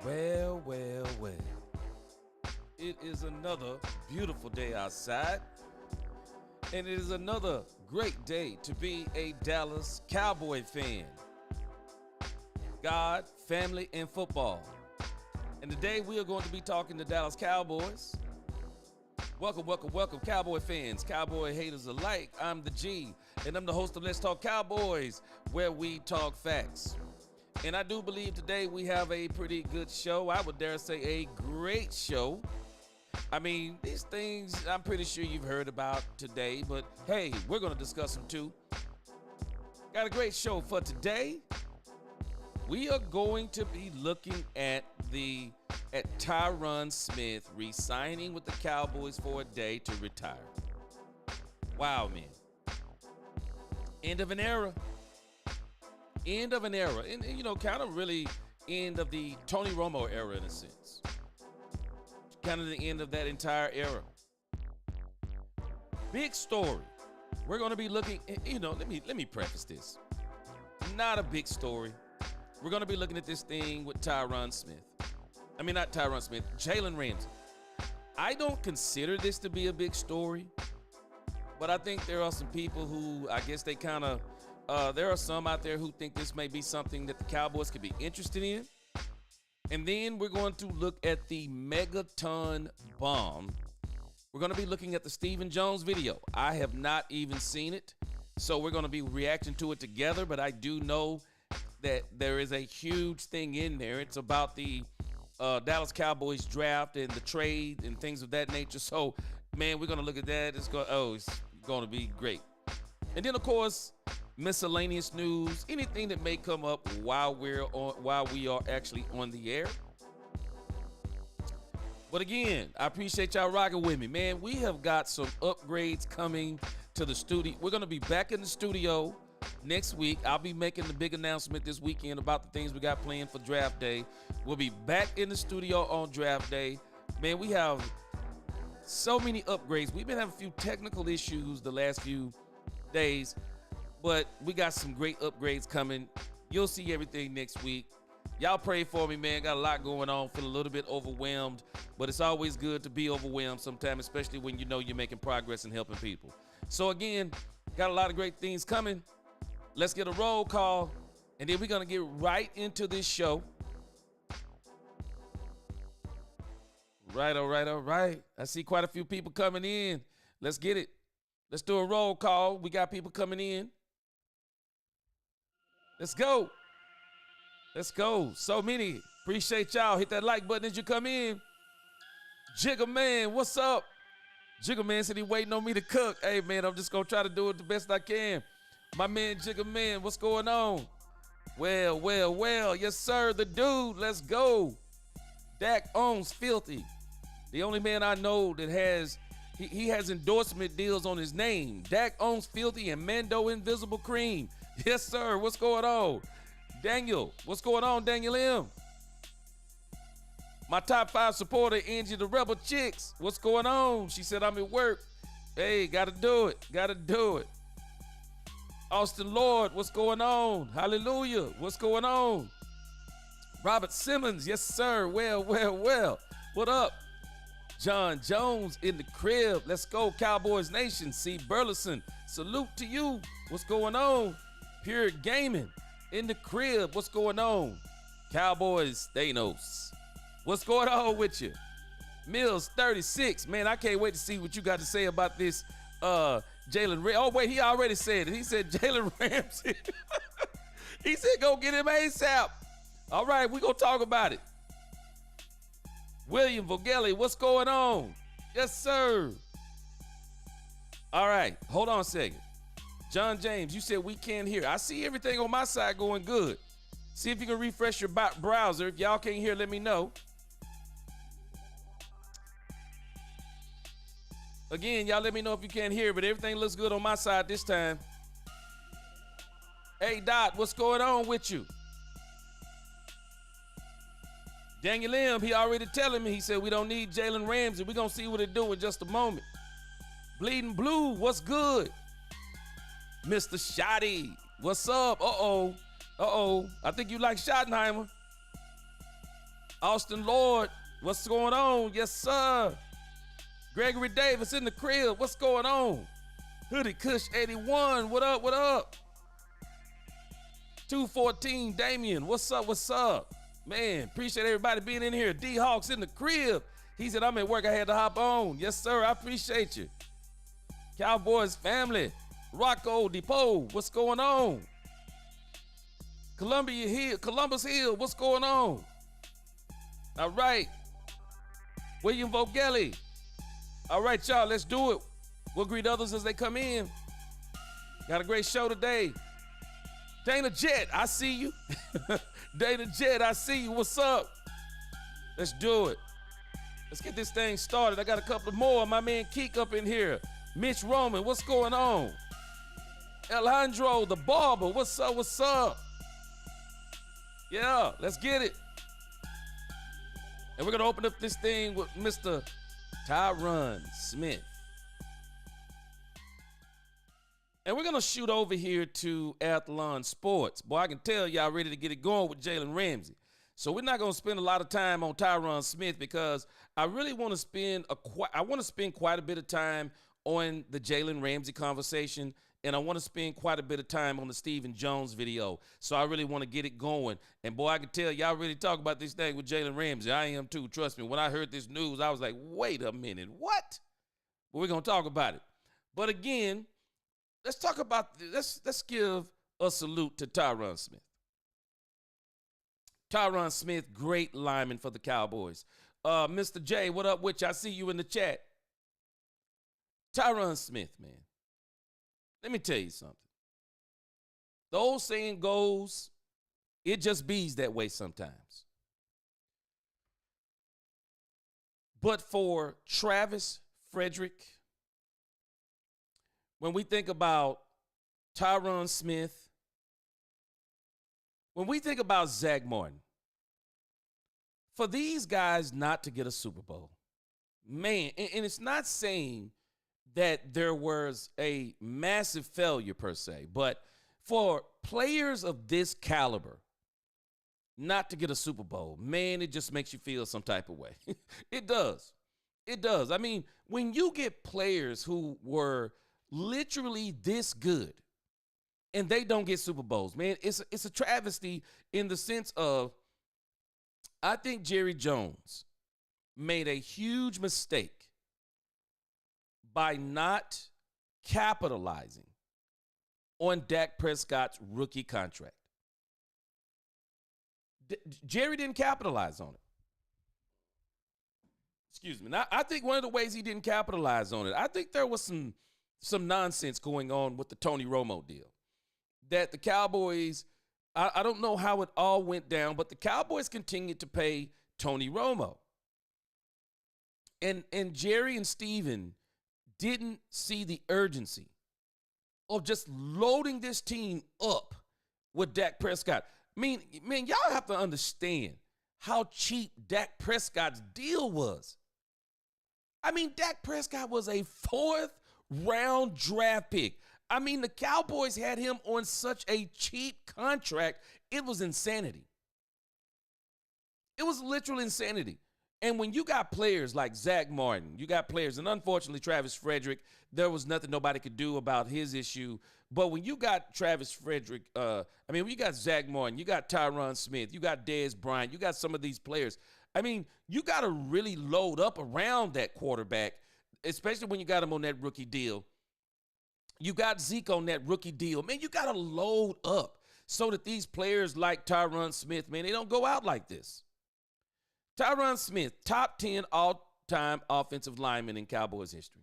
Well, well, well. It is another beautiful day outside, and it is another great day to be a Dallas Cowboy fan. God, family, and football. And today we are going to be talking to Dallas Cowboys. Welcome, welcome, welcome, Cowboy fans, Cowboy haters alike. I'm the G, and I'm the host of Let's Talk Cowboys, where we talk facts. And I do believe today we have a pretty good show. I would dare say a great show. I mean, these things I'm pretty sure you've heard about today, but hey, we're going to discuss them too. Got a great show for today. We are going to be looking at Tyron Smith re-signing with the Cowboys for a day to retire. Wow, man. End of an era. End of an era. And you know, kind of really end of the Tony Romo era in a sense. Kind of the end of that entire era. Big story. We're going to be looking, you know, let me preface this. Not a big story. We're going to be looking at this thing with Tyron Smith. I mean, not Tyron Smith, Jalen Ramsey. I don't consider this to be a big story, but I think there are some people who, I guess they kind of, there are some out there who think this may be something that the Cowboys could be interested in. And then we're going to look at the Megaton bomb. We're going to be looking at the Stephen Jones video. I have not even seen it, so we're going to be reacting to it together, but I do know that there is a huge thing in there. It's about the Dallas Cowboys draft and the trade and things of that nature. So, man, we're going to look at that. It's going to be great. And then, of course, miscellaneous news, anything that may come up while we are actually on the air. But again, I appreciate y'all rocking with me, man. We have got some upgrades coming to the studio. We're going to be back in the studio next week. I'll be making the big announcement this weekend about the things we got planned for draft day. We'll be back in the studio on draft day. Man, we have so many upgrades. We've been having a few technical issues the last few days, but we got some great upgrades coming. You'll see everything next week. Y'all pray for me, man. Got a lot going on. Feel a little bit overwhelmed, but it's always good to be overwhelmed sometimes, especially when you know you're making progress and helping people. So again, got a lot of great things coming. Let's get a roll call, and then we're going to get right into this show. Right, all right, all right. I see quite a few people coming in. Let's get it. Let's do a roll call. We got people coming in. Let's go. Let's go. So many. Appreciate y'all. Hit that like button as you come in. Jigga Man, what's up? Jigga Man said he waiting on me to cook. Hey, man, I'm just going to try to do it the best I can. My man, Jigga Man, what's going on? Well, well, well. Yes, sir, the dude. Let's go. Dak owns Filthy. The only man I know that has, he has endorsement deals on his name. Dak owns Filthy and Mando Invisible Cream. Yes, sir. What's going on? Daniel, what's going on, Daniel M? My top 5 supporter, Angie the Rebel Chicks. What's going on? She said, I'm at work. Hey, gotta do it. Gotta do it. Austin Lord, what's going on? Hallelujah. What's going on? Robert Simmons, yes, sir. Well, well, well. What up? John Jones in the crib. Let's go, Cowboys Nation. C. Burleson, salute to you. What's going on? Pure Gaming in the crib. What's going on? Cowboys Thanos. What's going on with you? Mills 36. Man, I can't wait to see what you got to say about this Jalen Ramsey. Oh, wait, he already said it. He said Jalen Ramsey. He said go get him ASAP. All right, we're going to talk about it. William Vogelli, what's going on? Yes, sir. All right, hold on a second. John James, you said we can't hear. I see everything on my side going good. See if you can refresh your browser. If y'all can't hear, let me know. Again, y'all let me know if you can't hear, but everything looks good on my side this time. Hey, Dot, what's going on with you? Daniel M., he already telling me, he said we don't need Jalen Ramsey. We're going to see what it do in just a moment. Bleeding Blue, what's good? Mr. Shotty, what's up? Uh-oh. I think you like Schottenheimer. Austin Lord, what's going on? Yes, sir. Gregory Davis in the crib. What's going on? Hoodie Kush 81. What up? What up? 214 Damien. What's up? What's up? Man, appreciate everybody being in here. D Hawks in the crib. He said, I'm at work. I had to hop on. Yes, sir. I appreciate you. Cowboys family. Rocco Depot. What's going on? Columbus Hill. What's going on? All right. William Vogelli. All right, y'all. Let's do it. We'll greet others as they come in. Got a great show today. Dana Jet, I see you. Dana Jet, I see you. What's up? Let's do it. Let's get this thing started. I got a couple more. My man Keek up in here. Mitch Roman, what's going on? Alejandro, the barber, what's up? What's up? Yeah, let's get it. And we're going to open up this thing with Mr. Tyron Smith. And we're going to shoot over here to Athlon Sports. Boy, I can tell y'all ready to get it going with Jalen Ramsey. So we're not going to spend a lot of time on Tyron Smith because I really want to spend quite a bit of time on the Jalen Ramsey conversation, and I want to spend quite a bit of time on the Stephen Jones video. So I really want to get it going. And boy, I can tell y'all ready to talk about this thing with Jalen Ramsey. I am too, trust me. When I heard this news, I was like, wait a minute, what? But we're going to talk about it. But again, let's talk about, let's give a salute to Tyron Smith. Tyron Smith, great lineman for the Cowboys. Mr. J, what up with you? I see you in the chat. Tyron Smith, man. Let me tell you something. The old saying goes, it just bees that way sometimes. But for Travis Frederick, when we think about Tyron Smith, when we think about Zach Martin, for these guys not to get a Super Bowl, man, and it's not saying that there was a massive failure per se, but for players of this caliber not to get a Super Bowl, man, it just makes you feel some type of way. It does. It does. I mean, when you get players who were literally this good and they don't get Super Bowls, man, it's a travesty in the sense of, I think Jerry Jones made a huge mistake by not capitalizing on Dak Prescott's rookie contract. Jerry didn't capitalize on it. Excuse me. Now, I think one of the ways he didn't capitalize on it, I think there was some nonsense going on with the Tony Romo deal. That the Cowboys, I don't know how it all went down, but the Cowboys continued to pay Tony Romo. And Jerry and Steven didn't see the urgency of just loading this team up with Dak Prescott. I mean, man, y'all have to understand how cheap Dak Prescott's deal was. I mean, Dak Prescott was a 4th-round draft pick. I mean, the Cowboys had him on such a cheap contract, it was insanity. It was literal insanity. And when you got players like Zach Martin, you got players, and unfortunately Travis Frederick, there was nothing nobody could do about his issue. But when you got Travis Frederick, when you got Zach Martin, you got Tyron Smith, you got Dez Bryant, you got some of these players. I mean, you got to really load up around that quarterback, especially when you got him on that rookie deal. You got Zeke on that rookie deal. Man, you got to load up so that these players like Tyron Smith, man, they don't go out like this. Tyron Smith, top 10 all-time offensive lineman in Cowboys history.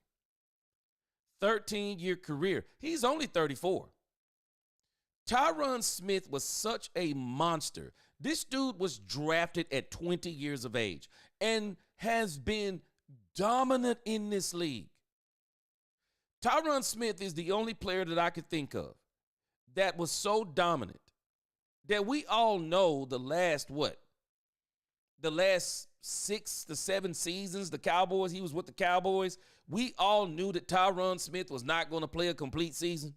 13-year career. He's only 34. Tyron Smith was such a monster. This dude was drafted at 20 years of age and has been dominant in this league. Tyron Smith is the only player that I could think of that was so dominant that we all know the last 6 to 7 seasons, the Cowboys, he was with the Cowboys. We all knew that Tyron Smith was not going to play a complete season.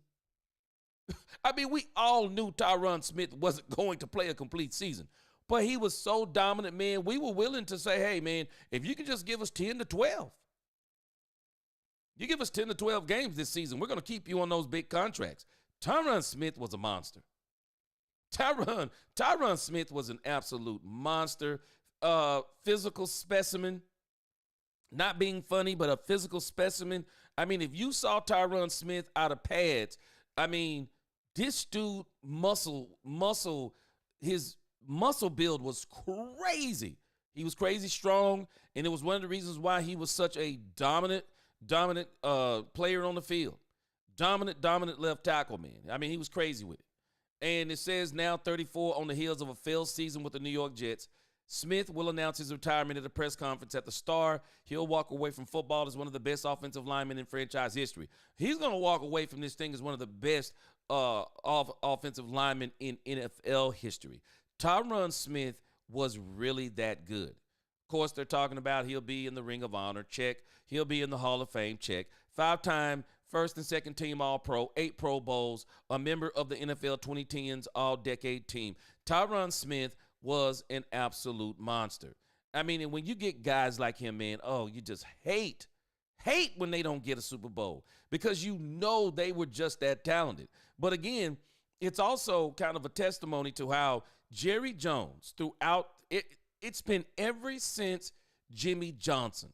I mean, we all knew Tyron Smith wasn't going to play a complete season. But he was so dominant, man. We were willing to say, hey, man, if you can just give us 10 to 12, you give us 10 to 12 games this season, we're going to keep you on those big contracts. Tyron Smith was a monster. Tyron Smith was an absolute monster, physical specimen. Not being funny, but a physical specimen. I mean, if you saw Tyron Smith out of pads, I mean, this dude his muscle build was crazy. He was crazy strong, and it was one of the reasons why he was such a dominant player on the field. Dominant left tackle, man. I mean, he was crazy with it. And it says now 34 on the heels of a failed season with the New York Jets. Smith will announce his retirement at a press conference at the Star. He'll walk away from football as one of the best offensive linemen in franchise history. He's going to walk away from this thing as one of the best offensive linemen in NFL history. Tyron Smith was really that good. Of course, they're talking about he'll be in the Ring of Honor, check. He'll be in the Hall of Fame, check. 5-time first and second team All-Pro, 8 Pro Bowls, a member of the NFL 2010s All-Decade team. Tyron Smith was an absolute monster. I mean, and when you get guys like him, man, oh, you just hate when they don't get a Super Bowl because you know they were just that talented. But again, it's also kind of a testimony to how Jerry Jones throughout it's been ever since Jimmy Johnson.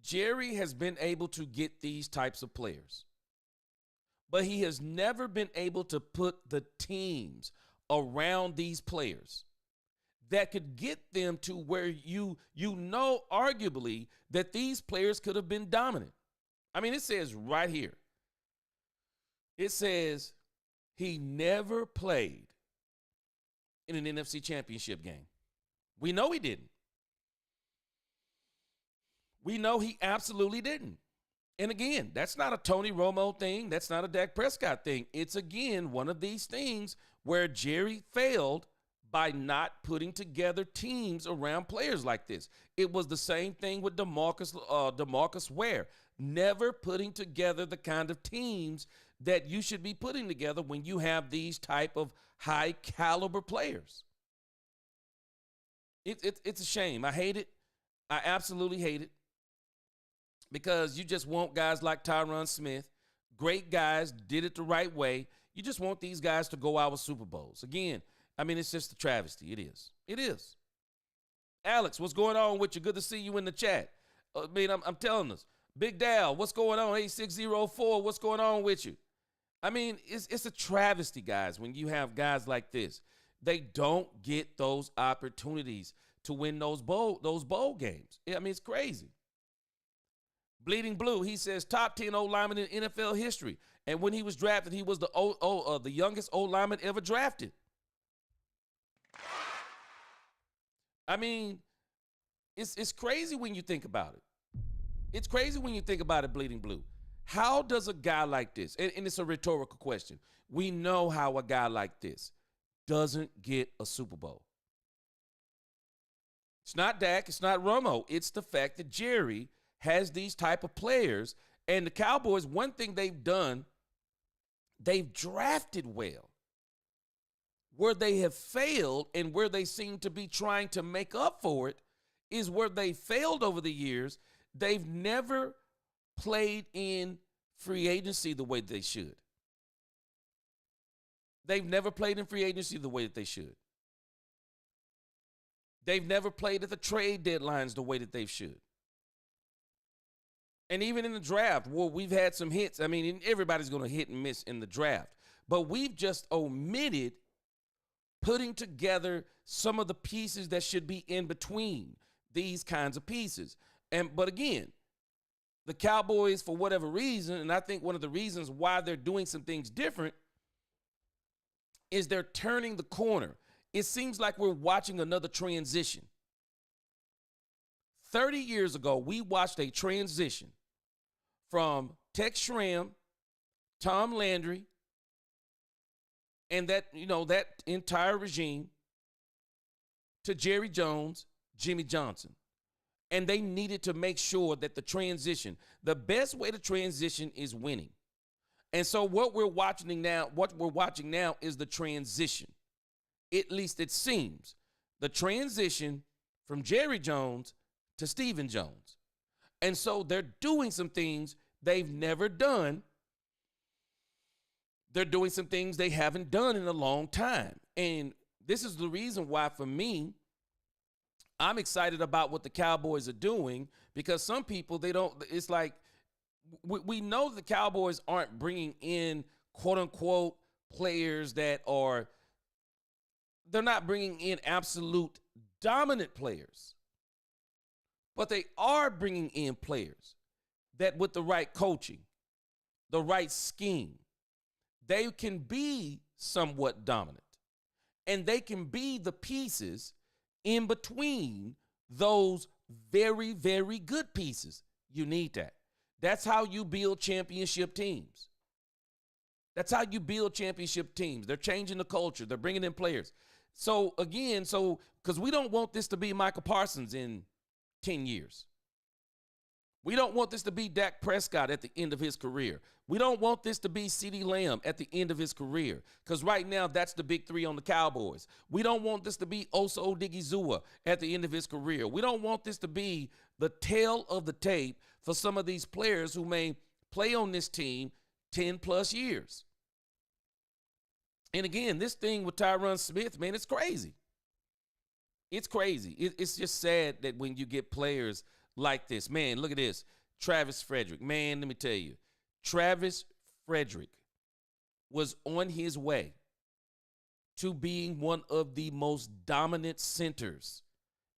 Jerry has been able to get these types of players, but he has never been able to put the teams around these players that could get them to where you know arguably that these players could have been dominant. I mean, it says right here, it says he never played in an NFC Championship game. We know he didn't. We know he absolutely didn't. And again, that's not a Tony Romo thing. That's not a Dak Prescott thing. It's, again, one of these things where Jerry failed by not putting together teams around players like this. It was the same thing with DeMarcus Ware, never putting together the kind of teams that you should be putting together when you have these type of high-caliber players. It's a shame. I hate it. I absolutely hate it. Because you just want guys like Tyron Smith, great guys, did it the right way. You just want these guys to go out with Super Bowls. Again, I mean, it's just a travesty. It is. It is. Alex, what's going on with you? Good to see you in the chat. I mean, I'm telling us. Big Dal, what's going on? 8604, what's going on with you? I mean, it's a travesty, guys, when you have guys like this. They don't get those opportunities to win those bowl games. I mean, it's crazy. Bleeding Blue, he says top 10 O-lineman in NFL history. And when he was drafted, he was the youngest O-lineman ever drafted. I mean, it's crazy when you think about it. It's crazy when you think about it, Bleeding Blue. How does a guy like this, and it's a rhetorical question, we know how a guy like this doesn't get a Super Bowl. It's not Dak, it's not Romo. It's the fact that Jerry has these type of players, and the Cowboys, one thing they've done, they've drafted well. Where they have failed and where they seem to be trying to make up for it is where they failed over the years. They've never played in free agency the way that they should. They've never played in free agency the way that they should. They've never played at the trade deadlines the way that they should. And even in the draft, well, we've had some hits. I mean, everybody's going to hit and miss in the draft. But we've just omitted putting together some of the pieces that should be in between these kinds of pieces. But again, the Cowboys, for whatever reason, and I think one of the reasons why they're doing some things different is they're turning the corner. It seems like we're watching another transition. 30 years ago, we watched a transition from Tex Schramm, Tom Landry, and that entire regime to Jerry Jones, Jimmy Johnson. And they needed to make sure that the best way to transition is winning. And so what we're watching now is the transition. At least it seems, the transition from Jerry Jones to Stephen Jones. And so they're doing some things they've never done. They're doing some things they haven't done in a long time. And this is the reason why, for me, I'm excited about what the Cowboys are doing, because some people, it's like, we know the Cowboys aren't bringing in quote unquote players they're not bringing in absolute dominant players, but they are bringing in players that, with the right coaching, the right scheme, they can be somewhat dominant, and they can be the pieces in between those very, very good pieces. You need that. That's how you build championship teams. That's how you build championship teams. They're changing the culture. They're bringing in players. So again, because we don't want this to be Michael Parsons in 10 years. We don't want this to be Dak Prescott at the end of his career. We don't want this to be CeeDee Lamb at the end of his career, because right now that's the big three on the Cowboys. We don't want this to be Osa Odigizua at the end of his career. We don't want this to be the tail of the tape for some of these players who may play on this team 10 plus years. And again, this thing with Tyron Smith, man, it's crazy. It's crazy. It's just sad that when you get players like this, man, look at this. Travis Frederick, man, let me tell you, Travis Frederick was on his way to being one of the most dominant centers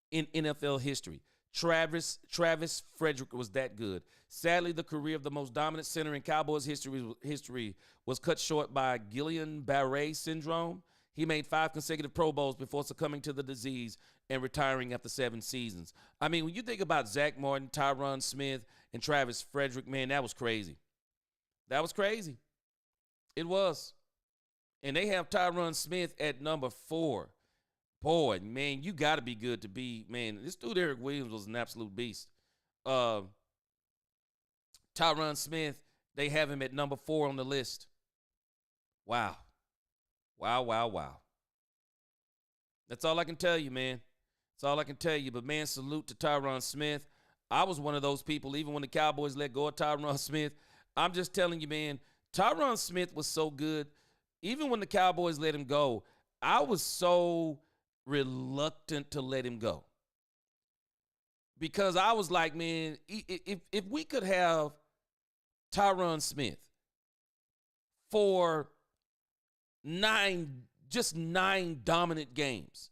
in NFL history. Travis Frederick was that good. Sadly, the career of the most dominant center in Cowboys history was cut short by Guillain-Barré syndrome. He made 5 consecutive Pro Bowls before succumbing to the disease and retiring after 7 seasons. I mean, when you think about Zach Martin, Tyron Smith, and Travis Frederick, man, that was crazy. That was crazy. It was. And they have Tyron Smith at number 4. Boy, man, you got to be good to be, man, this dude Eric Williams was an absolute beast. Tyron Smith, they have him at number 4 on the list. Wow. Wow. That's all I can tell you, man. That's all I can tell you. But, man, salute to Tyron Smith. I was one of those people, even when the Cowboys let go of Tyron Smith. I'm just telling you, man, Tyron Smith was so good. Even when the Cowboys let him go, I was so reluctant to let him go, because I was like, man, if we could have Tyron Smith for 9 dominant games.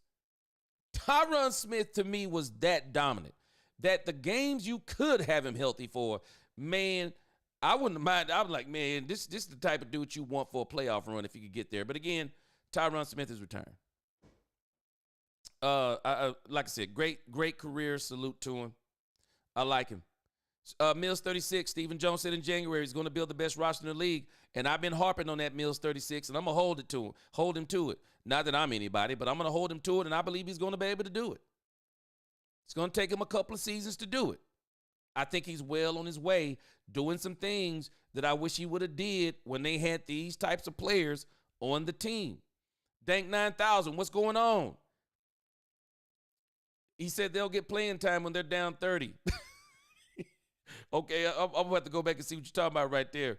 Tyron Smith to me was that dominant that the games you could have him healthy for, man, I wouldn't mind. I was like, man, this is the type of dude you want for a playoff run if you could get there. But again, Tyron Smith is retiring. Like I said, great career. Salute to him. I like him. Mills 36, Stephen Jones said in January he's going to build the best roster in the league, and I've been harping on that Mills 36, and I'm going to hold him to it. Not that I'm anybody, but I'm going to hold him to it, and I believe he's going to be able to do it. It's going to take him a couple of seasons to do it. I think he's well on his way doing some things that I wish he would have did when they had these types of players on the team. Dank 9000, what's going on? He said they'll get playing time when they're down 30. Okay, I'm going to have to go back and see what you're talking about right there.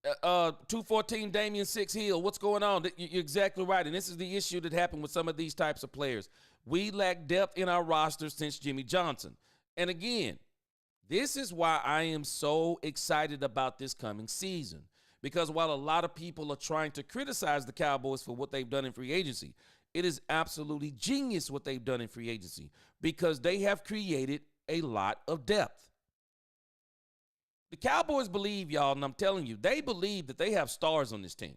214 Damian 6 Hill, what's going on? You're exactly right, and this is the issue that happened with some of these types of players. We lack depth in our roster since Jimmy Johnson. And again, this is why I am so excited about this coming season, because while a lot of people are trying to criticize the Cowboys for what they've done in free agency, it is absolutely genius what they've done in free agency, because they have created a lot of depth. The Cowboys believe, y'all, and I'm telling you, they believe that they have stars on this team.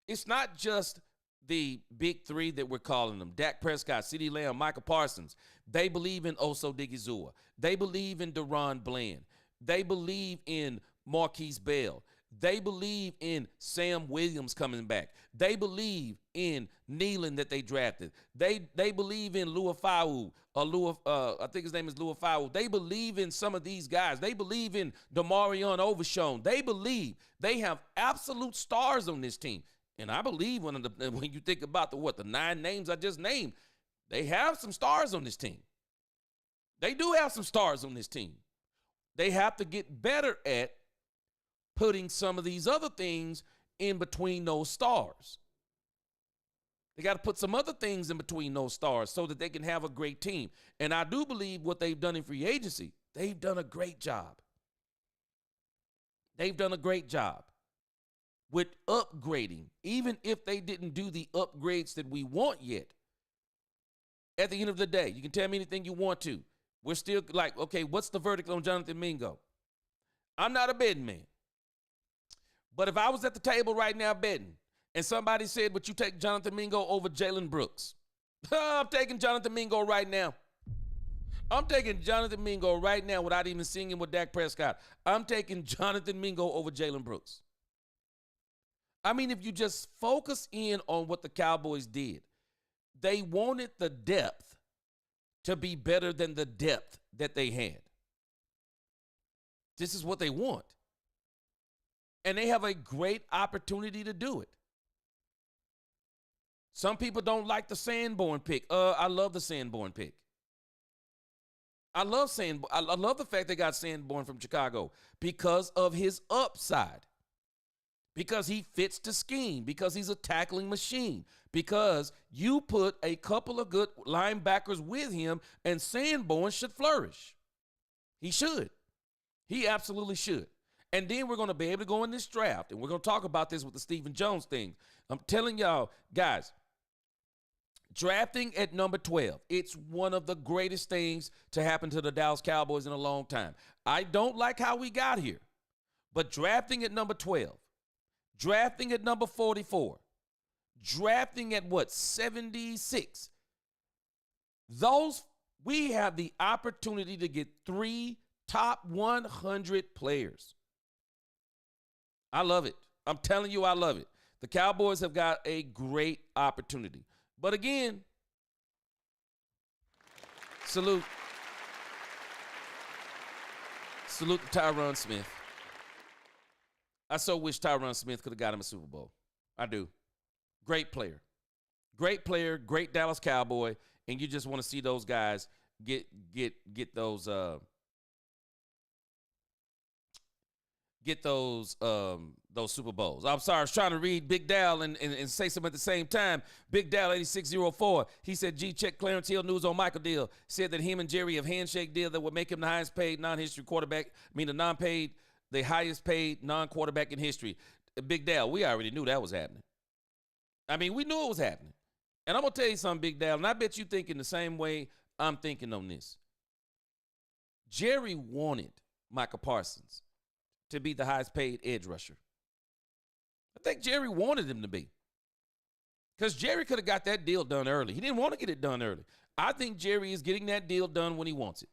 It's not just the big three that we're calling them: Dak Prescott, CeeDee Lamb, Michael Parsons. They believe in Osa Odigizua. They believe in Deron Bland. They believe in Marquise Bell. They believe in Sam Williams coming back. They believe in Nealon that they drafted. They believe in Luafau. I think his name is Lua Fowle. They believe in some of these guys. They believe in Demarion Overshown. They believe they have absolute stars on this team. And I believe when you think about the 9 names I just named, they have some stars on this team. They do have some stars on this team. They have to get better at putting some of these other things in between those stars. They got to put some other things in between those stars so that they can have a great team. And I do believe what they've done in free agency, they've done a great job. They've done a great job with upgrading, even if they didn't do the upgrades that we want yet. At the end of the day, you can tell me anything you want to. We're still like, okay, what's the verdict on Jonathan Mingo? I'm not a betting man. But if I was at the table right now betting, and somebody said, would you take Jonathan Mingo over Jalen Brooks? I'm taking Jonathan Mingo right now. I'm taking Jonathan Mingo right now without even seeing him with Dak Prescott. I'm taking Jonathan Mingo over Jalen Brooks. I mean, if you just focus in on what the Cowboys did, they wanted the depth to be better than the depth that they had. This is what they want. And they have a great opportunity to do it. Some people don't like the Sanborn pick. I love the Sanborn pick. I love the fact they got Sanborn from Chicago because of his upside. Because he fits the scheme, because he's a tackling machine, because you put a couple of good linebackers with him, and Sanborn should flourish. He should. He absolutely should. And then we're going to be able to go in this draft, and we're going to talk about this with the Stephen Jones thing. I'm telling y'all, guys, drafting at number 12, it's one of the greatest things to happen to the Dallas Cowboys in a long time. I don't like how we got here, but drafting at number 12, drafting at number 44, drafting at 76. We have the opportunity to get 3 top 100 players. I love it. I'm telling you, I love it. The Cowboys have got a great opportunity. But again, salute. Salute to Tyron Smith. I so wish Tyron Smith could have got him a Super Bowl. I do. Great player. Great player, great Dallas Cowboy, and you just want to see those guys get those Super Bowls. I'm sorry, I was trying to read Big Dal and say something at the same time. Big Dal 8604. He said, check Clarence Hill news on Michael Deal. Said that him and Jerry have handshake deal that would make him the highest paid non-history quarterback. The highest paid non-quarterback in history. Big Dal, we already knew that was happening. I mean, we knew it was happening. And I'm going to tell you something, Big Dal, and I bet you thinking the same way I'm thinking on this. Jerry wanted Micah Parsons to be the highest paid edge rusher. I think Jerry wanted him to be. Because Jerry could have got that deal done early. He didn't want to get it done early. I think Jerry is getting that deal done when he wants it.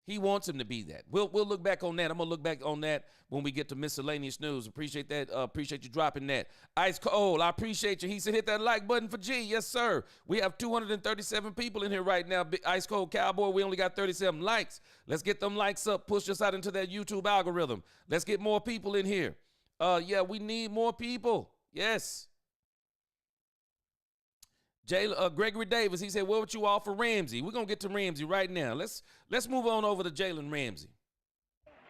He wants him to be that. We'll look back on that. I'm going to look back on that when we get to miscellaneous news. Appreciate that. Appreciate you dropping that. Ice Cold, I appreciate you. He said hit that like button for G. Yes, sir. We have 237 people in here right now. Ice Cold Cowboy, we only got 37 likes. Let's get them likes up. Push us out into that YouTube algorithm. Let's get more people in here. Yeah, we need more people. Yes. Gregory Davis, he said, what would you offer Ramsey? We're going to get to Ramsey right now. Let's move on over to Jalen Ramsey.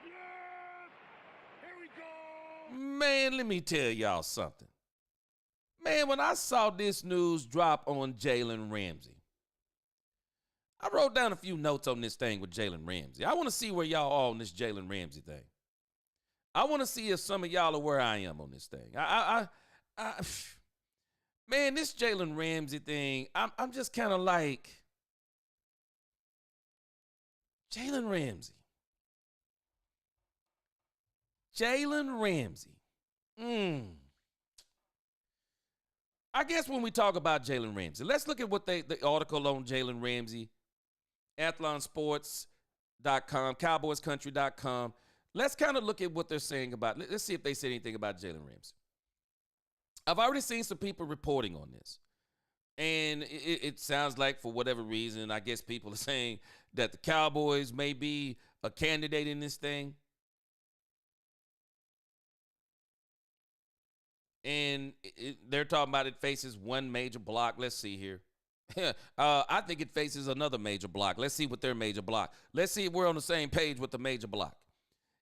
Yes! Here we go! Man, let me tell y'all something. Man, when I saw this news drop on Jalen Ramsey, I wrote down a few notes on this thing with Jalen Ramsey. I want to see where y'all are on this Jalen Ramsey thing. I want to see if some of y'all are where I am on this thing. Man, this Jalen Ramsey thing, I'm just kind of like, Jalen Ramsey. Jalen Ramsey. I guess when we talk about Jalen Ramsey, let's look at what the article on Jalen Ramsey, athlonsports.com, cowboyscountry.com. Let's kind of look at what they're saying about, let's see if they said anything about Jalen Ramsey. I've already seen some people reporting on this. And it sounds like, for whatever reason, I guess people are saying that the Cowboys may be a candidate in this thing. And they're talking about it faces one major block. Let's see here. I think it faces another major block. Let's see what their major block. Let's see if we're on the same page with the major block.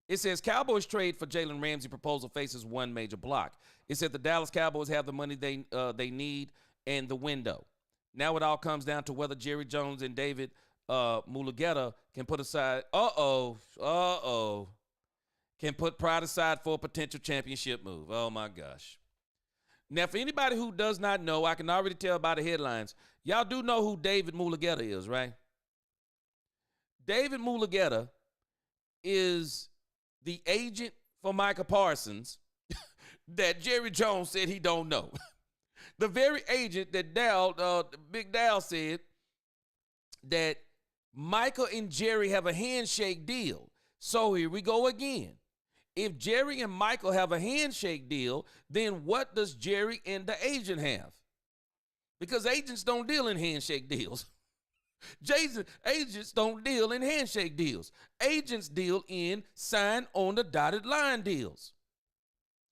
It says Cowboys trade for Jalen Ramsey proposal faces one major block. It said the Dallas Cowboys have the money they need and the window. Now it all comes down to whether Jerry Jones and David Mulugeta can put aside. Can put pride aside for a potential championship move. Oh my gosh. Now, for anybody who does not know, I can already tell by the headlines. Y'all do know who David Mulugeta is, right? David Mulugeta is the agent for Micah Parsons that Jerry Jones said he don't know. The very agent that Big Dal said that Micah and Jerry have a handshake deal. So here we go again. If Jerry and Michael have a handshake deal, then what does Jerry and the agent have? Because agents don't deal in handshake deals. Agents don't deal in handshake deals. Agents deal in sign on the dotted line deals.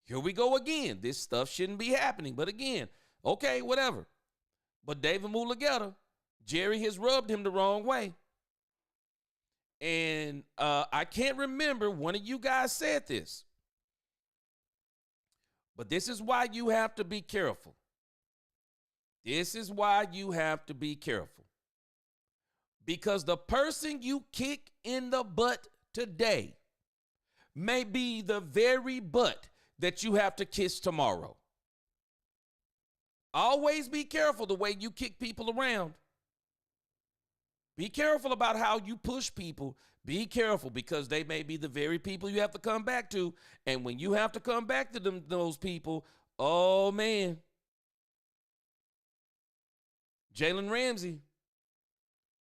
Here we go again. This stuff shouldn't be happening. But again, okay, whatever. But David Mulugeta, Jerry has rubbed him the wrong way. And I can't remember, one of you guys said this. But this is why you have to be careful. This is why you have to be careful. Because the person you kick in the butt today may be the very butt that you have to kiss tomorrow. Always be careful the way you kick people around. Be careful about how you push people. Be careful, because they may be the very people you have to come back to. And when you have to come back to those people, oh man. Jalen Ramsey.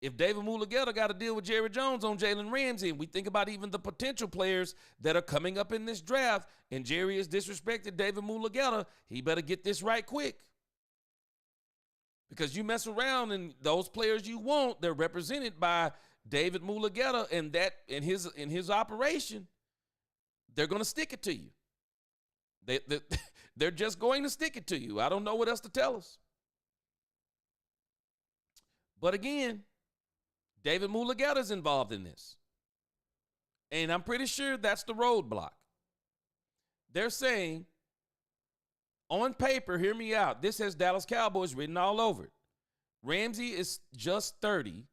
If David Mulugeta got to deal with Jerry Jones on Jalen Ramsey, and we think about even the potential players that are coming up in this draft, and Jerry has disrespected David Mulugeta, he better get this right quick. Because you mess around and those players you want, they're represented by David Mulugeta, and that in his operation, they're going to stick it to you. They're just going to stick it to you. I don't know what else to tell us. But again, David Mulugeta is involved in this. And I'm pretty sure that's the roadblock. They're saying, on paper, hear me out, this has Dallas Cowboys written all over it. Ramsey is just 30,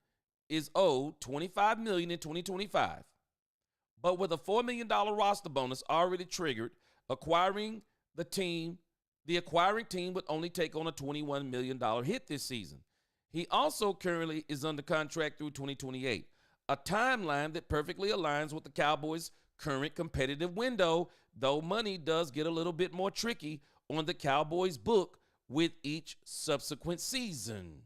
is owed $25 million in 2025. But with a $4 million roster bonus already triggered, the acquiring team would only take on a $21 million hit this season. He also currently is under contract through 2028, a timeline that perfectly aligns with the Cowboys' current competitive window, though money does get a little bit more tricky on the Cowboys' book with each subsequent season.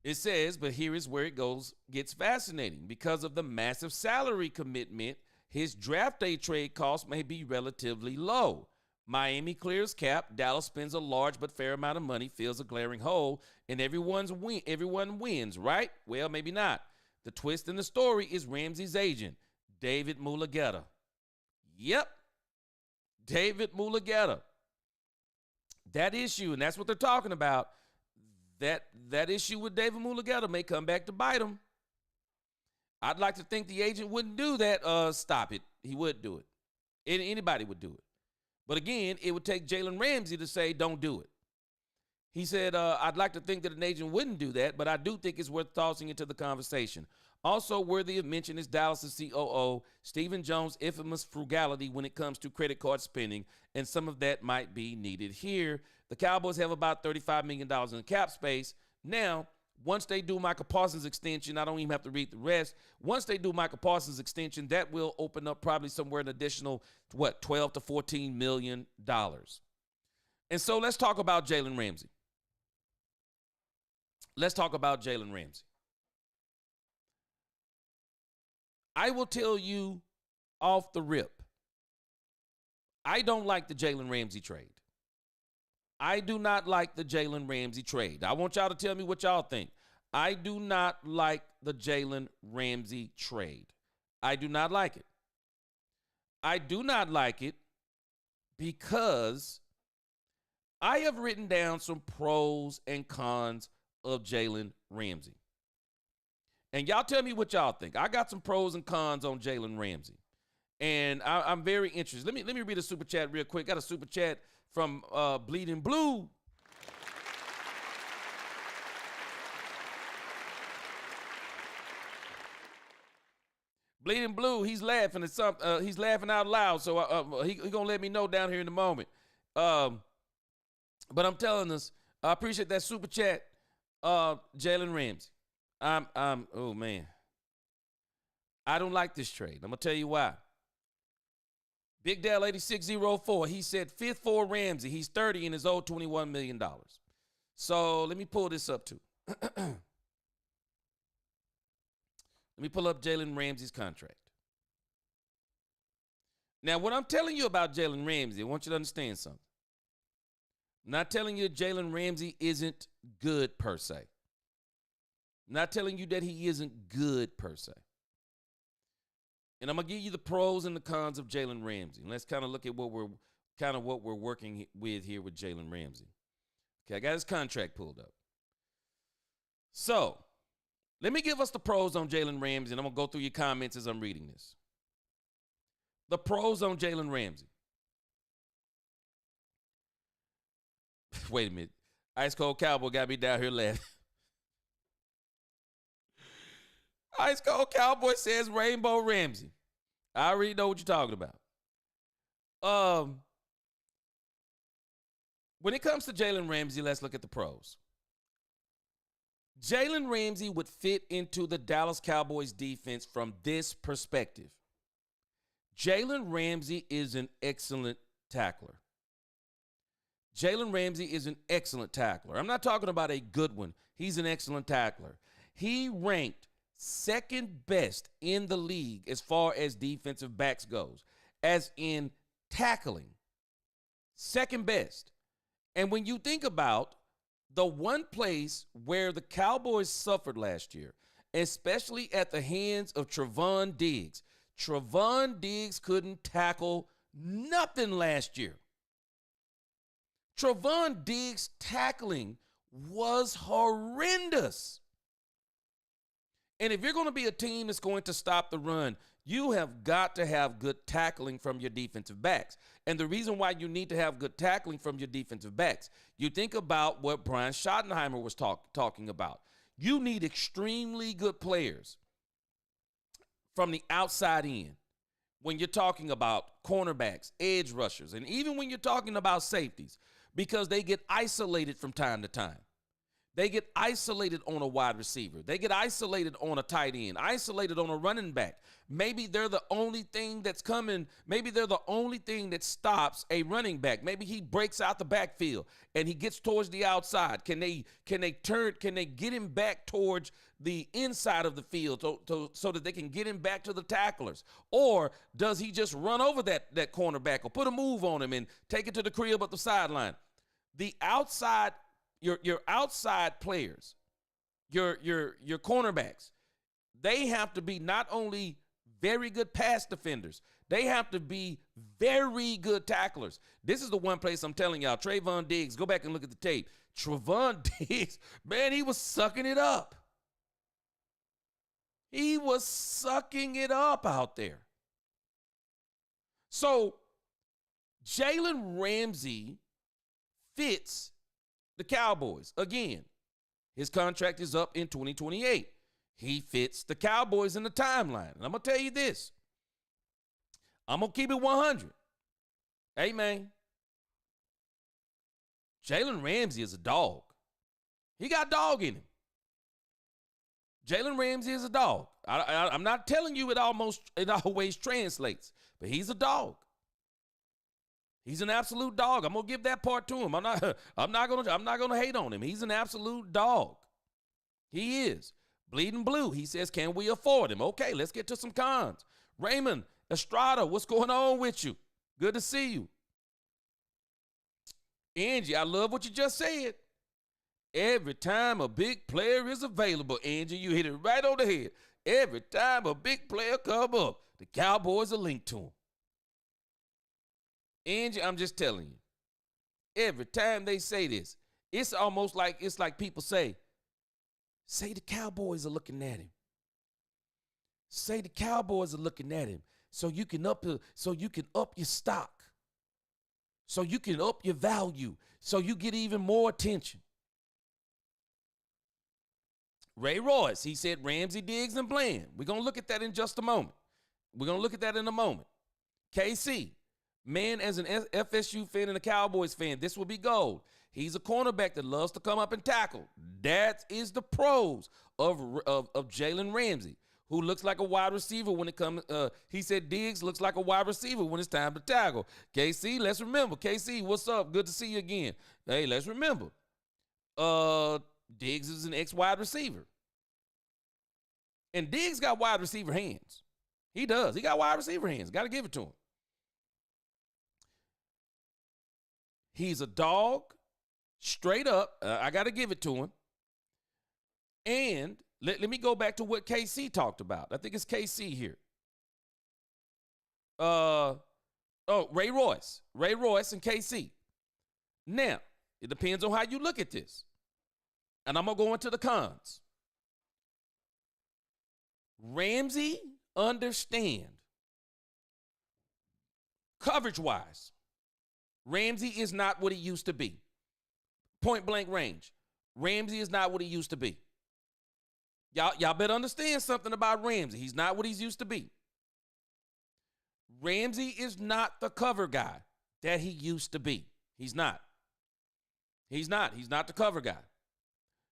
It says, but here is where it gets fascinating. Because of the massive salary commitment, his draft day trade cost may be relatively low. Miami clears cap, Dallas spends a large but fair amount of money, fills a glaring hole, and everyone wins, right? Well, maybe not. The twist in the story is Ramsey's agent, David Mulugeta. Yep, David Mulugeta. That issue, and that's what they're talking about, that issue with David Mulugeta may come back to bite him. I'd like to think the agent wouldn't do that. Stop it. He would do it. Anybody would do it. But again, it would take Jalen Ramsey to say, don't do it. He said, I'd like to think that an agent wouldn't do that, but I do think it's worth tossing into the conversation. Also worthy of mention is Dallas' COO, Stephen Jones' infamous frugality when it comes to credit card spending, and some of that might be needed here. The Cowboys have about $35 million in cap space. Now, once they do Micah Parsons' extension, I don't even have to read the rest. Once they do Micah Parsons' extension, that will open up probably somewhere an additional, 12 to $14 million. And so let's talk about Jalen Ramsey. Let's talk about Jalen Ramsey. I will tell you off the rip, I don't like the Jalen Ramsey trade. I do not like the Jalen Ramsey trade. I want y'all to tell me what y'all think. I do not like the Jalen Ramsey trade. I do not like it. I do not like it because I have written down some pros and cons of Jalen Ramsey. And y'all tell me what y'all think. I got some pros and cons on Jalen Ramsey. And I'm very interested. Let me read a super chat real quick. Got a super chat from Bleeding Blue. Bleeding Blue, he's laughing at something. He's laughing out loud, so he gonna let me know down here in a moment. But I'm telling us, I appreciate that super chat, Jalen Ramsey. Oh man, I don't like this trade. I'm gonna tell you why. Big Dale 8604, he said fifth for Ramsey. He's 30 and is owed $21 million. So let me pull this up too. Let me pull up Jalen Ramsey's contract. Now, what I'm telling you about Jalen Ramsey, I want you to understand something. I'm not telling you Jalen Ramsey isn't good per se. I'm not telling you that he isn't good per se. And I'm going to give you the pros and the cons of Jalen Ramsey. Let's kind of look at what we're working with here with Jalen Ramsey. Okay, I got his contract pulled up. So, let me give us the pros on Jalen Ramsey, and I'm going to go through your comments as I'm reading this. The pros on Jalen Ramsey. Wait a minute. Ice Cold Cowboy got me down here laughing. Ice Cold Cowboy says Rainbow Ramsey. I already know what you're talking about. When it comes to Jalen Ramsey, let's look at the pros. Jalen Ramsey would fit into the Dallas Cowboys defense from this perspective. Jalen Ramsey is an excellent tackler. Jalen Ramsey is an excellent tackler. I'm not talking about a good one. He's an excellent tackler. He ranked second best in the league as far as defensive backs goes, as in tackling. Second best. And when you think about the one place where the Cowboys suffered last year, especially at the hands of Trevon Diggs couldn't tackle nothing last year. Trevon Diggs' tackling was horrendous. And if you're going to be a team that's going to stop the run, you have got to have good tackling from your defensive backs. And the reason why you need to have good tackling from your defensive backs, you think about what Brian Schottenheimer was talking about. You need extremely good players from the outside in when you're talking about cornerbacks, edge rushers, and even when you're talking about safeties, because they get isolated from time to time. They get isolated on a wide receiver. They get isolated on a tight end, isolated on a running back. Maybe they're the only thing that's coming. Maybe they're the only thing that stops a running back. Maybe he breaks out the backfield and he gets towards the outside. Can they get him back towards the inside of the field so that they can get him back to the tacklers? Or does he just run over that cornerback or put a move on him and take it to the crib up the sideline? The outside Your outside players, your cornerbacks, they have to be not only very good pass defenders, they have to be very good tacklers. This is the one place I'm telling y'all, Trevon Diggs, go back and look at the tape. Trevon Diggs, man, he was sucking it up. He was sucking it up out there. So Jalen Ramsey fits the Cowboys. Again, his contract is up in 2028. He fits the Cowboys in the timeline. And I'm going to tell you this. I'm going to keep it 100. Hey, man. Jalen Ramsey is a dog. He got dog in him. Jalen Ramsey is a dog. I'm not telling you it always translates, but he's a dog. He's an absolute dog. I'm gonna give that part to him. I'm not gonna hate on him. He's an absolute dog. He is. Bleeding Blue, he says, can we afford him? Okay, let's get to some cons. Raymond Estrada, what's going on with you? Good to see you. Angie, I love what you just said. Every time a big player is available, Angie, you hit it right on the head. Every time a big player come up, the Cowboys are linked to him. Angie, I'm just telling you. Every time they say this, it's almost like people say the Cowboys are looking at him. Say the Cowboys are looking at him so you can up your stock. So you can up your value. So you get even more attention. Ray Royce, he said Ramsey, Diggs, and Bland. We're going to look at that in just a moment. We're going to look at that in a moment. KC, man, as an FSU fan and a Cowboys fan, this will be gold. He's a cornerback that loves to come up and tackle. That is the pros of Jalen Ramsey, who looks like a wide receiver when it comes. He said Diggs looks like a wide receiver when it's time to tackle. KC, let's remember. KC, what's up? Good to see you again. Hey, let's remember. Diggs is an ex-wide receiver. And Diggs got wide receiver hands. He does. He got wide receiver hands. Got to give it to him. He's a dog, straight up. I got to give it to him. And let me go back to what KC talked about. I think it's KC here. Ray Royce and KC. Now, it depends on how you look at this. And I'm going to go into the cons. Ramsey, understand. Coverage-wise, Ramsey is not what he used to be. Point blank range. Ramsey is not what he used to be. Y'all better understand something about Ramsey. He's not what he's used to be. Ramsey is not the cover guy that he used to be. He's not. He's not the cover guy.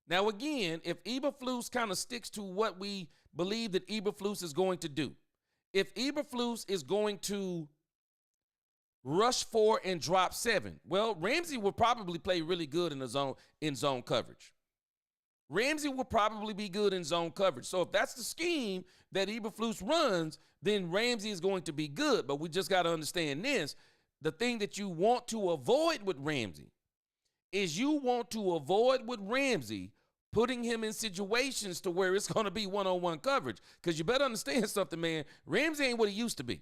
Now, again, if Eberflus kind of sticks to what we believe that Eberflus is going to do, if Eberflus is going to rush 4 and drop 7, well, Ramsey will probably play really good in zone coverage. Ramsey will probably be good in zone coverage. So if that's the scheme that Eberflus runs, then Ramsey is going to be good. But we just got to understand this. The thing that you want to avoid with Ramsey is you want to avoid with Ramsey putting him in situations to where it's going to be one-on-one coverage. Because you better understand something, man. Ramsey ain't what he used to be.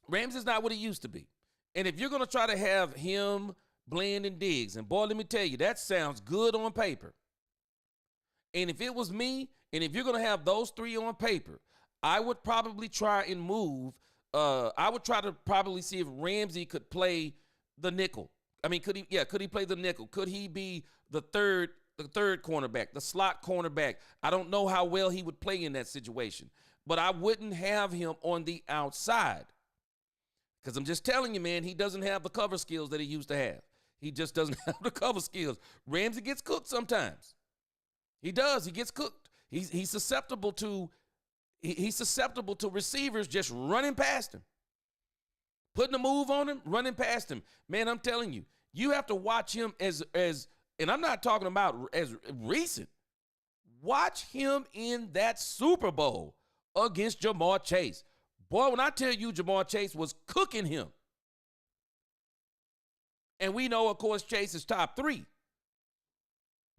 Ramsey's not what he used to be. And if you're going to try to have him, Bland, and Diggs, and boy, let me tell you, that sounds good on paper. And if it was me, and if you're going to have those three on paper, I would probably try and move. I would try to probably see if Ramsey could play the nickel. I mean, could he play the nickel? Could he be the third cornerback, the slot cornerback? I don't know how well he would play in that situation, but I wouldn't have him on the outside. Because I'm just telling you, man, he doesn't have the cover skills that he used to have. He just doesn't have the cover skills. Ramsey gets cooked sometimes. He does. He gets cooked. He's susceptible to receivers just running past him. Putting a move on him, running past him. Man, I'm telling you, you have to watch him as and I'm not talking about as recent. Watch him in that Super Bowl against Jamar Chase. Boy, when I tell you Jamar Chase was cooking him. And we know, of course, Chase is top 3.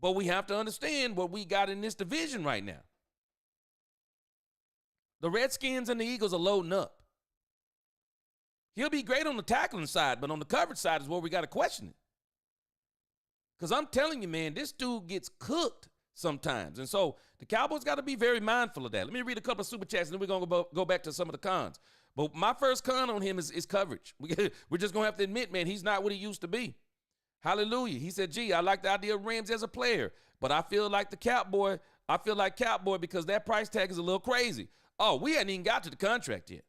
But we have to understand what we got in this division right now. The Redskins and the Eagles are loading up. He'll be great on the tackling side, but on the coverage side is where we got to question it. Because I'm telling you, man, this dude gets cooked sometimes. And so the Cowboys got to be very mindful of that. Let me read a couple of super chats, and then we're going to go back to some of the cons. But my first con on him is coverage. We're just going to have to admit, man, he's not what he used to be. Hallelujah. He said, gee, I like the idea of Ramsey as a player, but I feel like Cowboy because that price tag is a little crazy. Oh, we hadn't even got to the contract yet.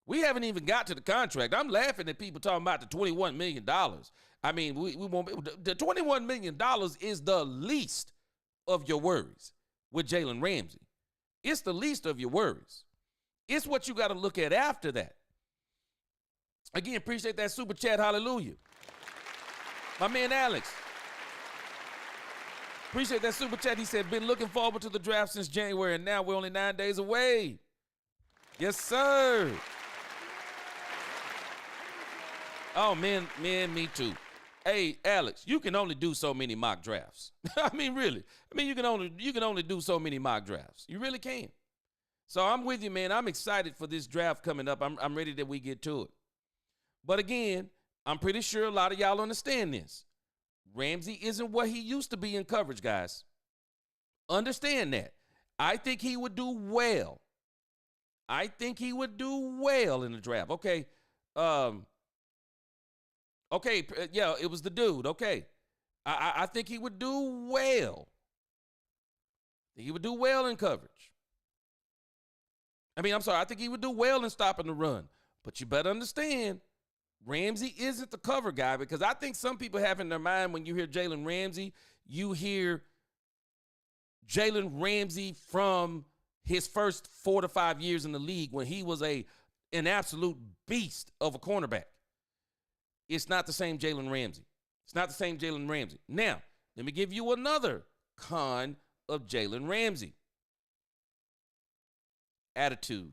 We haven't even got to the contract. I'm laughing at people talking about the $21 million. I mean, we won't. The $21 million is the least of your worries with Jalen Ramsey. It's the least of your worries. It's what you got to look at after that. Again, appreciate that super chat. Hallelujah. My man Alex. Appreciate that super chat. He said, been looking forward to the draft since January, and now we're only 9 days away. Yes, sir. Oh, man, me too. Hey, Alex, you can only do so many mock drafts. I mean, really. I mean, you can only do so many mock drafts. You really can. So I'm with you, man. I'm excited for this draft coming up. I'm ready that we get to it. But again, I'm pretty sure a lot of y'all understand this. Ramsey isn't what he used to be in coverage, guys. Understand that. I think he would do well. I think he would do well in the draft. Okay. Yeah, it was the dude. Okay. I think he would do well. He would do well in coverage. I think he would do well in stopping the run. But you better understand, Ramsey isn't the cover guy, because I think some people have in their mind when you hear Jalen Ramsey, you hear Jalen Ramsey from his first 4 to 5 years in the league when he was an absolute beast of a cornerback. It's not the same Jalen Ramsey. It's not the same Jalen Ramsey. Now, let me give you another con of Jalen Ramsey. Attitude.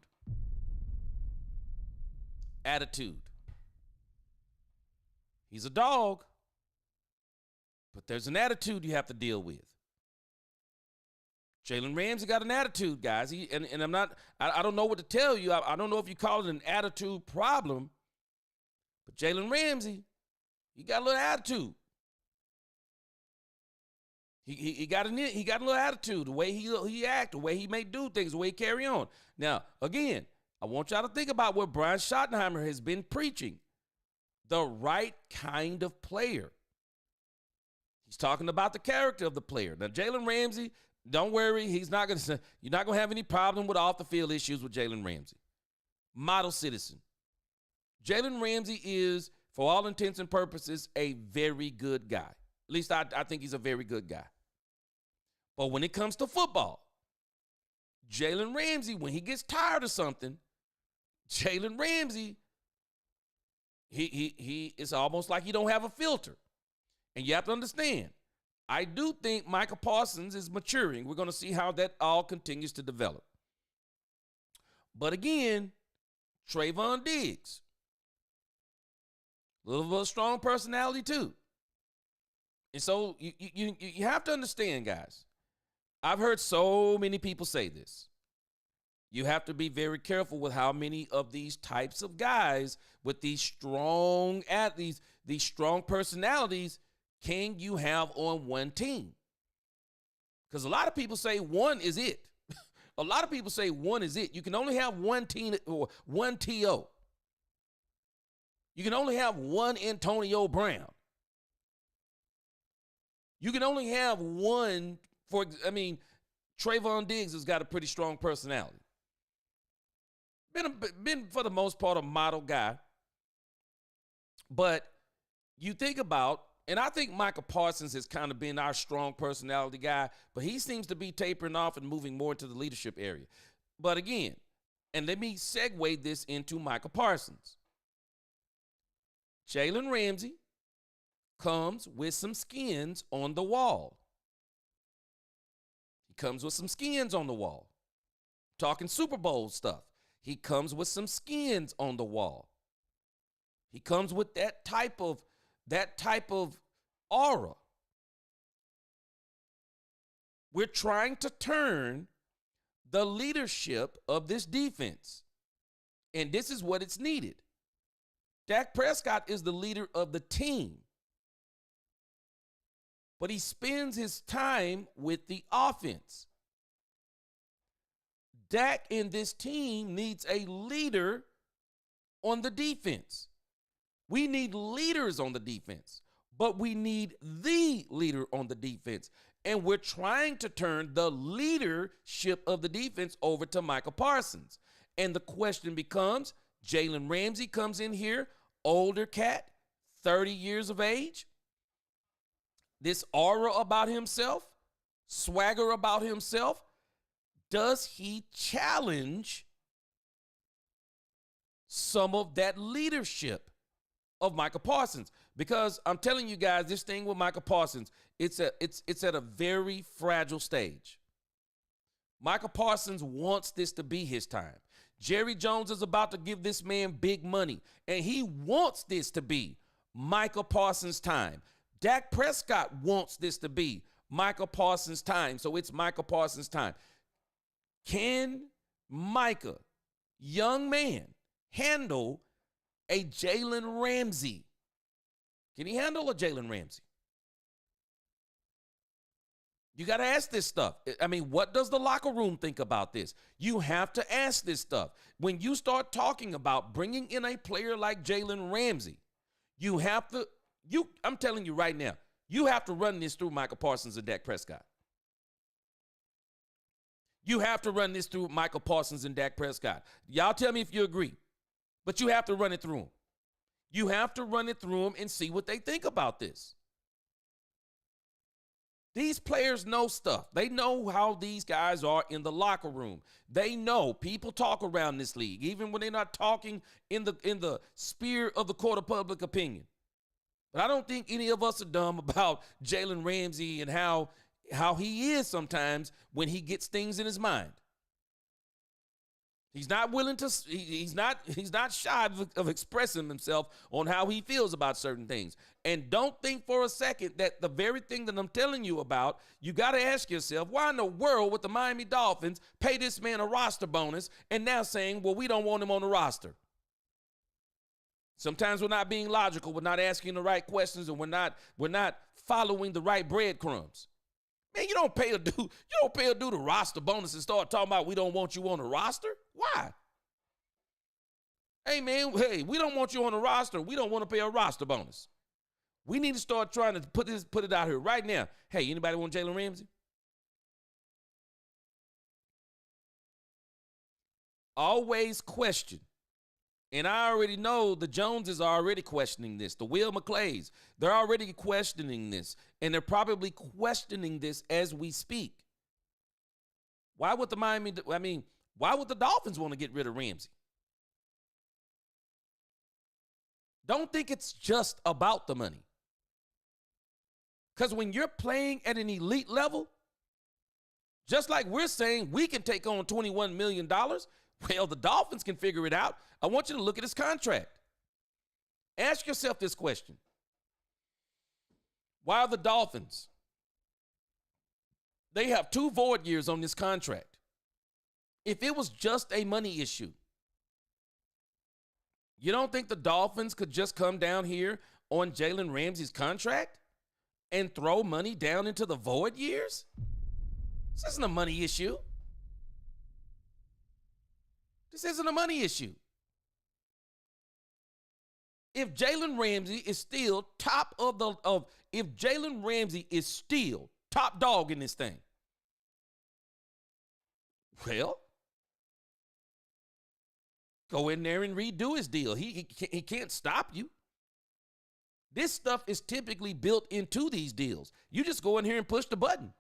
He's a dog, but there's an attitude you have to deal with. Jalen Ramsey got an attitude, guys. I don't know what to tell you. I don't know if you call it an attitude problem, but Jalen Ramsey, he got a little attitude. He got a little attitude, the way he act, the way he may do things, the way he carry on. Now, again, I want y'all to think about what Brian Schottenheimer has been preaching. The right kind of player. He's talking about the character of the player. Now, Jalen Ramsey, don't worry, you're not going to have any problem with off the field issues with Jalen Ramsey. Model citizen. Jalen Ramsey is, for all intents and purposes, a very good guy. At least I think he's a very good guy. But when it comes to football, Jalen Ramsey, when he gets tired of something, Jalen Ramsey, he it's almost like he don't have a filter. And you have to understand, I do think Micah Parsons is maturing. We're going to see how that all continues to develop. But again, Trayvon Diggs, a little bit of strong personality too. And so you have to understand, guys. I've heard so many people say this. You have to be very careful with how many of these types of guys with these strong athletes, these strong personalities, can you have on one team? Because a lot of people say one is it. A lot of people say one is it. You can only have one team or one TO. You can only have one Antonio Brown. You can only have one Trayvon Diggs has got a pretty strong personality. Been for the most part a model guy. But you think about, and I think Micah Parsons has kind of been our strong personality guy, but he seems to be tapering off and moving more into the leadership area. But again, and let me segue this into Micah Parsons. Jalen Ramsey comes with some skins on the wall. He comes with some skins on the wall. Talking Super Bowl stuff. He comes with some skins on the wall. He comes with that type of aura. We're trying to turn the leadership of this defense. And this is what it's needed. Dak Prescott is the leader of the team. But he spends his time with the offense. Dak and this team needs a leader on the defense. We need leaders on the defense, but we need the leader on the defense. And we're trying to turn the leadership of the defense over to Micah Parsons. And the question becomes, Jalen Ramsey comes in here, older cat, 30 years of age. This aura about himself, swagger about himself. Does he challenge some of that leadership of Micah Parsons? Because I'm telling you guys, this thing with Micah Parsons, it's at a very fragile stage. Micah Parsons wants this to be his time. Jerry Jones is about to give this man big money, and he wants this to be Micah Parsons' time. Dak Prescott wants this to be Micah Parsons' time, so it's Micah Parsons' time. Can Micah, young man, handle a Jalen Ramsey? Can he handle a Jalen Ramsey? You got to ask this stuff. I mean, what does the locker room think about this? You have to ask this stuff. When you start talking about bringing in a player like Jalen Ramsey, you have to, I'm telling you right now, you have to run this through Micah Parsons and Dak Prescott. You have to run this through Micah Parsons and Dak Prescott. Y'all tell me if you agree, but you have to run it through them. You have to run it through them and see what they think about this. These players know stuff. They know how these guys are in the locker room. They know people talk around this league, even when they're not talking in the sphere of the court of public opinion. But I don't think any of us are dumb about Jalen Ramsey and how he is sometimes when he gets things in his mind. He's not willing to, he's not shy of expressing himself on how he feels about certain things. And don't think for a second that the very thing that I'm telling you about, you got to ask yourself, why in the world would the Miami Dolphins pay this man a roster bonus and now saying, well, we don't want him on the roster? Sometimes we're not being logical. We're not asking the right questions, and we're not following the right breadcrumbs. Man, you don't pay a dude the roster bonus and start talking about we don't want you on the roster. Why? Hey, man, we don't want you on the roster. We don't want to pay a roster bonus. We need to start trying to put it out here right now. Hey, anybody want Jalen Ramsey? Always question. And I already know the Joneses are already questioning this. The Will McClays, they're already questioning this. And they're probably questioning this as we speak. Why would why would the Dolphins want to get rid of Ramsey? Don't think it's just about the money. Because when you're playing at an elite level, just like we're saying we can take on $21 million, well, the Dolphins can figure it out. I want you to look at his contract. Ask yourself this question. Why are the Dolphins? They have 2 void years on this contract. If it was just a money issue, you don't think the Dolphins could just come down here on Jalen Ramsey's contract and throw money down into the void years? This isn't a money issue. This isn't a money issue. If Jalen Ramsey is still top top dog in this thing, well, go in there and redo his deal. He can't stop you. This stuff is typically built into these deals. You just go in here and push the button,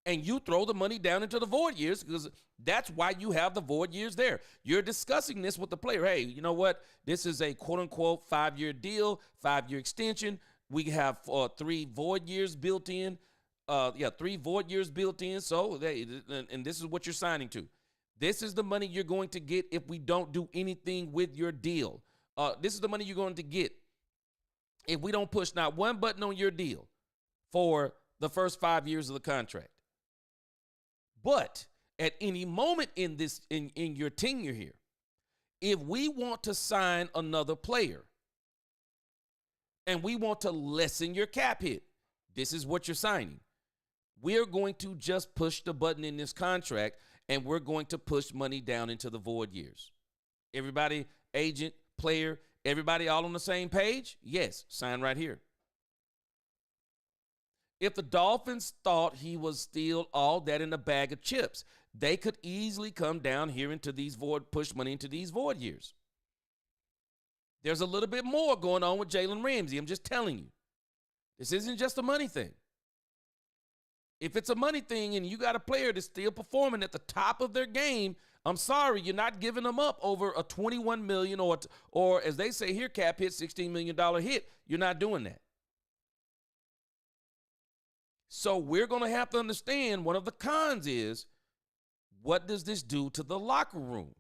and you throw the money down into the void years because that's why you have the void years there. You're discussing this with the player. Hey, you know what? This is a quote-unquote 5-year deal, 5-year extension. We have 3 void years built in. 3 void years built in. So, and this is what you're signing to. This is the money you're going to get if we don't do anything with your deal. This is the money you're going to get if we don't push not one button on your deal for the first 5 years of the contract. But at any moment in your tenure here, if we want to sign another player and we want to lessen your cap hit, this is what you're signing. We're going to just push the button in this contract, and we're going to push money down into the void years. Everybody, agent, player, everybody all on the same page? Yes, sign right here. If the Dolphins thought he was still all that in a bag of chips, they could easily come down here into these push money into these void years. There's a little bit more going on with Jalen Ramsey. I'm just telling you. This isn't just a money thing. If it's a money thing and you got a player that's still performing at the top of their game, I'm sorry, you're not giving them up over a $21 million or as they say here, cap hit, $16 million hit. You're not doing that. So we're going to have to understand one of the cons is, what does this do to the locker room?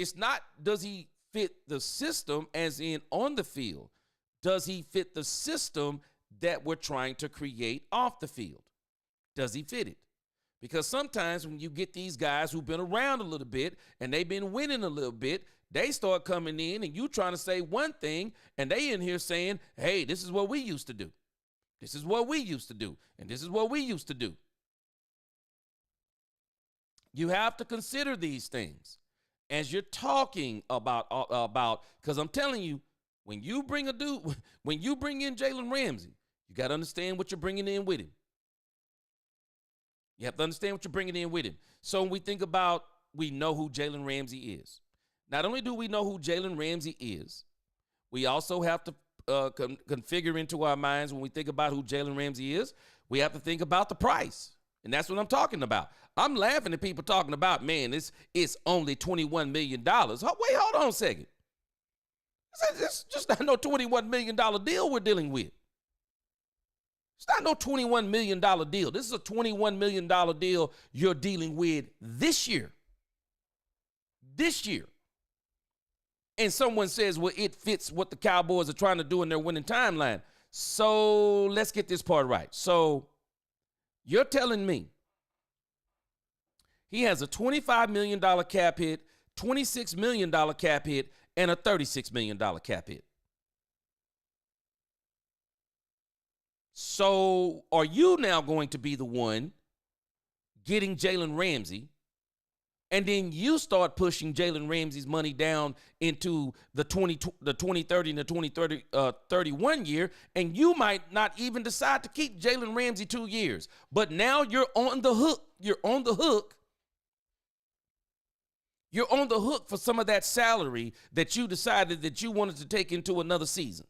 It's not does he fit the system as in on the field. Does he fit the system that we're trying to create off the field? Does he fit it? Because sometimes when you get these guys who've been around a little bit and they've been winning a little bit, they start coming in and you trying to say one thing and they in here saying, hey, this is what we used to do. This is what we used to do. And this is what we used to do. You have to consider these things as you're talking about, because I'm telling you, when you bring in Jalen Ramsey, you got to understand what you're bringing in with him. You have to understand what you're bringing in with him. So when we think about, we know who Jalen Ramsey is. Not only do we know who Jalen Ramsey is, we also have to configure into our minds when we think about who Jalen Ramsey is, we have to think about the price. And that's what I'm talking about. I'm laughing at people talking about, man, it's only $21 million. Wait, hold on a second. It's just not no $21 million deal we're dealing with. It's not no $21 million deal. This is a $21 million deal you're dealing with this year. This year. And someone says, well, it fits what the Cowboys are trying to do in their winning timeline. So let's get this part right. So you're telling me he has a $25 million cap hit, $26 million cap hit, and a $36 million cap hit. So are you now going to be the one getting Jalen Ramsey, and then you start pushing Jalen Ramsey's money down into the 2030 and the 2031 year, and you might not even decide to keep Jalen Ramsey 2 years. But now you're on the hook. You're on the hook. You're on the hook for some of that salary that you decided that you wanted to take into another season.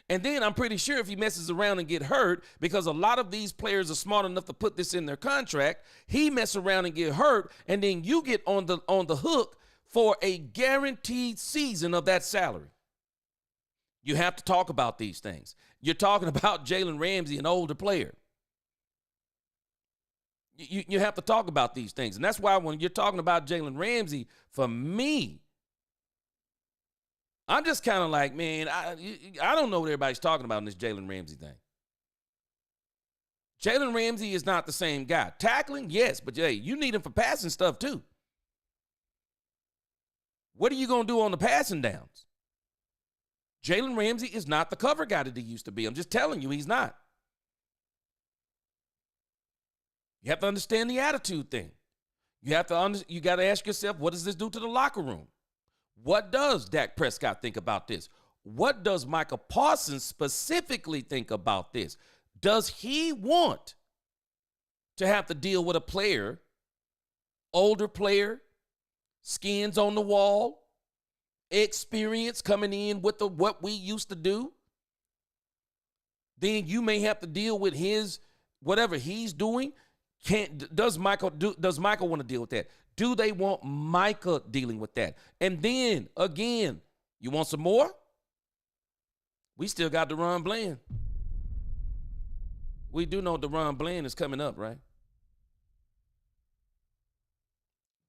And then I'm pretty sure if he messes around and get hurt, because a lot of these players are smart enough to put this in their contract, he mess around and get hurt, and then you get on the hook for a guaranteed season of that salary. You have to talk about these things. You're talking about Jalen Ramsey, an older player. You have to talk about these things. And that's why when you're talking about Jalen Ramsey, for me, I'm just kind of like, man, I don't know what everybody's talking about in this Jalen Ramsey thing. Jalen Ramsey is not the same guy. Tackling, yes, but hey, you need him for passing stuff too. What are you going to do on the passing downs? Jalen Ramsey is not the cover guy that he used to be. I'm just telling you, he's not. You have to understand the attitude thing. You got to ask yourself, what does this do to the locker room? What does Dak Prescott think about this? What does Michael Parsons specifically think about this? Does he want to have to deal with a player, older player, skins on the wall, experience coming in with what we used to do? Then you may have to deal with his whatever he's doing. Does Michael want to deal with that? Do they want Micah dealing with that? And then, again, you want some more? We still got DaRon Bland. We do know DaRon Bland is coming up, right?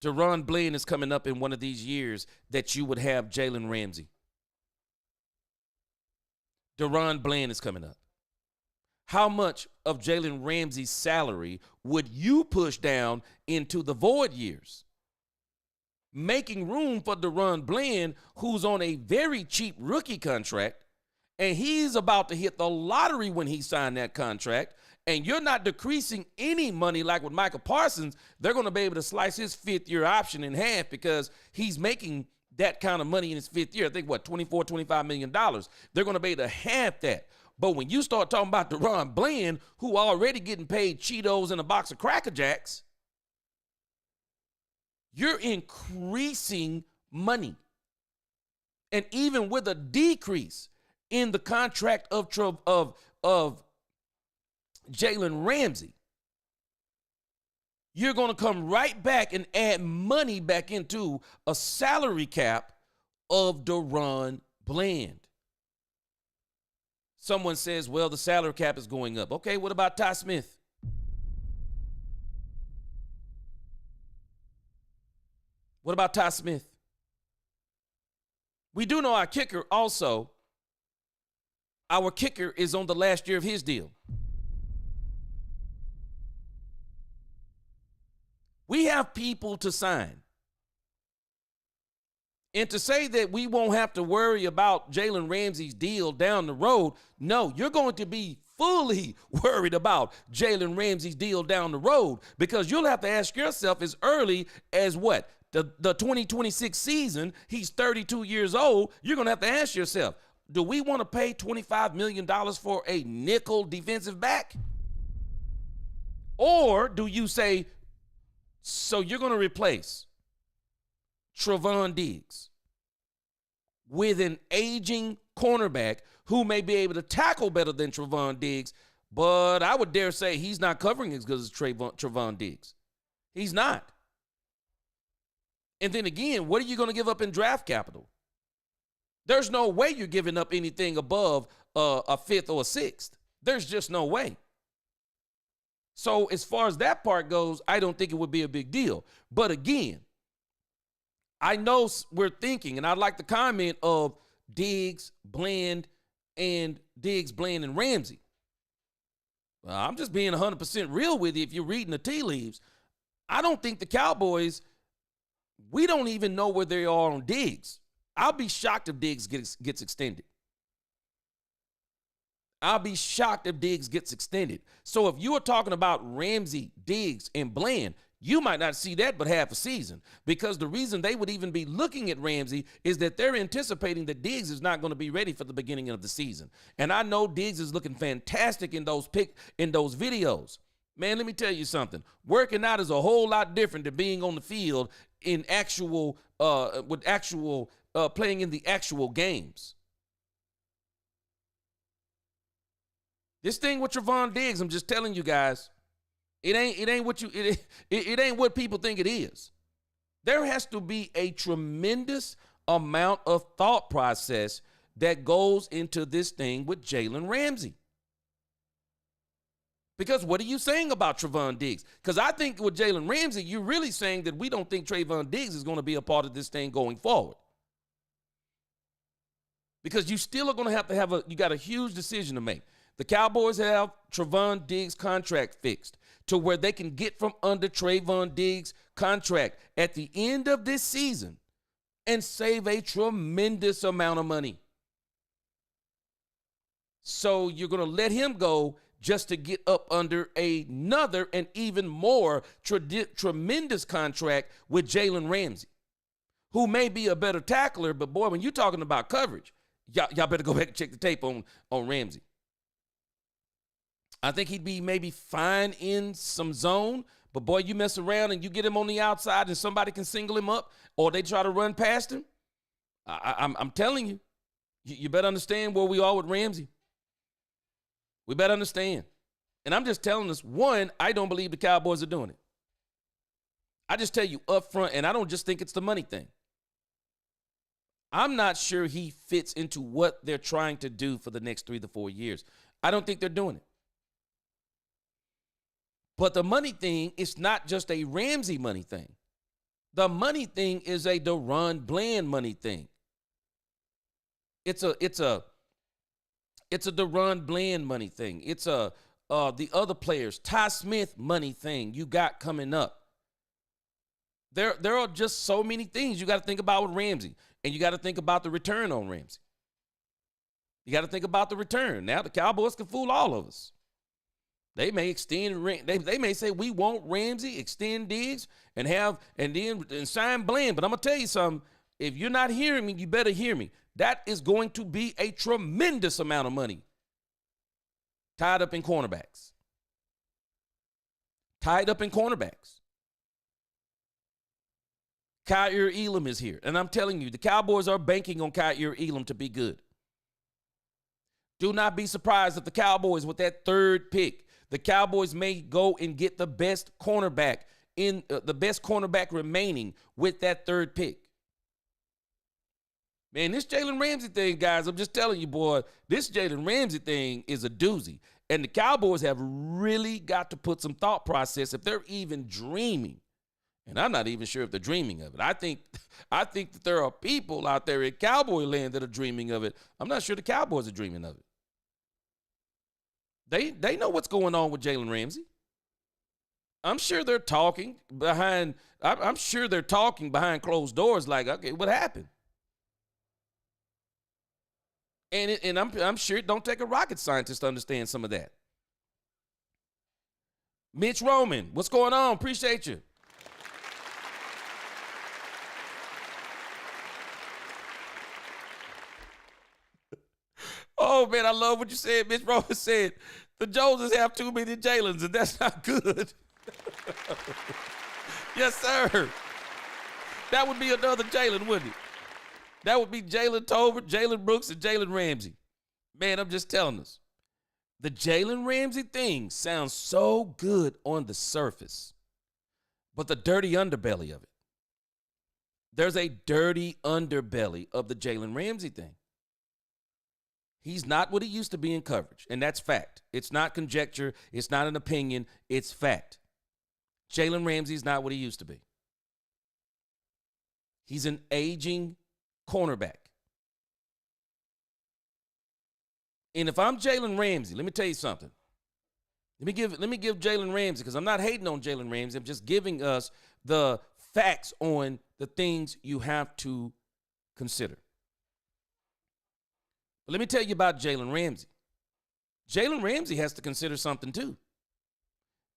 DaRon Bland is coming up in one of these years that you would have Jalen Ramsey. DaRon Bland is coming up. How much of Jalen Ramsey's salary would you push down into the void years? Making room for DaRon Bland, who's on a very cheap rookie contract, and he's about to hit the lottery when he signed that contract, and you're not decreasing any money like with Michael Parsons. They're going to be able to slice his fifth-year option in half because he's making that kind of money in his fifth year. I think, $25 million. They're going to be able to half that. But when you start talking about DaRon Bland, who already getting paid Cheetos and a box of Cracker Jacks, you're increasing money. And even with a decrease in the contract of Jalen Ramsey, you're going to come right back and add money back into a salary cap of DaRon Bland. Someone says, well, the salary cap is going up. Okay, what about Ty Smith? What about Ty Smith? We do know our kicker also. Our kicker is on the last year of his deal. We have people to sign. And to say that we won't have to worry about Jalen Ramsey's deal down the road, no, you're going to be fully worried about Jalen Ramsey's deal down the road, because you'll have to ask yourself as early as what? The 2026 season, he's 32 years old. You're going to have to ask yourself, do we want to pay $25 million for a nickel defensive back? Or do you say, so you're going to replace Trevon Diggs with an aging cornerback who may be able to tackle better than Trevon Diggs, but I would dare say he's not covering as good as Trevon Diggs. He's not. And then again, what are you going to give up in draft capital? There's no way you're giving up anything above a fifth or a sixth. There's just no way. So as far as that part goes, I don't think it would be a big deal. But again, I know we're thinking, and I'd like the comment of Diggs, Bland, and Ramsey. Well, I'm just being 100% real with you. If you're reading the tea leaves, I don't think the Cowboys, we don't even know where they are on Diggs. I'll be shocked if Diggs gets extended. I'll be shocked if Diggs gets extended. So if you are talking about Ramsey, Diggs, and Bland, you might not see that but half a season, because the reason they would even be looking at Ramsey is that they're anticipating that Diggs is not going to be ready for the beginning of the season. And I know Diggs is looking fantastic in those videos. Man, let me tell you something. Working out is a whole lot different than being on the field in playing in the actual games. This thing with Trevon Diggs, I'm just telling you guys, it ain't what people think it is. There has to be a tremendous amount of thought process that goes into this thing with Jalen Ramsey. Because what are you saying about Trevon Diggs? Because I think with Jalen Ramsey, you're really saying that we don't think Trevon Diggs is going to be a part of this thing going forward. Because you still are going to have you got a huge decision to make. The Cowboys have Trevon Diggs' contract fixed to where they can get from under Trevon Diggs' contract at the end of this season and save a tremendous amount of money. So you're going to let him go just to get up under another and even more tremendous contract with Jalen Ramsey, who may be a better tackler, but boy, when you're talking about coverage, y'all better go back and check the tape on Ramsey. I think he'd be maybe fine in some zone, but boy, you mess around and you get him on the outside and somebody can single him up or they try to run past him. I'm telling you, you better understand where we are with Ramsey. We better understand. And I'm just telling us, one, I don't believe the Cowboys are doing it. I just tell you up front, and I don't just think it's the money thing. I'm not sure he fits into what they're trying to do for the next 3 to 4 years. I don't think they're doing it. But the money thing is not just a Ramsey money thing. The money thing is a DaRon Bland money thing. It's a DaRon Bland money thing. It's the other players, Ty Smith money thing you got coming up. There are just so many things you got to think about with Ramsey, and you got to think about the return on Ramsey. You got to think about the return. Now the Cowboys can fool all of us. They may extend. They may say we want Ramsey, extend Diggs, and sign Bland. But I'm gonna tell you something. If you're not hearing me, you better hear me. That is going to be a tremendous amount of money tied up in cornerbacks. Tied up in cornerbacks. Kaiir Elam is here, and I'm telling you, the Cowboys are banking on Kaiir Elam to be good. Do not be surprised if the Cowboys, with that third pick, the Cowboys may go and get the best cornerback remaining with that third pick. Man, this Jalen Ramsey thing, guys, I'm just telling you, boy, this Jalen Ramsey thing is a doozy. And the Cowboys have really got to put some thought process, if they're even dreaming And I'm not even sure if they're dreaming of it. I think that there are people out there in Cowboy land that are dreaming of it. I'm not sure the Cowboys are dreaming of it. They know what's going on with Jalen Ramsey. I'm sure they're talking behind closed doors like, okay, what happened? And I'm sure it don't take a rocket scientist to understand some of that. Mitch Roman, what's going on? Appreciate you. Oh, man, I love what you said. Mitch Roman said, the Joneses have too many Jalens, and that's not good. Yes, sir. That would be another Jalen, wouldn't it? That would be Jalen Tolbert, Jalen Brooks, and Jalen Ramsey. Man, I'm just telling us. The Jalen Ramsey thing sounds so good on the surface, but the dirty underbelly of it. There's a dirty underbelly of the Jalen Ramsey thing. He's not what he used to be in coverage, and that's fact. It's not conjecture. It's not an opinion. It's fact. Jalen Ramsey's not what he used to be. He's an aging cornerback. And if I'm Jalen Ramsey, let me tell you something. Let me give Jalen Ramsey, because I'm not hating on Jalen Ramsey. I'm just giving us the facts on the things you have to consider. But let me tell you about Jalen Ramsey. Jalen Ramsey has to consider something too.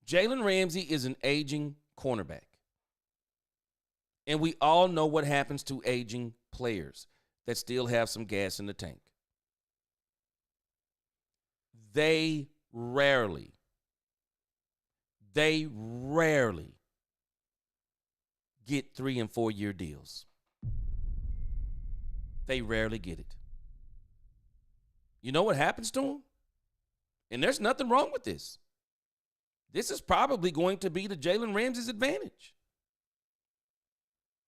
Jalen Ramsey is an aging cornerback. And we all know what happens to aging players that still have some gas in the tank. They rarely get 3 and 4 year deals. They rarely get it. You know what happens to them? And there's nothing wrong with this. This is probably going to be to Jalen Ramsey's advantage.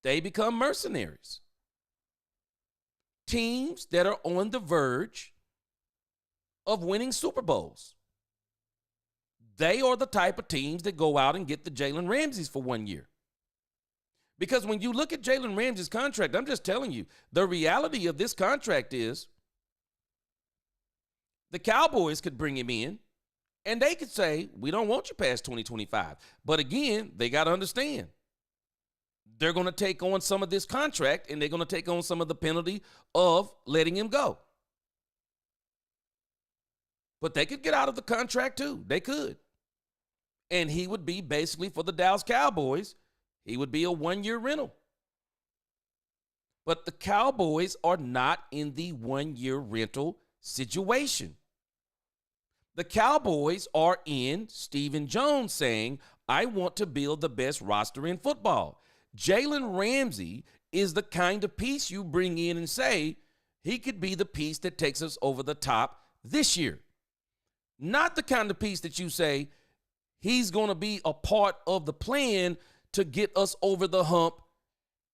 They become mercenaries. Teams that are on the verge of winning Super Bowls. They are the type of teams that go out and get the Jalen Ramseys for 1 year. Because when you look at Jalen Ramsey's contract, I'm just telling you, the reality of this contract is the Cowboys could bring him in and they could say, we don't want you past 2025. But again, they got to understand, they're going to take on some of this contract and they're going to take on some of the penalty of letting him go. But they could get out of the contract too. They could. And he would be basically, for the Dallas Cowboys, he would be a 1 year rental. But the Cowboys are not in the 1 year rental situation. The Cowboys are in Stephen Jones saying, I want to build the best roster in football. Jalen Ramsey is the kind of piece you bring in and say, he could be the piece that takes us over the top this year. Not the kind of piece that you say, he's going to be a part of the plan to get us over the hump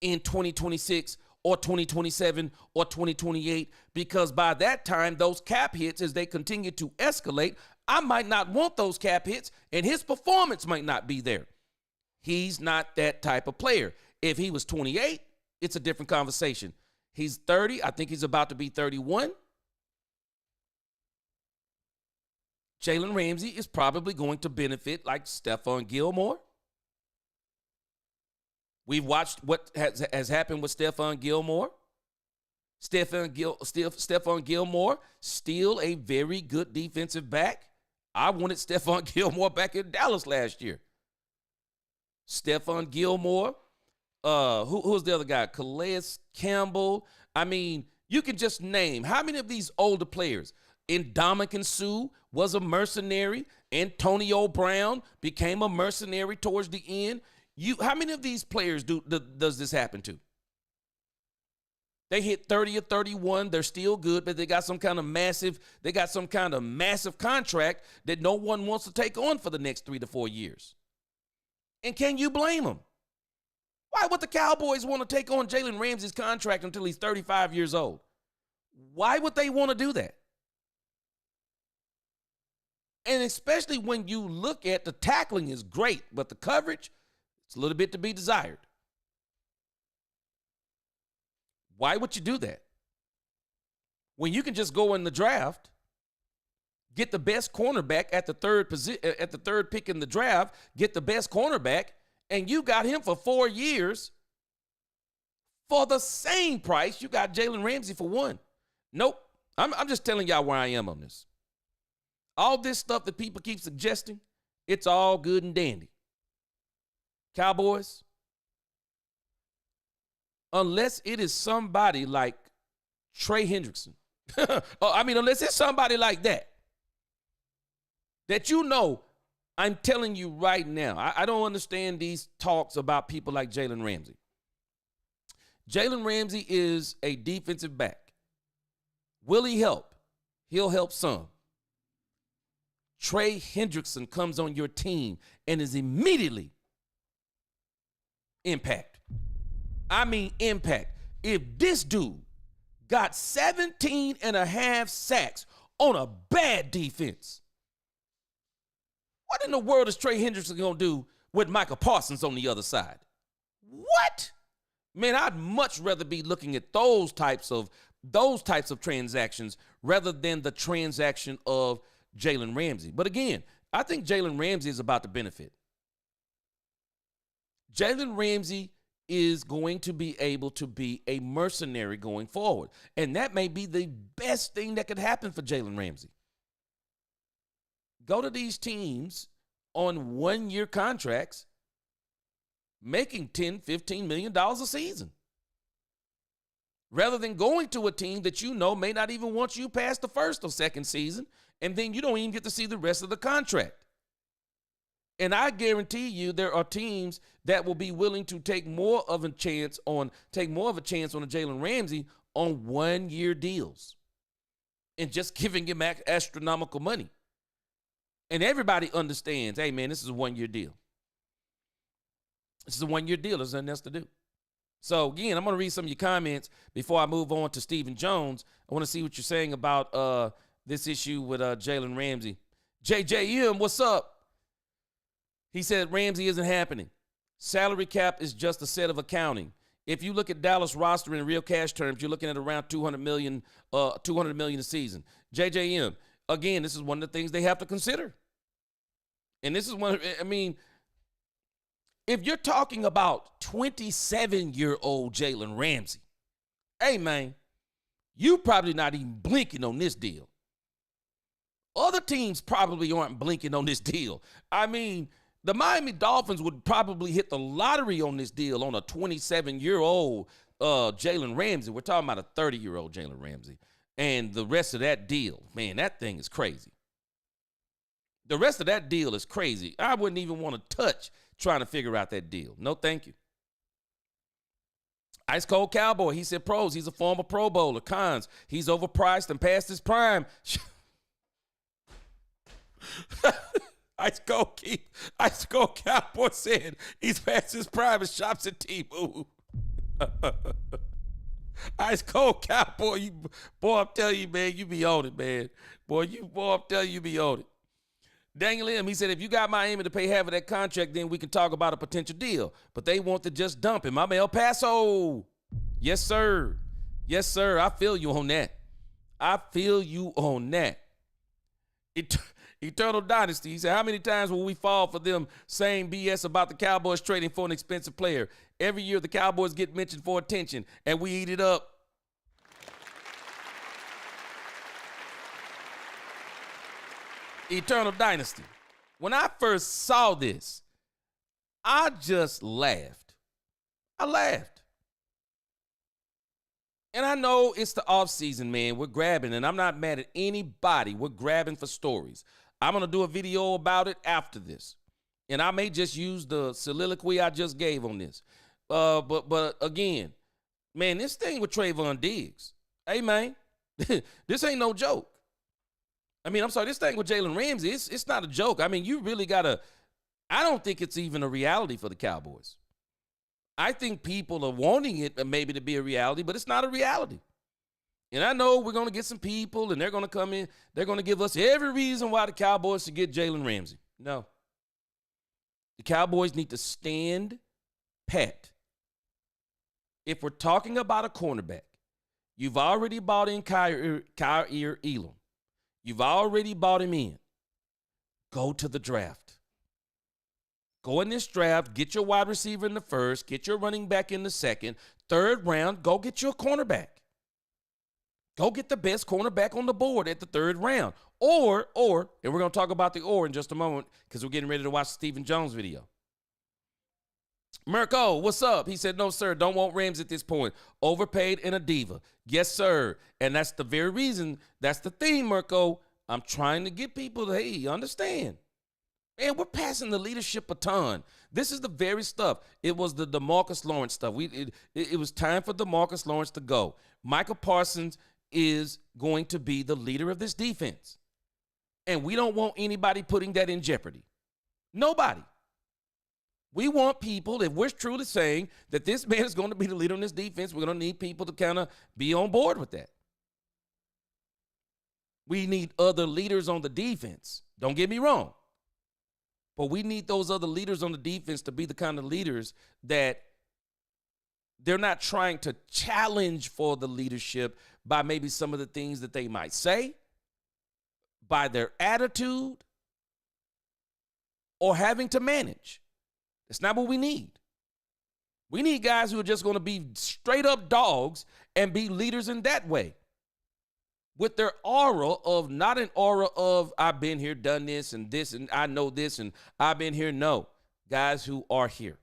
in 2026 or 2027 or 2028, because by that time, those cap hits, as they continue to escalate, I might not want those cap hits and his performance might not be there. He's not that type of player. If he was 28, it's a different conversation. He's 30. I think he's about to be 31. Jalen Ramsey is probably going to benefit like Stephon Gilmore. We've watched what has happened with Stephon Gilmore. Stephon Gilmore, still a very good defensive back. I wanted Stephon Gilmore back in Dallas last year. Stephon Gilmore. Who's the other guy? Calais Campbell. I mean, you can just name how many of these older players. Ndamukong Suh was a mercenary. Antonio Brown became a mercenary towards the end. How many of these players does this happen to? They hit 30 or 31. They're still good, but they got some kind of massive contract that no one wants to take on for the next 3 to 4 years. And can you blame them? Why would the Cowboys want to take on Jalen Ramsey's contract until he's 35 years old? Why would they want to do that? And especially when you look at the tackling is great, but the coverage, It's a little bit to be desired. Why would you do that? When you can just go in the draft, get the best cornerback at the third pick in the draft, get the best cornerback, and you got him for 4 years for the same price you got Jalen Ramsey for 1. Nope. I'm just telling y'all where I am on this. All this stuff that people keep suggesting, it's all good and dandy. Cowboys, unless it is somebody like Trey Hendrickson, unless it's somebody like that you know, I'm telling you right now, I don't understand these talks about people like Jalen Ramsey. Jalen Ramsey is a defensive back. Will he help? He'll help some. Trey Hendrickson comes on your team and is immediately impact. I mean impact. If this dude got 17 and a half sacks on a bad defense, what in the world is Trey Hendrickson going to do with Micah Parsons on the other side? What? Man, I'd much rather be looking at those types of transactions rather than the transaction of Jalen Ramsey. But again, I think Jalen Ramsey is about to benefit. Jalen Ramsey is going to be able to be a mercenary going forward. And that may be the best thing that could happen for Jalen Ramsey. Go to these teams on 1-year contracts, making $10, $15 million a season. Rather than going to a team that you know may not even want you past the first or second season, and then you don't even get to see the rest of the contract. And I guarantee you there are teams that will be willing to take more of a chance on a Jalen Ramsey on 1-year deals and just giving him astronomical money. And everybody understands, hey, man, this is a 1-year deal. This is a 1-year deal. There's nothing else to do. So, again, I'm going to read some of your comments before I move on to Stephen Jones. I want to see what you're saying about this issue with Jalen Ramsey. JJM, what's up? He said Ramsey isn't happening. Salary cap is just a set of accounting. If you look at Dallas roster in real cash terms, you're looking at around $200 million a season. JJM, again, this is one of the things they have to consider. And this is if you're talking about 27-year-old Jalen Ramsey, hey, man, you probably not even blinking on this deal. Other teams probably aren't blinking on this deal. I mean, the Miami Dolphins would probably hit the lottery on this deal on a 27-year-old Jalen Ramsey. We're talking about a 30-year-old Jalen Ramsey. And the rest of that deal, man, that thing is crazy. The rest of that deal is crazy. I wouldn't even want to touch trying to figure out that deal. No, thank you. Ice Cold Cowboy, he said pros. He's a former Pro Bowler. Cons, he's overpriced and past his prime. Ice Cold Cowboy said he's past his prime and shops at T-Move. Ice Cold Cowboy, I'm telling you, man, you be on it, man. I'm telling you be on it. Daniel M., he said, if you got Miami to pay half of that contract, then we can talk about a potential deal. But they want to just dump him. I'm El Paso. Yes, sir. Yes, sir. I feel you on that. Eternal Dynasty, he said, how many times will we fall for them saying BS about the Cowboys trading for an expensive player? Every year the Cowboys get mentioned for attention, and we eat it up. Eternal Dynasty. When I first saw this, I just laughed. And I know it's the offseason, man. We're grabbing, and I'm not mad at anybody. We're grabbing for stories. I'm going to do a video about it after this. And I may just use the soliloquy I just gave on this. But again, man, this thing with Trayvon Diggs, hey, man, this ain't no joke. This thing with Jalen Ramsey, it's not a joke. I mean, you really got to – I don't think it's even a reality for the Cowboys. I think people are wanting it maybe to be a reality, but it's not a reality. And I know we're going to get some people, and they're going to come in. They're going to give us every reason why the Cowboys should get Jalen Ramsey. No. The Cowboys need to stand pat. If we're talking about a cornerback, you've already bought in Kyer Elam. You've already bought him in. Go to the draft. Go in this draft, get your wide receiver in the first, get your running back in the second, third round, go get your cornerback. Go get the best cornerback on the board at the third round. Or, and we're going to talk about the or in just a moment because we're getting ready to watch the Stephen Jones video. Mirko, what's up? He said, no, sir, don't want Rams at this point. Overpaid and a diva. Yes, sir. And that's the very reason, that's the thing, Mirko. I'm trying to get people to, hey, understand. Man, we're passing the leadership baton. This is the very stuff. It was the DeMarcus Lawrence stuff. It was time for DeMarcus Lawrence to go. Michael Parsons is going to be the leader of this defense. And we don't want anybody putting that in jeopardy. Nobody. We want people, if we're truly saying that this man is going to be the leader in this defense, we're going to need people to kind of be on board with that. We need other leaders on the defense. Don't get me wrong. But we need those other leaders on the defense to be the kind of leaders that they're not trying to challenge for the leadership by maybe some of the things that they might say, by their attitude, or having to manage. That's not what we need. We need guys who are just going to be straight up dogs and be leaders in that way. With their aura of, not an aura of, I've been here, done this, and I know this, and I've been here. No, guys who are here.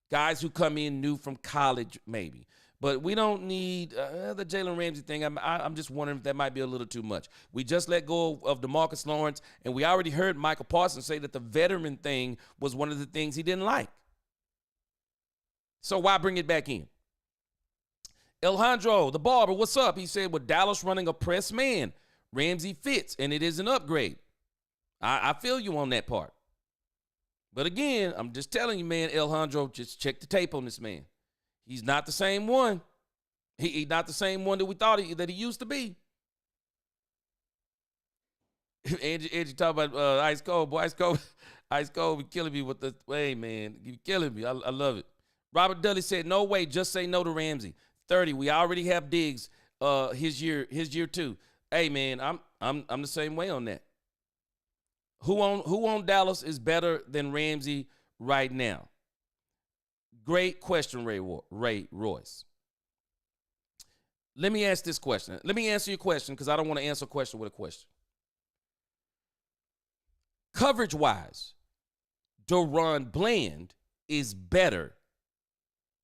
Guys who come in new from college, maybe. But we don't need the Jalen Ramsey thing. I'm just wondering if that might be a little too much. We just let go of DeMarcus Lawrence, and we already heard Michael Parsons say that the veteran thing was one of the things he didn't like. So why bring it back in? Alejandro, the barber, what's up? He said, with Dallas running a press man, Ramsey fits, and it is an upgrade. I feel you on that part. But again, I'm just telling you, man, Alejandro, just check the tape on this man. He's not the same one. He's not the same one that we thought that he used to be. Angie talk about Ice Cold. Boy, Ice Cold be killing me with the, hey, man, you killing me. I love it. Robert Dudley said, no way, just say no to Ramsey. 30. We already have Diggs his year too. Hey, man, I'm the same way on that. Who on Dallas is better than Ramsey right now? Great question, Ray Royce. Let me ask this question. Let me answer your question because I don't want to answer a question with a question. Coverage-wise, Deron Bland is better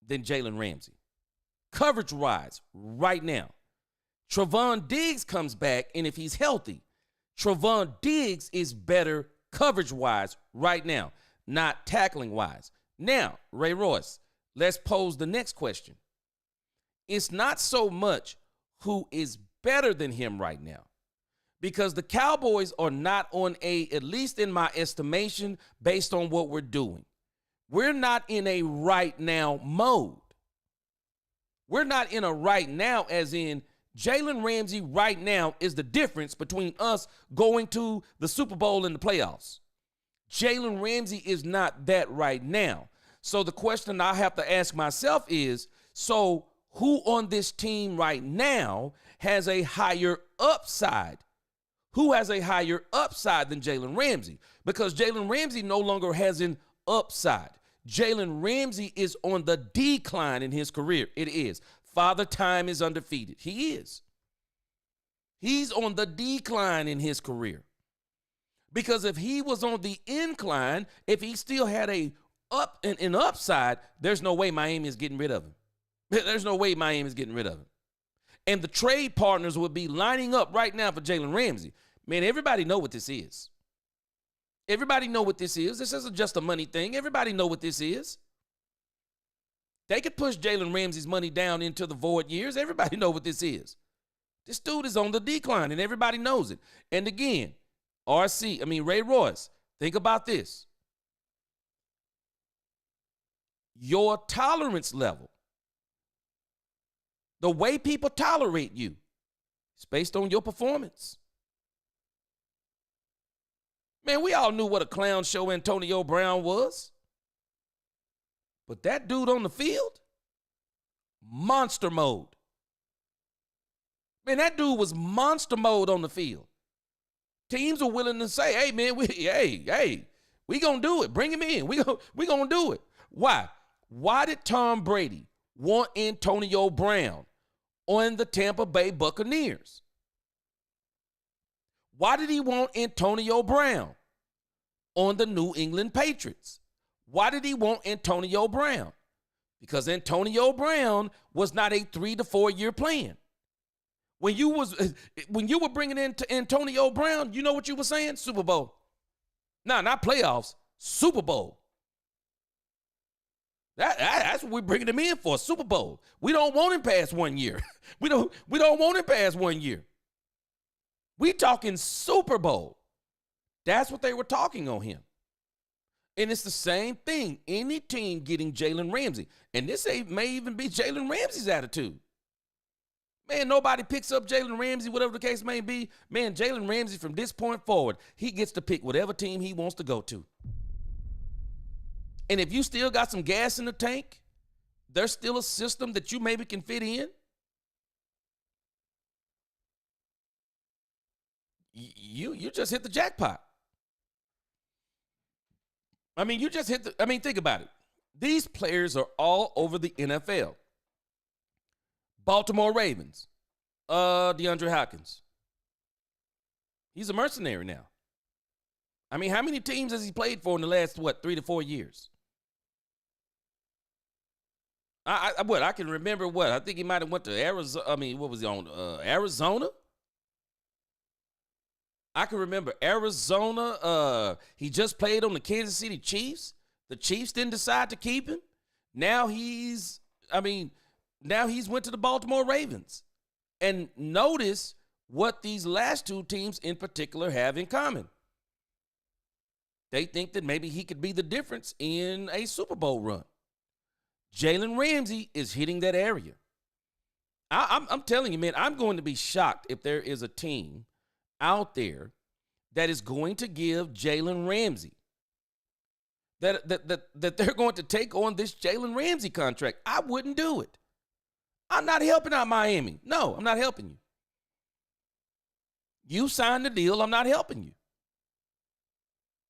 than Jalen Ramsey. Coverage-wise, right now. Trevon Diggs comes back, and if he's healthy, Trevon Diggs is better coverage-wise right now, not tackling-wise. Now, Ray Royce, let's pose the next question. It's not so much who is better than him right now, because the Cowboys are not on at least in my estimation, based on what we're doing, we're not in a right now mode. We're not in a right now as in Jalen Ramsey right now is the difference between us going to the Super Bowl and the playoffs. Jalen Ramsey is not that right now. So the question I have to ask myself is, so who on this team right now has a higher upside? Who has a higher upside than Jalen Ramsey? Because Jalen Ramsey no longer has an upside. Jalen Ramsey is on the decline in his career. It is. Father Time is undefeated. He is. He's on the decline in his career. Because if he was on the incline, if he still had an upside, there's no way Miami is getting rid of him. There's no way Miami is getting rid of him. And the trade partners would be lining up right now for Jalen Ramsey. Man, everybody know what this is. Everybody know what this is. This isn't just a money thing. Everybody know what this is. They could push Jalen Ramsey's money down into the void years. Everybody know what this is. This dude is on the decline, and everybody knows it. And again, Ray Royce, think about this. Your tolerance level, the way people tolerate you, is based on your performance. Man, we all knew what a clown show Antonio Brown was. But that dude on the field, monster mode. Man, that dude was monster mode on the field. Teams are willing to say, hey, man, we going to do it. Bring him in. We going to do it. Why? Why did Tom Brady want Antonio Brown on the Tampa Bay Buccaneers? Why did he want Antonio Brown on the New England Patriots? Why did he want Antonio Brown? Because Antonio Brown was not a 3 to 4 year plan. When you were bringing in Antonio Brown, you know what you were saying? Super Bowl. No, not playoffs. Super Bowl. That's what we're bringing him in for, Super Bowl. We don't want him past 1 year. We don't want him past 1 year. We talking Super Bowl. That's what they were talking on him. And it's the same thing. Any team getting Jalen Ramsey. And this may even be Jalen Ramsey's attitude. Man, nobody picks up Jalen Ramsey, whatever the case may be. Man, Jalen Ramsey, from this point forward, he gets to pick whatever team he wants to go to. And if you still got some gas in the tank, there's still a system that you maybe can fit in. You just hit the jackpot. I mean, think about it. These players are all over the NFL. Baltimore Ravens, DeAndre Hopkins. He's a mercenary now. I mean, how many teams has he played for in the last, 3 to 4 years? I can remember I think he might have went to Arizona. I mean, what was he on? Arizona? I can remember Arizona. He just played on the Kansas City Chiefs. The Chiefs didn't decide to keep him. Now he's went to the Baltimore Ravens. And notice what these last two teams in particular have in common. They think that maybe he could be the difference in a Super Bowl run. Jalen Ramsey is hitting that area. I'm telling you, man, I'm going to be shocked if there is a team out there that is going to give Jalen Ramsey, that they're going to take on this Jalen Ramsey contract. I wouldn't do it. I'm not helping out Miami. No, I'm not helping you. You signed the deal. I'm not helping you.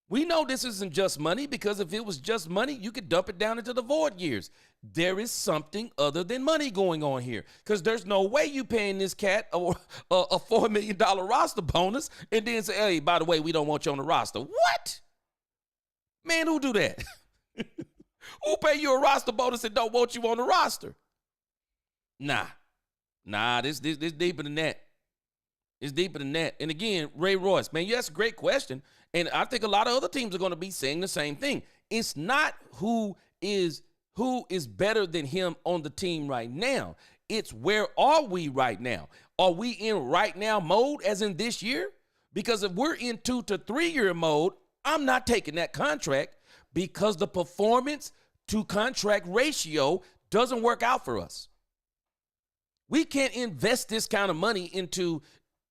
We know this isn't just money, because if it was just money, you could dump it down into the void years. There is something other than money going on here, because there's no way you paying this cat a $4 million roster bonus and then say, hey, by the way, we don't want you on the roster. What? Man, who do that? Who pay you a roster bonus and don't want you on the roster? Nah, this deeper than that. It's deeper than that. And again, Ray Royce, man, that's a great question. And I think a lot of other teams are going to be saying the same thing. It's not who is better than him on the team right now. It's where are we right now? Are we in right now mode, as in this year? Because if we're in 2 to 3 year mode, I'm not taking that contract, because the performance to contract ratio doesn't work out for us. We can't invest this kind of money into,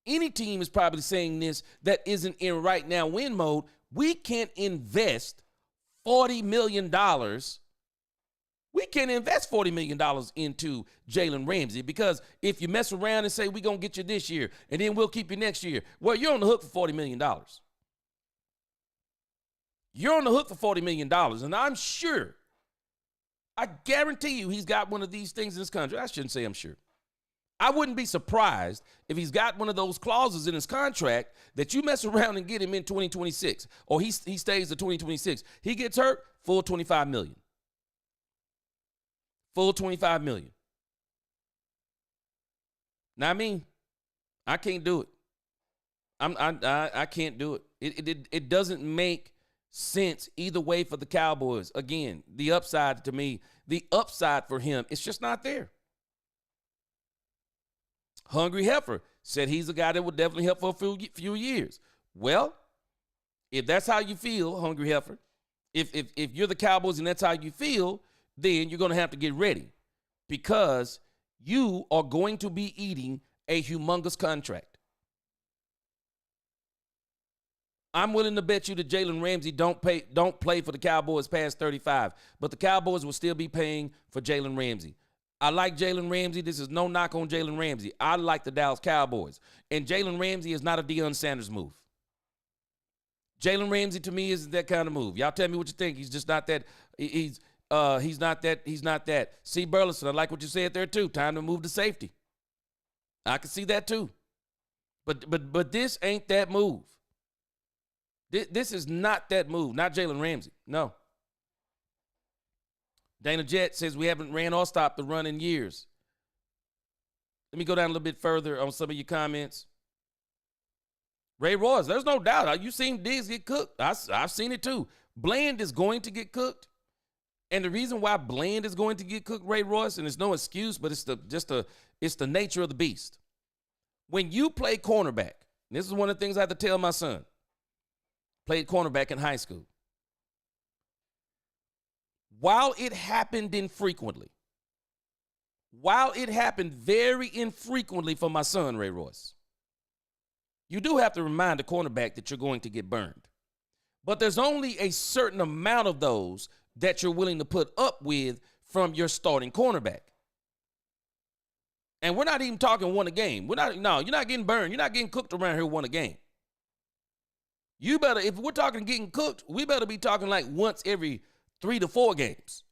any team is probably saying this that isn't in right now win mode. We can't invest $40 million. We can't invest $40 million into Jalen Ramsey, because if you mess around and say, we're going to get you this year and then we'll keep you next year, well, you're on the hook for $40 million. You're on the hook for $40 million. And I'm sure, I guarantee you, he's got one of these things in his contract. I shouldn't say I'm sure. I wouldn't be surprised if he's got one of those clauses in his contract that you mess around and get him in 2026, or he stays to 2026. He gets hurt, full $25 million. Full $25 million. Now, I can't do it. I can't do it. It doesn't make sense either way for the Cowboys. Again, the upside to me, the upside for him, it's just not there. Hungry Heifer said he's a guy that would definitely help for a few years. Well, if that's how you feel, Hungry Heifer, if you're the Cowboys and that's how you feel, then you're going to have to get ready, because you are going to be eating a humongous contract. I'm willing to bet you that Jalen Ramsey don't play for the Cowboys past 35, but the Cowboys will still be paying for Jalen Ramsey. I like Jalen Ramsey. This is no knock on Jalen Ramsey. I like the Dallas Cowboys. And Jalen Ramsey is not a Deion Sanders move. Jalen Ramsey to me isn't that kind of move. Y'all tell me what you think. He's just not that. He's not that. He's not that. C. Burleson, I like what you said there too. Time to move to safety. I can see that too. But this ain't that move. This is not that move. Not Jalen Ramsey. No. Dana Jett says we haven't ran or stopped the run in years. Let me go down a little bit further on some of your comments. Ray Royce, there's no doubt. You've seen Diggs get cooked. I've seen it too. Bland is going to get cooked. And the reason why Bland is going to get cooked, Ray Royce, and it's no excuse, but it's the nature of the beast. When you play cornerback, and this is one of the things I have to tell my son. Played cornerback in high school. While it happened infrequently, while it happened very infrequently for my son, Ray Royce, you do have to remind the cornerback that you're going to get burned. But there's only a certain amount of those that you're willing to put up with from your starting cornerback. And we're not even talking one a game. You're not getting burned. You're not getting cooked around here one a game. You better, if we're talking getting cooked, we better be talking like once every 3 to 4 games,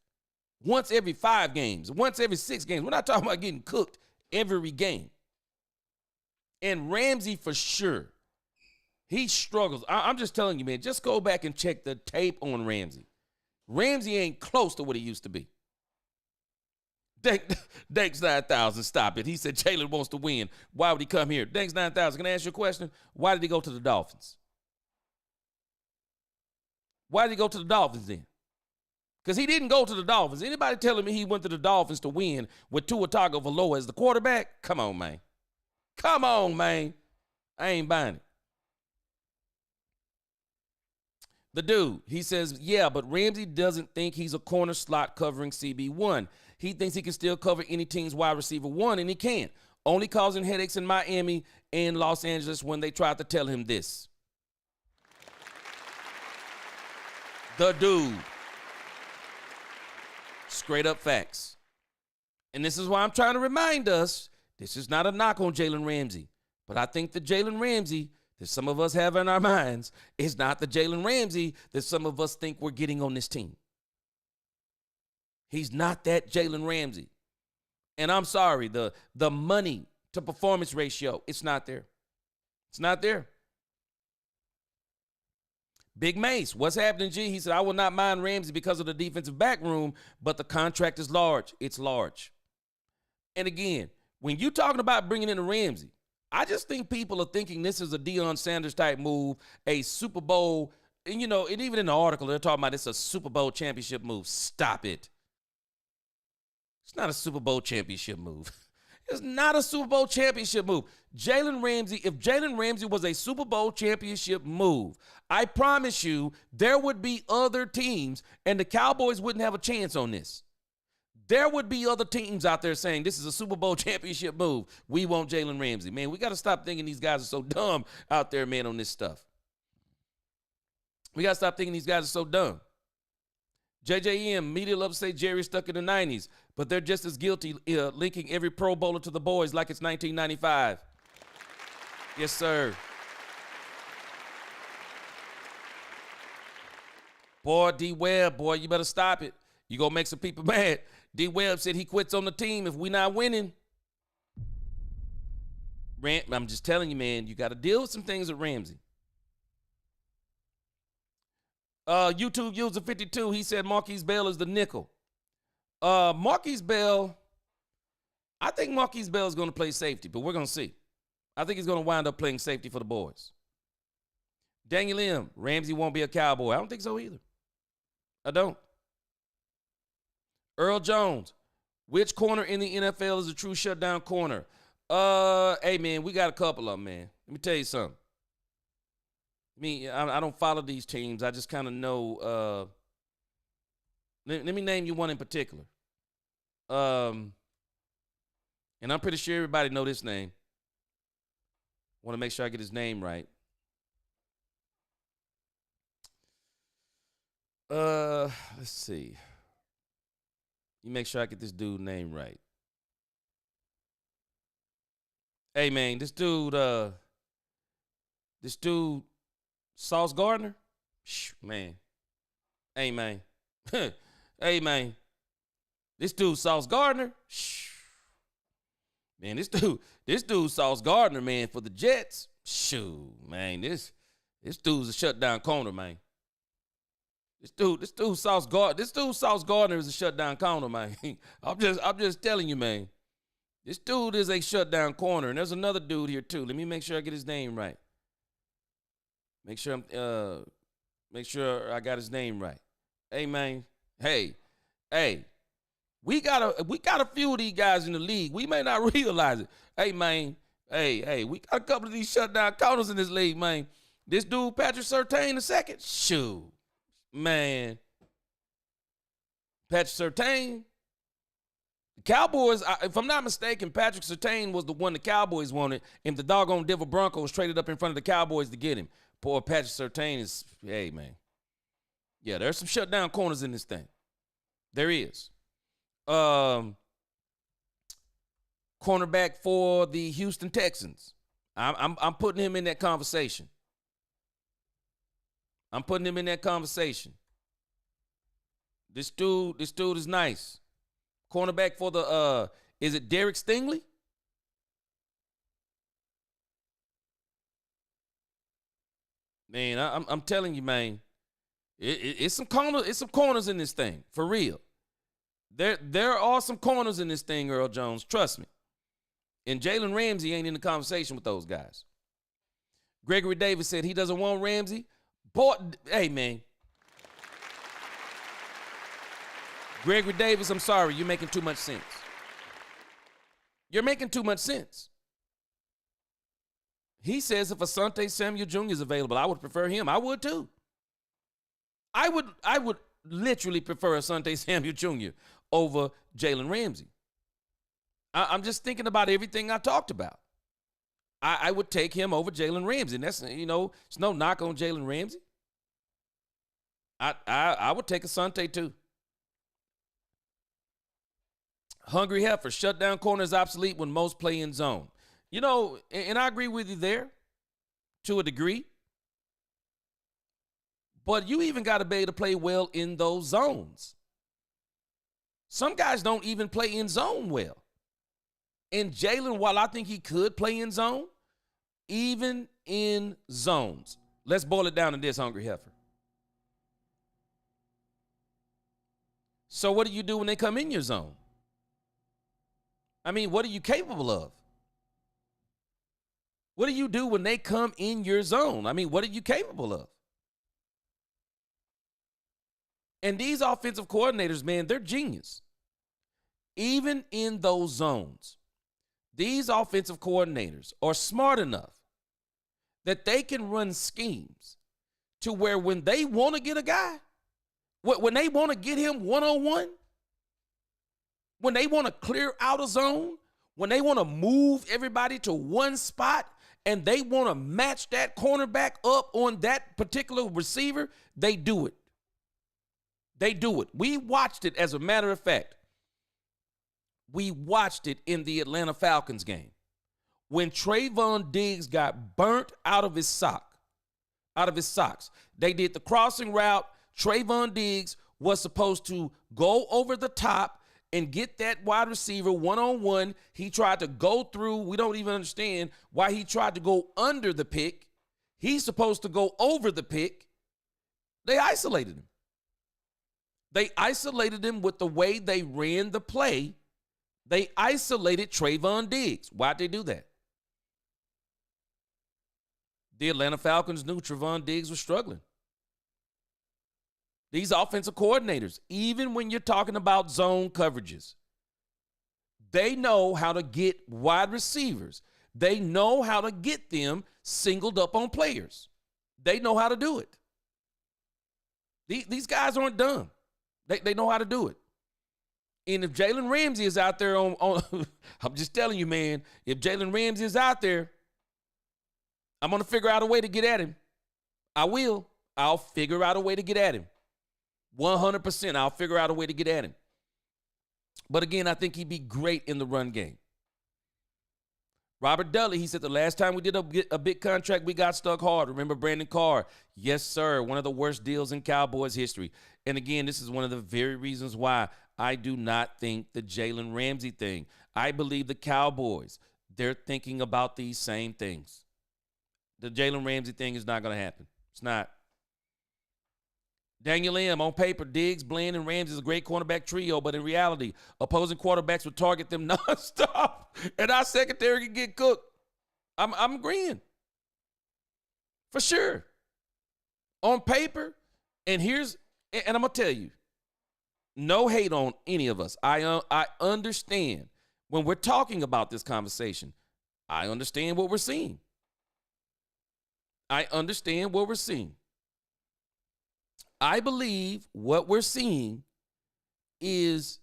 once every 5 games, once every 6 games. We're not talking about getting cooked every game. And Ramsey, for sure, he struggles. I'm just telling you, man, just go back and check the tape on Ramsey. Ramsey ain't close to what he used to be. Danks 9000, stop it. He said Jalen wants to win. Why would he come here? Danks 9000, can I ask you a question? Why did he go to the Dolphins? Why did he go to the Dolphins then? Because he didn't go to the Dolphins. Anybody telling me he went to the Dolphins to win with Tua Tagovailoa as the quarterback? Come on, man. Come on, man. I ain't buying it. The dude, he says, yeah, but Ramsey doesn't think he's a corner slot covering CB1. He thinks he can still cover any team's wide receiver 1, and he can't. Only causing headaches in Miami and Los Angeles when they tried to tell him this. The dude. Straight up facts. And this is why I'm trying to remind us, this is not a knock on Jalen Ramsey. But I think the Jalen Ramsey that some of us have in our minds is not the Jalen Ramsey that some of us think we're getting on this team. He's not that Jalen Ramsey. And I'm sorry, the money to performance ratio, it's not there. It's not there. Big Mace, what's happening, G? He said, I will not mind Ramsey because of the defensive back room, but the contract is large. It's large. And again, when you're talking about bringing in a Ramsey, I just think people are thinking this is a Deion Sanders type move, a Super Bowl, and and even in the article, they're talking about it's a Super Bowl championship move. Stop it. It's not a Super Bowl championship move. It's not a Super Bowl championship move. Jalen Ramsey, if Jalen Ramsey was a Super Bowl championship move, I promise you there would be other teams, and the Cowboys wouldn't have a chance on this. There would be other teams out there saying this is a Super Bowl championship move. We want Jalen Ramsey. Man, we got to stop thinking these guys are so dumb out there, man, on this stuff. We got to stop thinking these guys are so dumb. JJM, media love to say Jerry stuck in the 90s, but they're just as guilty linking every Pro Bowler to the boys like it's 1995. Yes, sir. Boy, D-Webb, boy, you better stop it. You going to make some people mad. D-Webb said he quits on the team if we not winning. I'm just telling you, man, you got to deal with some things with Ramsey. YouTube user 52, he said Marquise Bell is the nickel. Marquise Bell, I think Marquise Bell is going to play safety, but we're going to see. I think he's going to wind up playing safety for the boys. Daniel M., Ramsey won't be a Cowboy. I don't think so either. I don't. Earl Jones, which corner in the NFL is a true shutdown corner? Hey, man, we got a couple of them, man. Let me tell you something. I don't follow these teams. I just kind of know. Let me name you one in particular. And I'm pretty sure everybody know this name. Want to make sure I get his name right. Let's see. You make sure I get this dude name right. Hey man, this dude, Sauce Gardner, man. Hey man, hey man, this dude Sauce Gardner, man, this dude Sauce Gardner, man, for the Jets, shoot, man, this dude's a shutdown corner, man. This dude Sauce Gardner is a shutdown corner, man. I'm just telling you, man. This dude is a shutdown corner, and there's another dude here too. Let me make sure I get his name right. Make sure I got his name right. Hey man, hey, we got a few of these guys in the league. We may not realize it. Hey man, hey, we got a couple of these shutdown corners in this league, man. This dude Patrick Surtain II, shoot, man, Patrick Surtain. The Cowboys, if I'm not mistaken, Patrick Surtain was the one the Cowboys wanted, and the doggone Denver Broncos traded up in front of the Cowboys to get him. Poor Patrick Surtain is, hey, man. Yeah, there's some shutdown corners in this thing. There is. Cornerback for the Houston Texans. I'm putting him in that conversation. This dude is nice. Cornerback for the is it Derek Stingley? Man, I'm telling you, man, it's some corners in this thing for real. There are some corners in this thing, Earl Jones. Trust me. And Jalen Ramsey ain't in the conversation with those guys. Gregory Davis said he doesn't want Ramsey. Boy, hey man. Gregory Davis, I'm sorry, you're making too much sense. You're making too much sense. He says if Asante Samuel Jr. is available, I would prefer him. I would too. I would literally prefer Asante Samuel Jr. over Jalen Ramsey. I'm just thinking about everything I talked about. I would take him over Jalen Ramsey. And that's, it's no knock on Jalen Ramsey. I would take Asante too. Hungry Heifer, shutdown corner is obsolete when most play in zone. And I agree with you there to a degree. But you even got to be able to play well in those zones. Some guys don't even play in zone well. And Jalen, while I think he could play in zone, even in zones. Let's boil it down to this, Hungry Heifer. So what do you do when they come in your zone? I mean, what are you capable of? What do you do when they come in your zone? I mean, what are you capable of? And these offensive coordinators, man, they're genius. Even in those zones, these offensive coordinators are smart enough that they can run schemes to where when they want to get a guy, when they want to get him one-on-one, when they want to clear out a zone, when they want to move everybody to one spot and they want to match that cornerback up on that particular receiver, they do it. They do it. We watched it, as a matter of fact. We watched it in the Atlanta Falcons game when Trayvon Diggs got burnt out of his socks. They did the crossing route. Trayvon Diggs was supposed to go over the top and get that wide receiver one-on-one. He tried to go through. We don't even understand why he tried to go under the pick. He's supposed to go over the pick. They isolated him. They isolated him with the way they ran the play. They isolated Trayvon Diggs. Why'd they do that? The Atlanta Falcons knew Trayvon Diggs was struggling. These offensive coordinators, even when you're talking about zone coverages, they know how to get wide receivers. They know how to get them singled up on players. They know how to do it. These guys aren't dumb. They know how to do it. And if Jalen Ramsey is out there on I'm just telling you, man, if Jalen Ramsey is out there, I'm going to figure out a way to get at him. I will. I'll figure out a way to get at him. 100%. I'll figure out a way to get at him. But again, I think he'd be great in the run game. Robert Dudley, he said the last time we did a big contract, we got stuck hard. Remember Brandon Carr? Yes, sir. One of the worst deals in Cowboys history. And again, this is one of the very reasons why I do not think the Jalen Ramsey thing. I believe the Cowboys, they're thinking about these same things. The Jalen Ramsey thing is not going to happen. It's not. Daniel M. On paper, Diggs, Bland, and Ramsey is a great cornerback trio, but in reality, opposing quarterbacks will target them nonstop, and our secondary can get cooked. I'm agreeing. For sure. On paper, and I'm going to tell you, no hate on any of us. I understand when we're talking about this conversation, I understand what we're seeing. I understand what we're seeing. I believe what we're seeing is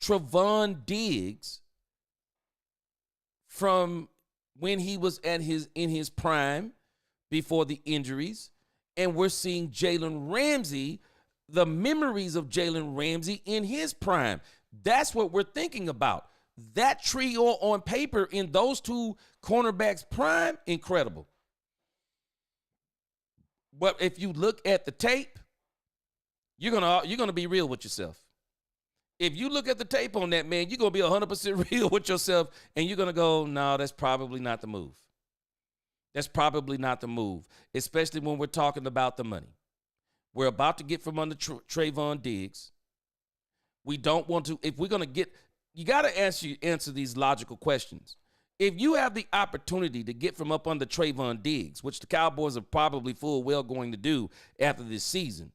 Trevon Diggs from when he was in his prime before the injuries, and we're seeing Jalen Ramsey, the memories of Jalen Ramsey in his prime. That's what we're thinking about. That trio on paper in those two cornerbacks' prime, incredible. But if you look at the tape, you're gonna be real with yourself. If you look at the tape on that, man, you're gonna be 100% real with yourself, and you're gonna go, no, that's probably not the move. That's probably not the move, especially when we're talking about the money. We're about to get from under Trevon Diggs. We don't want to, if we're gonna get, you gotta answer these logical questions. If you have the opportunity to get from up under Trevon Diggs, which the Cowboys are probably full well going to do after this season,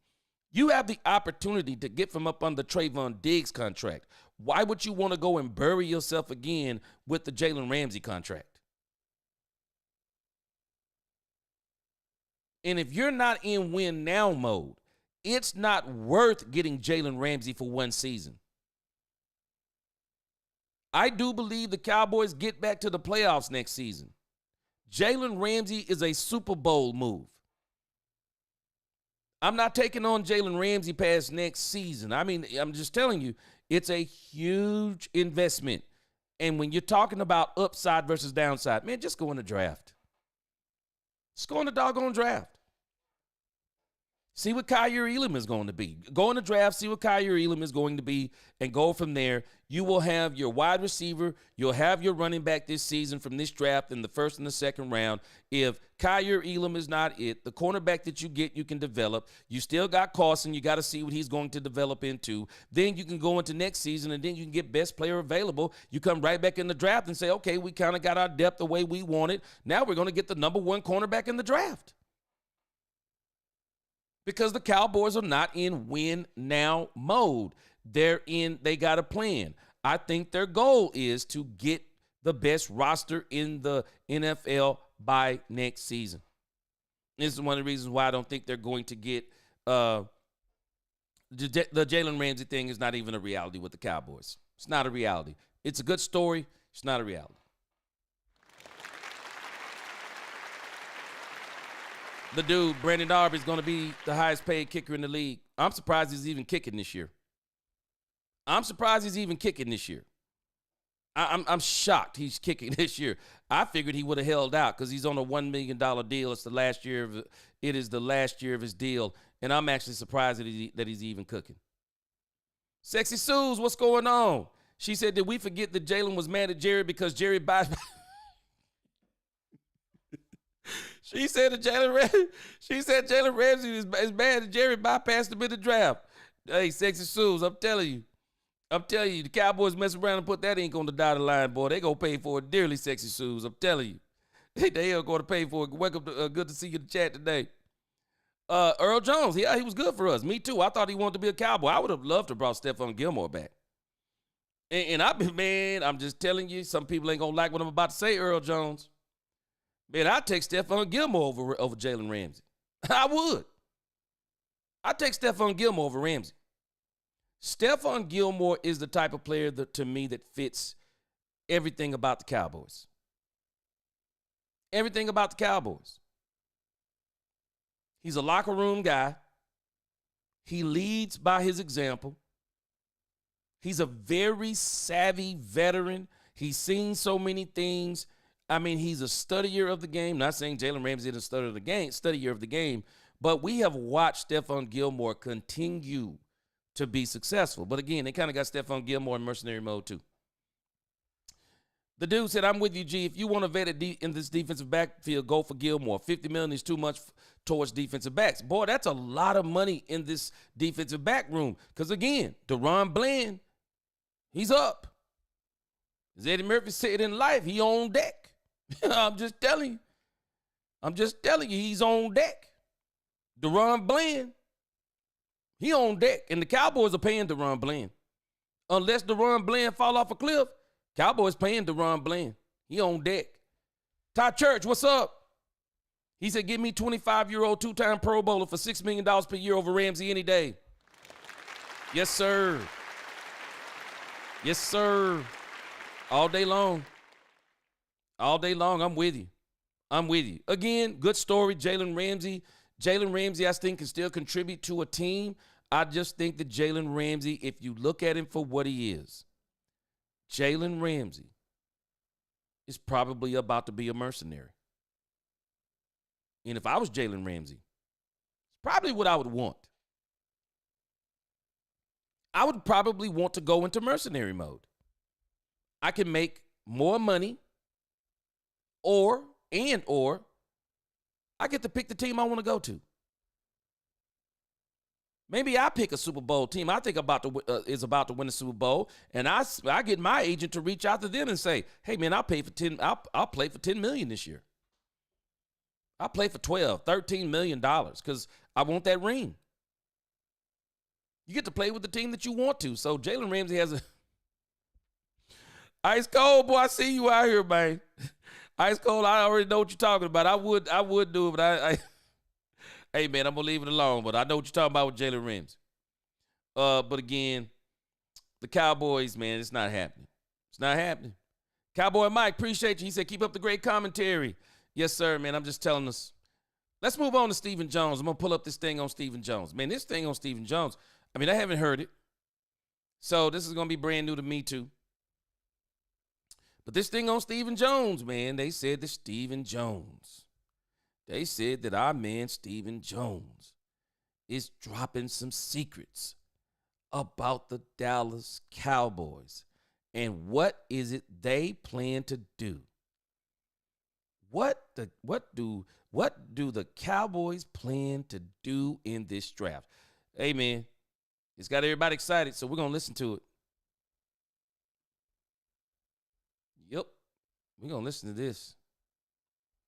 you have the opportunity to get from up under Trevon Diggs contract. Why would you want to go and bury yourself again with the Jalen Ramsey contract? And if you're not in win now mode, it's not worth getting Jalen Ramsey for one season. I do believe the Cowboys get back to the playoffs next season. Jalen Ramsey is a Super Bowl move. I'm not taking on Jalen Ramsey past next season. I mean, I'm just telling you, it's a huge investment. And when you're talking about upside versus downside, man, just go in the draft. Just go in the doggone draft. See what Kyer Elam is going to be. Go in the draft, see what Kyer Elam is going to be, and go from there. You will have your wide receiver. You'll have your running back this season from this draft in the first and the second round. If Kyer Elam is not it, the cornerback that you get, you can develop. You still got Carson. You got to see what he's going to develop into. Then you can go into next season, and then you can get best player available. You come right back in the draft and say, okay, we kind of got our depth the way we want it. Now we're going to get the number one cornerback in the draft. Because the Cowboys are not in win now mode. They got a plan. I think their goal is to get the best roster in the NFL by next season. This is one of the reasons why I don't think they're going to get the Jalen Ramsey thing is not even a reality with the Cowboys. It's not a reality. It's a good story. It's not a reality. The dude, Brandon Darby, is going to be the highest paid kicker in the league. I'm surprised he's even kicking this year. I'm shocked he's kicking this year. I figured he would have held out because he's on a $1 million deal. It is the last year of his deal, and I'm actually surprised that he's even cooking. Sexy Suze, what's going on? She said, did we forget that Jalen was mad at Jerry because Jerry buys... She said Jalen Ramsey is mad that Jerry bypassed him in the draft. Hey, Sexy Suze, I'm telling you, the Cowboys mess around and put that ink on the dotted line, boy. They gonna pay for it dearly, Sexy Suze. I'm telling you, they are gonna pay for it. Welcome to good to see you in the chat today. Earl Jones, he was good for us. Me too. I thought he wanted to be a Cowboy. I would have loved to have brought Stephon Gilmore back. And I'm just telling you, some people ain't gonna like what I'm about to say, Earl Jones. Man, I'd take Stephon Gilmore over Jalen Ramsey. I would. I'd take Stephon Gilmore over Ramsey. Stephon Gilmore is the type of player to me that fits everything about the Cowboys. Everything about the Cowboys. He's a locker room guy. He leads by his example. He's a very savvy veteran. He's seen so many things. I mean, he's a studier of the game. Not saying Jalen Ramsey is a studier of the game, but we have watched Stephon Gilmore continue to be successful. But again, they kind of got Stephon Gilmore in mercenary mode too. The dude said, I'm with you, G. If you want to vet in this defensive backfield, go for Gilmore. $50 million is too much towards defensive backs. Boy, that's a lot of money in this defensive back room. Because again, DaRon Bland, he's up. As Eddie Murphy said in life, he on deck. I'm just telling you, he's on deck. DaRon Bland, he on deck. And the Cowboys are paying DaRon Bland. Unless DaRon Bland fall off a cliff, Cowboys paying DaRon Bland. He on deck. Ty Church, what's up? He said, give me 25-year-old two-time Pro Bowler for $6 million per year over Ramsey any day. Yes, sir. Yes, sir. All day long. All day long, I'm with you. I'm with you. Again, good story, Jalen Ramsey. Jalen Ramsey, I think, can still contribute to a team. I just think that Jalen Ramsey, if you look at him for what he is, Jalen Ramsey is probably about to be a mercenary. And if I was Jalen Ramsey, it's probably what I would want. I would probably want to go into mercenary mode. I can make more money or I get to pick the team I want to go to. Maybe I pick a Super Bowl team I think is about to win the Super Bowl, and I get my agent to reach out to them and say, "Hey man, I'll play for $10 million this year. I'll play for $13 million because I want that ring." You get to play with the team that you want to. So Jalen Ramsey has a Ice Cold, boy. I see you out here, man. Ice Cold, I already know what you're talking about. I would do it, but I hey, man, I'm going to leave it alone, but I know what you're talking about with Jalen Ramsey. But again, the Cowboys, man, it's not happening. It's not happening. Cowboy Mike, appreciate you. He said, keep up the great commentary. Yes, sir, man. I'm just telling us. Let's move on to Stephen Jones. I'm going to pull up this thing on Stephen Jones. Man, this thing on Stephen Jones, I mean, I haven't heard it. So this is going to be brand new to me, too. But this thing on Stephen Jones, man, they said that Stephen Jones. They said that our man Stephen Jones is dropping some secrets about the Dallas Cowboys and what is it they plan to do. What do the Cowboys plan to do in this draft? Hey man, it's got everybody excited, so we're gonna listen to it. Yep, we're gonna listen to this.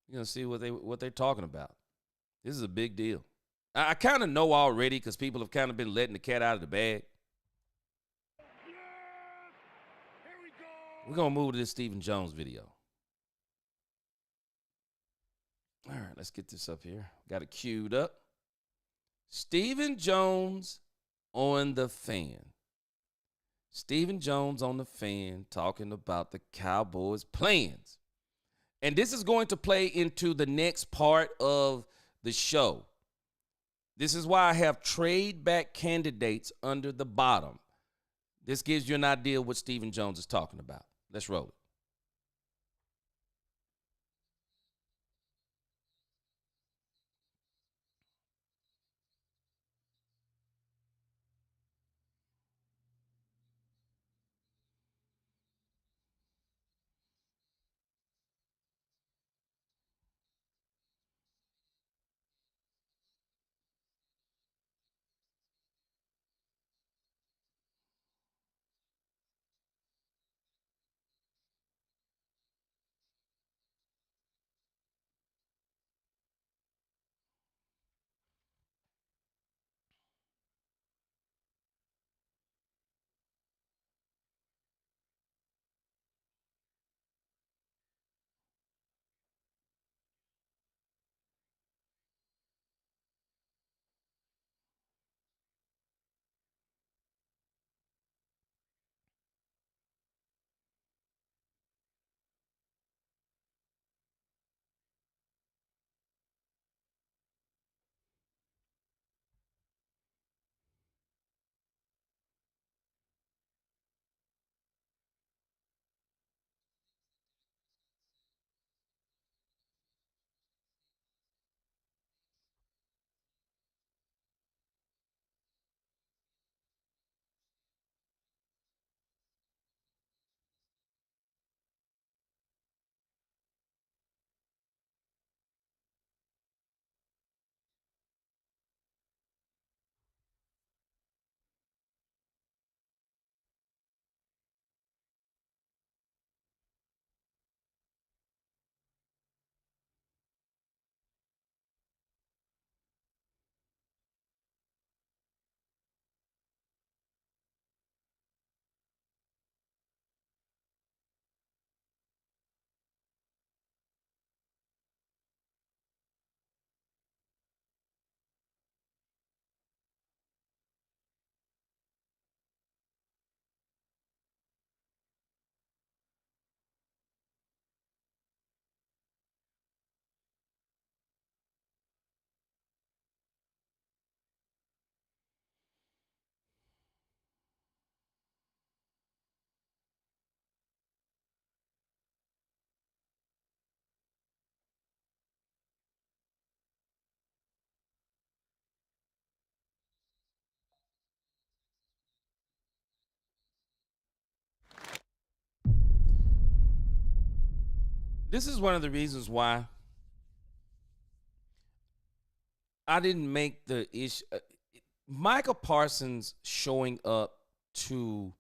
You're going to see what they're talking about. This is a big deal. I kind of know already because people have kind of been letting the cat out of the bag. We're going to move to this Stephen Jones video. All right, let's get this up here. Got it queued up. Stephen Jones on the Fan. Stephen Jones on the Fan talking about the Cowboys' plans. And this is going to play into the next part of the show. This is why I have trade back candidates under the bottom. This gives you an idea of what Stephen Jones is talking about. Let's roll it. This is one of the reasons why I didn't make the issue. Michael Parsons showing up to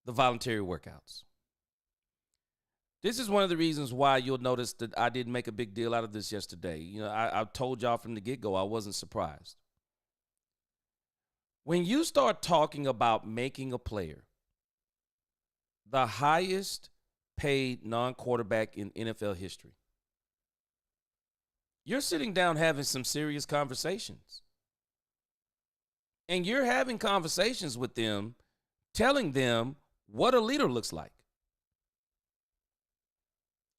the voluntary workouts. This is one of the reasons why you'll notice that I didn't make a big deal out of this yesterday. You know, I told y'all from the get-go I wasn't surprised. When you start talking about making a player the highest paid non-quarterback in NFL history, you're sitting down having some serious conversations. And you're having conversations with them, telling them what a leader looks like.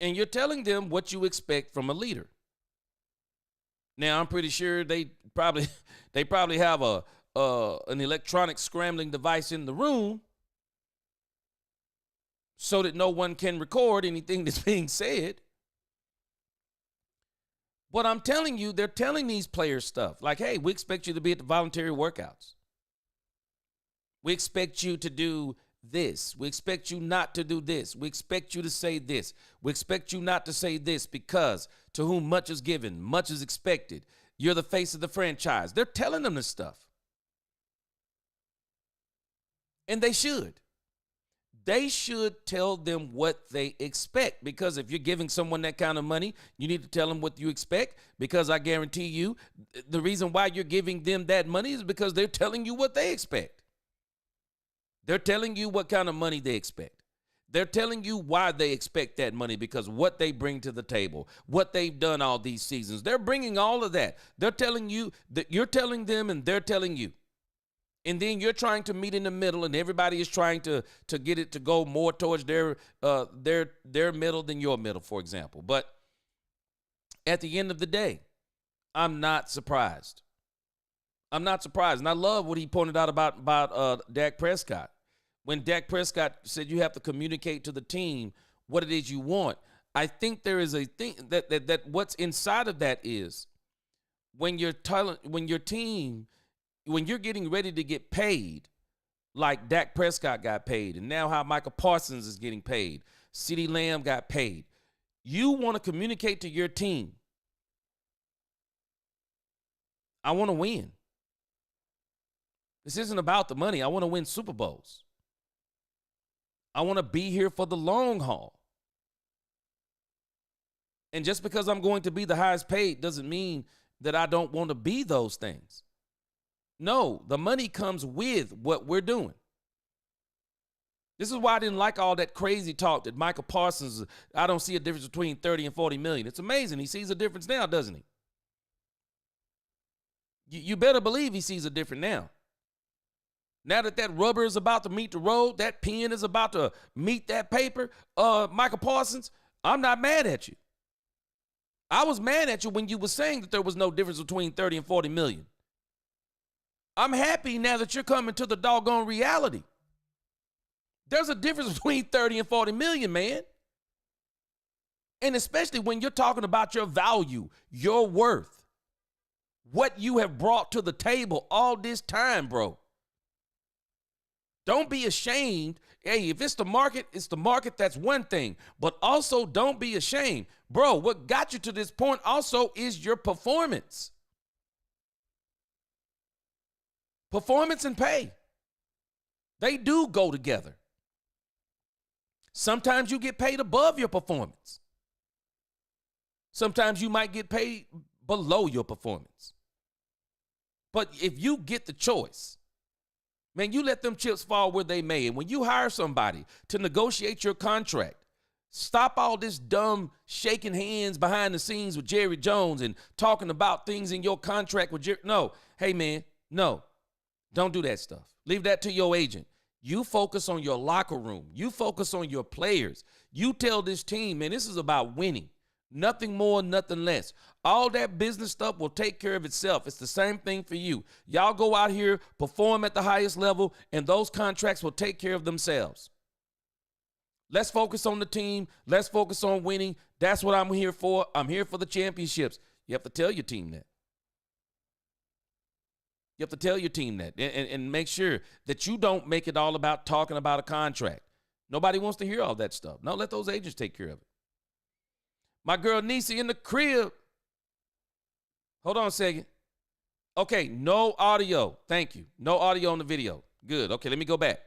And you're telling them what you expect from a leader. Now, I'm pretty sure they probably have an electronic scrambling device in the room so that no one can record anything that's being said. But I'm telling you, they're telling these players stuff like, hey, we expect you to be at the voluntary workouts. We expect you to do this. We expect you not to do this. We expect you to say this. We expect you not to say this because to whom much is given, much is expected. You're the face of the franchise. They're telling them this stuff. And they should. They should tell them what they expect, because if you're giving someone that kind of money, you need to tell them what you expect, because I guarantee you the reason why you're giving them that money is because they're telling you what they expect. They're telling you what kind of money they expect. They're telling you why they expect that money, because what they bring to the table, what they've done all these seasons. They're bringing all of that. They're telling you that you're telling them and they're telling you. And then you're trying to meet in the middle, and everybody is trying to get it to go more towards their middle than your middle, for example. But at the end of the day, I'm not surprised. I'm not surprised. And I love what he pointed out about Dak Prescott. When Dak Prescott said you have to communicate to the team what it is you want, I think there is a thing that what's inside of that is when your team, when you're getting ready to get paid, like Dak Prescott got paid, and now how Michael Parsons is getting paid, CeeDee Lamb got paid, you want to communicate to your team, I want to win. This isn't about the money. I want to win Super Bowls. I want to be here for the long haul. And just because I'm going to be the highest paid doesn't mean that I don't want to be those things. No, the money comes with what we're doing. This is why I didn't like all that crazy talk that Michael Parsons, I don't see a difference between 30 and 40 million. It's amazing. He sees a difference now, doesn't he? You better believe he sees a difference now. Now that rubber is about to meet the road, that pen is about to meet that paper, Michael Parsons, I'm not mad at you. I was mad at you when you were saying that there was no difference between 30 and 40 million. I'm happy now that you're coming to the doggone reality. There's a difference between 30 and 40 million, man. And especially when you're talking about your value, your worth, what you have brought to the table all this time, bro. Don't be ashamed. Hey, if it's the market, that's one thing. But also don't be ashamed. Bro, what got you to this point also is your performance. Performance and pay. They do go together. Sometimes you get paid above your performance. Sometimes you might get paid below your performance. But if you get the choice, man, you let them chips fall where they may. And when you hire somebody to negotiate your contract, stop all this dumb shaking hands behind the scenes with Jerry Jones and talking about things in your contract with Jerry. No, hey, man, no. Don't do that stuff. Leave that to your agent. You focus on your locker room. You focus on your players. You tell this team, man, this is about winning. Nothing more, nothing less. All that business stuff will take care of itself. It's the same thing for you. Y'all go out here, perform at the highest level, and those contracts will take care of themselves. Let's focus on the team. Let's focus on winning. That's what I'm here for. I'm here for the championships. You have to tell your team that. You have to tell your team that and make sure that you don't make it all about talking about a contract. Nobody wants to hear all that stuff. No, let those agents take care of it. My girl Niecy in the crib. Hold on a second. Okay, no audio. Thank you. No audio on the video. Good. Okay, let me go back.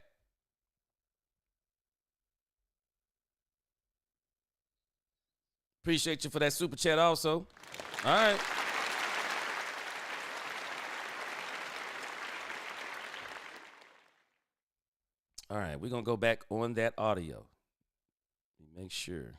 Appreciate you for that super chat also. All right. All right, we're going to go back on that audio. Make sure.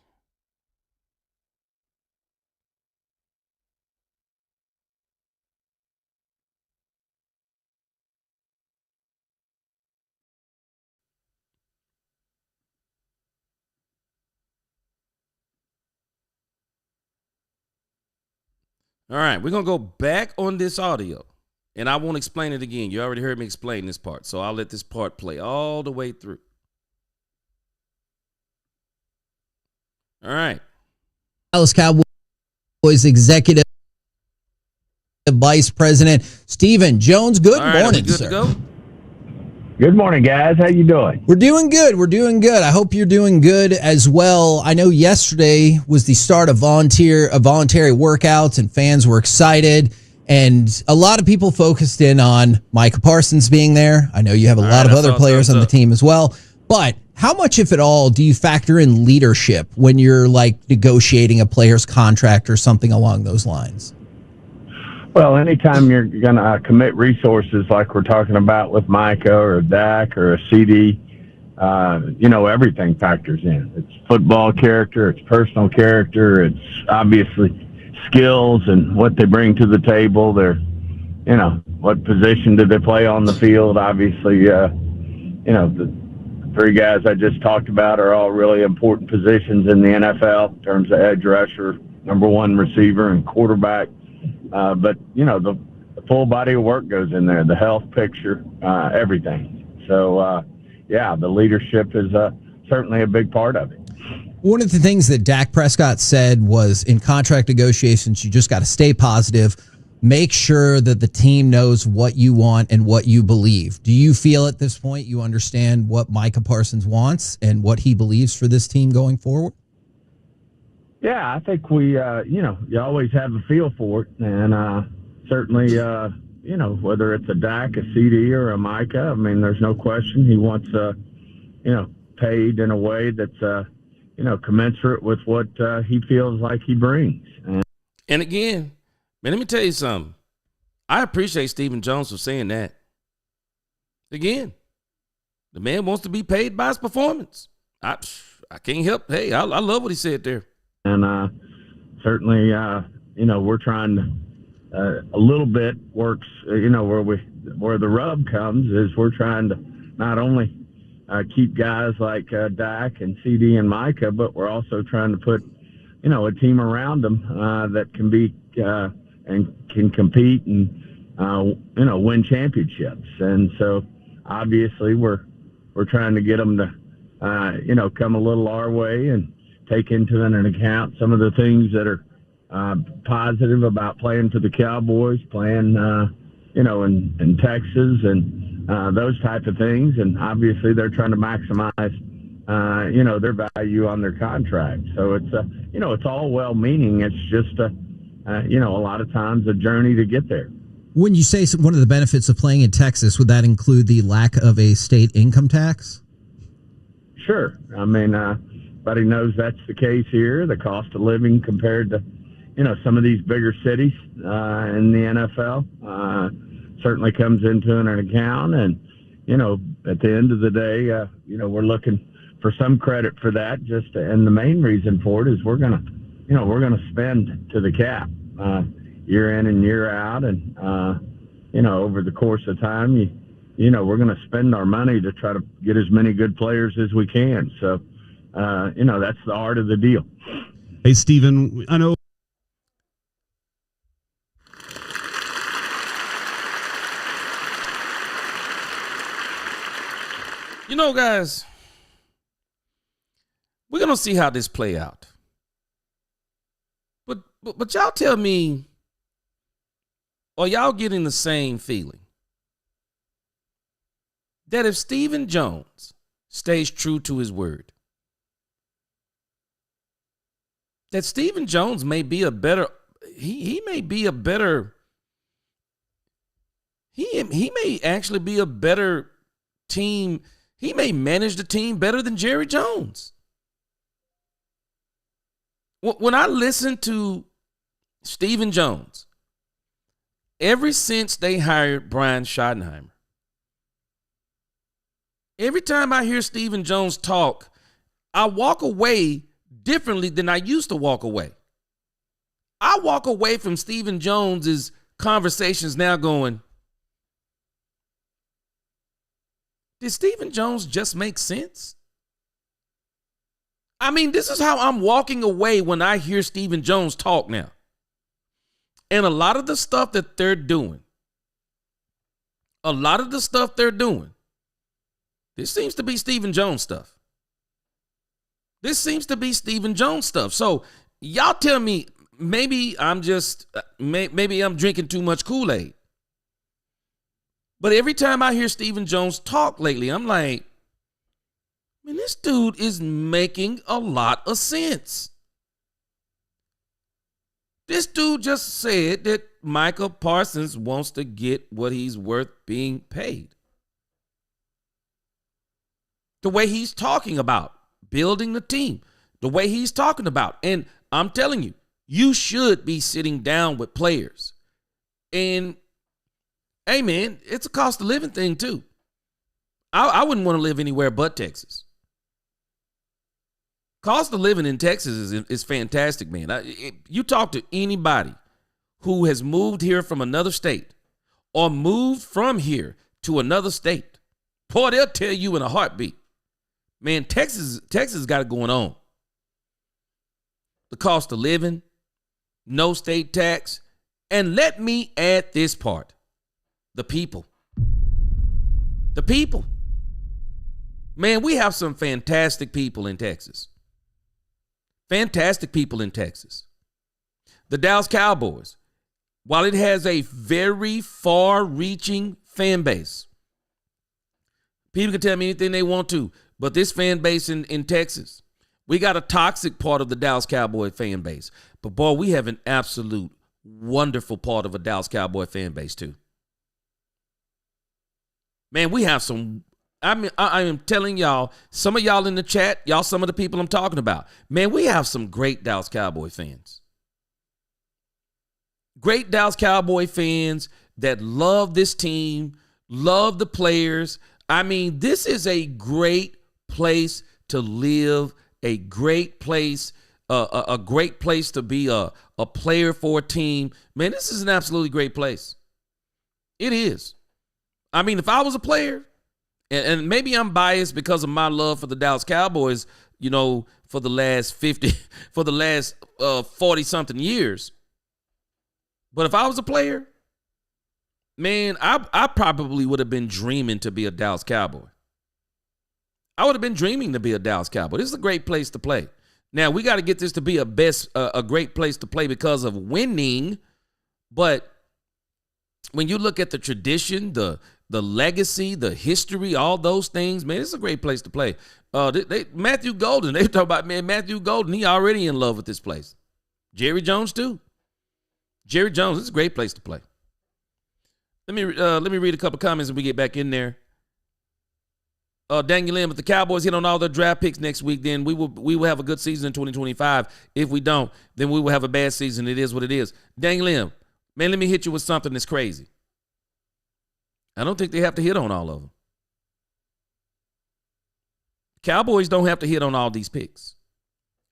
All right, we're going to go back on this audio, and I won't explain it again. You already heard me explain this part, so I'll let this part play all the way through. All right. Dallas Cowboys Executive Vice President Stephen Jones. Good morning, sir. To go? Good morning, guys. How you doing? We're doing good. We're doing good. I hope you're doing good as well. I know yesterday was the start of voluntary workouts, and fans were excited. And a lot of people focused in on Micah Parsons being there. I know you have a lot of other players on the team as well. But how much, if at all, do you factor in leadership when you're like negotiating a player's contract or something along those lines? Well, anytime you're going to commit resources like we're talking about with Micah or Dak or a CD, everything factors in. It's football character, it's personal character, it's obviously skills and what they bring to the table. They're, what position do they play on the field? Obviously, the three guys I just talked about are all really important positions in the NFL in terms of edge rusher, number one receiver, and quarterback. But the full body of work goes in there, the health picture, everything. So, the leadership is certainly a big part of it. One of the things that Dak Prescott said was in contract negotiations, you just got to stay positive, make sure that the team knows what you want and what you believe. Do you feel at this point you understand what Micah Parsons wants and what he believes for this team going forward? Yeah, I think we, you always have a feel for it. And certainly, whether it's a Dak, a CD, or a Micah, I mean, there's no question he wants, paid in a way that's, commensurate with what he feels like he brings. And again, man, let me tell you something. I appreciate Stephen Jones for saying that. Again, the man wants to be paid by his performance. I can't help. Hey, I love what he said there. And certainly, we're trying to a little bit works. Where the rub comes is we're trying to not only keep guys like Dak and CD and Micah, but we're also trying to put a team around them that can be and can compete and win championships. And so obviously we're trying to get them to come a little our way and take into an account some of the things that are positive about playing for the Cowboys, playing, in Texas and those type of things. And obviously they're trying to maximize, their value on their contract. So it's, it's all well-meaning. It's just, a lot of times a journey to get there. When you say one of the benefits of playing in Texas, would that include the lack of a state income tax? Sure. I mean, everybody knows that's the case here. The cost of living compared to, some of these bigger cities in the NFL certainly comes into an account. And, at the end of the day, we're looking for some credit for that. And the main reason for it is we're gonna spend to the cap year in and year out. And, over the course of time, we're going to spend our money to try to get as many good players as we can. So, that's the art of the deal. Hey, Stephen, I know. Guys, we're going to see how this play out. But y'all tell me, are y'all getting the same feeling that if Stephen Jones stays true to his word, that Stephen Jones may be a better he may be a better he may actually be a better team. He may manage the team better than Jerry Jones. When I listen to Stephen Jones, ever since they hired Brian Schottenheimer, every time I hear Stephen Jones talk, I walk away differently than I used to walk away. I walk away from Stephen Jones's conversations now going, did Stephen Jones just make sense? I mean, this is how I'm walking away when I hear Stephen Jones talk now. And a lot of the stuff that they're doing, this seems to be Stephen Jones stuff. So y'all tell me, maybe I'm drinking too much Kool-Aid. But every time I hear Stephen Jones talk lately, I'm like, man, this dude is making a lot of sense. This dude just said that Micah Parsons wants to get what he's worth being paid. The way he's talking about building the team, the way he's talking about. And I'm telling you, you should be sitting down with players. And, hey, man, it's a cost of living thing, too. I wouldn't want to live anywhere but Texas. Cost of living in Texas is fantastic, man. You talk to anybody who has moved here from another state or moved from here to another state, boy, they'll tell you in a heartbeat, man, Texas got it going on. The cost of living, no state tax, and let me add this part, the people. The people. Man, we have some fantastic people in Texas. Fantastic people in Texas. The Dallas Cowboys, while it has a very far-reaching fan base, people can tell me anything they want to, but this fan base in Texas, we got a toxic part of the Dallas Cowboy fan base. But, boy, we have an absolute wonderful part of a Dallas Cowboy fan base, too. Man, we have some... I am telling y'all, some of y'all in the chat, y'all some of the people I'm talking about. Man, we have some great Dallas Cowboy fans. Great Dallas Cowboy fans that love this team, love the players. I mean, this is a great place to live, a great place, a great place to be a player for a team. Man, this is an absolutely great place. It is. I mean, if I was a player, and maybe I'm biased because of my love for the Dallas Cowboys, you know, for the last 40-something years. But if I was a player, man, I probably would have been dreaming to be a Dallas Cowboy. I would have been dreaming to be a Dallas Cowboy. This is a great place to play. Now, we got to get this to be a great place to play because of winning. But when you look at the tradition, the legacy, the history, all those things, man, it's a great place to play. Matthew Golden, they talk about, man, Matthew Golden, he already in love with this place. Jerry Jones, too. Jerry Jones, it's a great place to play. Let me read a couple comments and we get back in there. Daniel Lim, if the Cowboys hit on all their draft picks next week, then we will have a good season in 2025. If we don't, then we will have a bad season. It is what it is. Daniel Lim, man, let me hit you with something that's crazy. I don't think they have to hit on all of them. Cowboys don't have to hit on all these picks.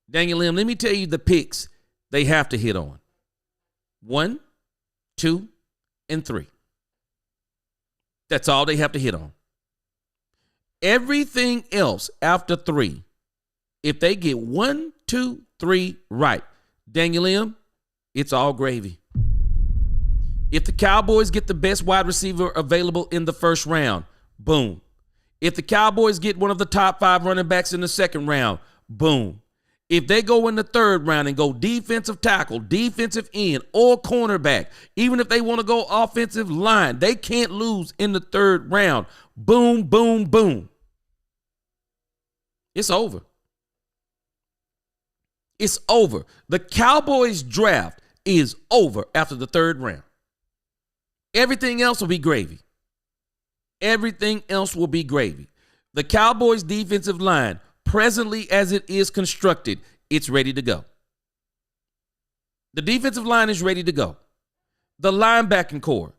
Daniel Lim, let me tell you the picks they have to hit on. 1, 2, and 3. That's all they have to hit on. Everything else after 3, if they get 1, 2, 3 right, Daniel Lim, it's all gravy. If the Cowboys get the best wide receiver available in the first round, boom. If the Cowboys get one of the top 5 running backs in the second round, boom. If they go in the third round and go defensive tackle, defensive end, or cornerback, even if they want to go offensive line, they can't lose in the third round. Boom, boom, boom. It's over. It's over. The Cowboys draft is over after the third round. Everything else will be gravy. Everything else will be gravy. The Cowboys defensive line, presently as it is constructed, it's ready to go. The defensive line is ready to go. The linebacking core,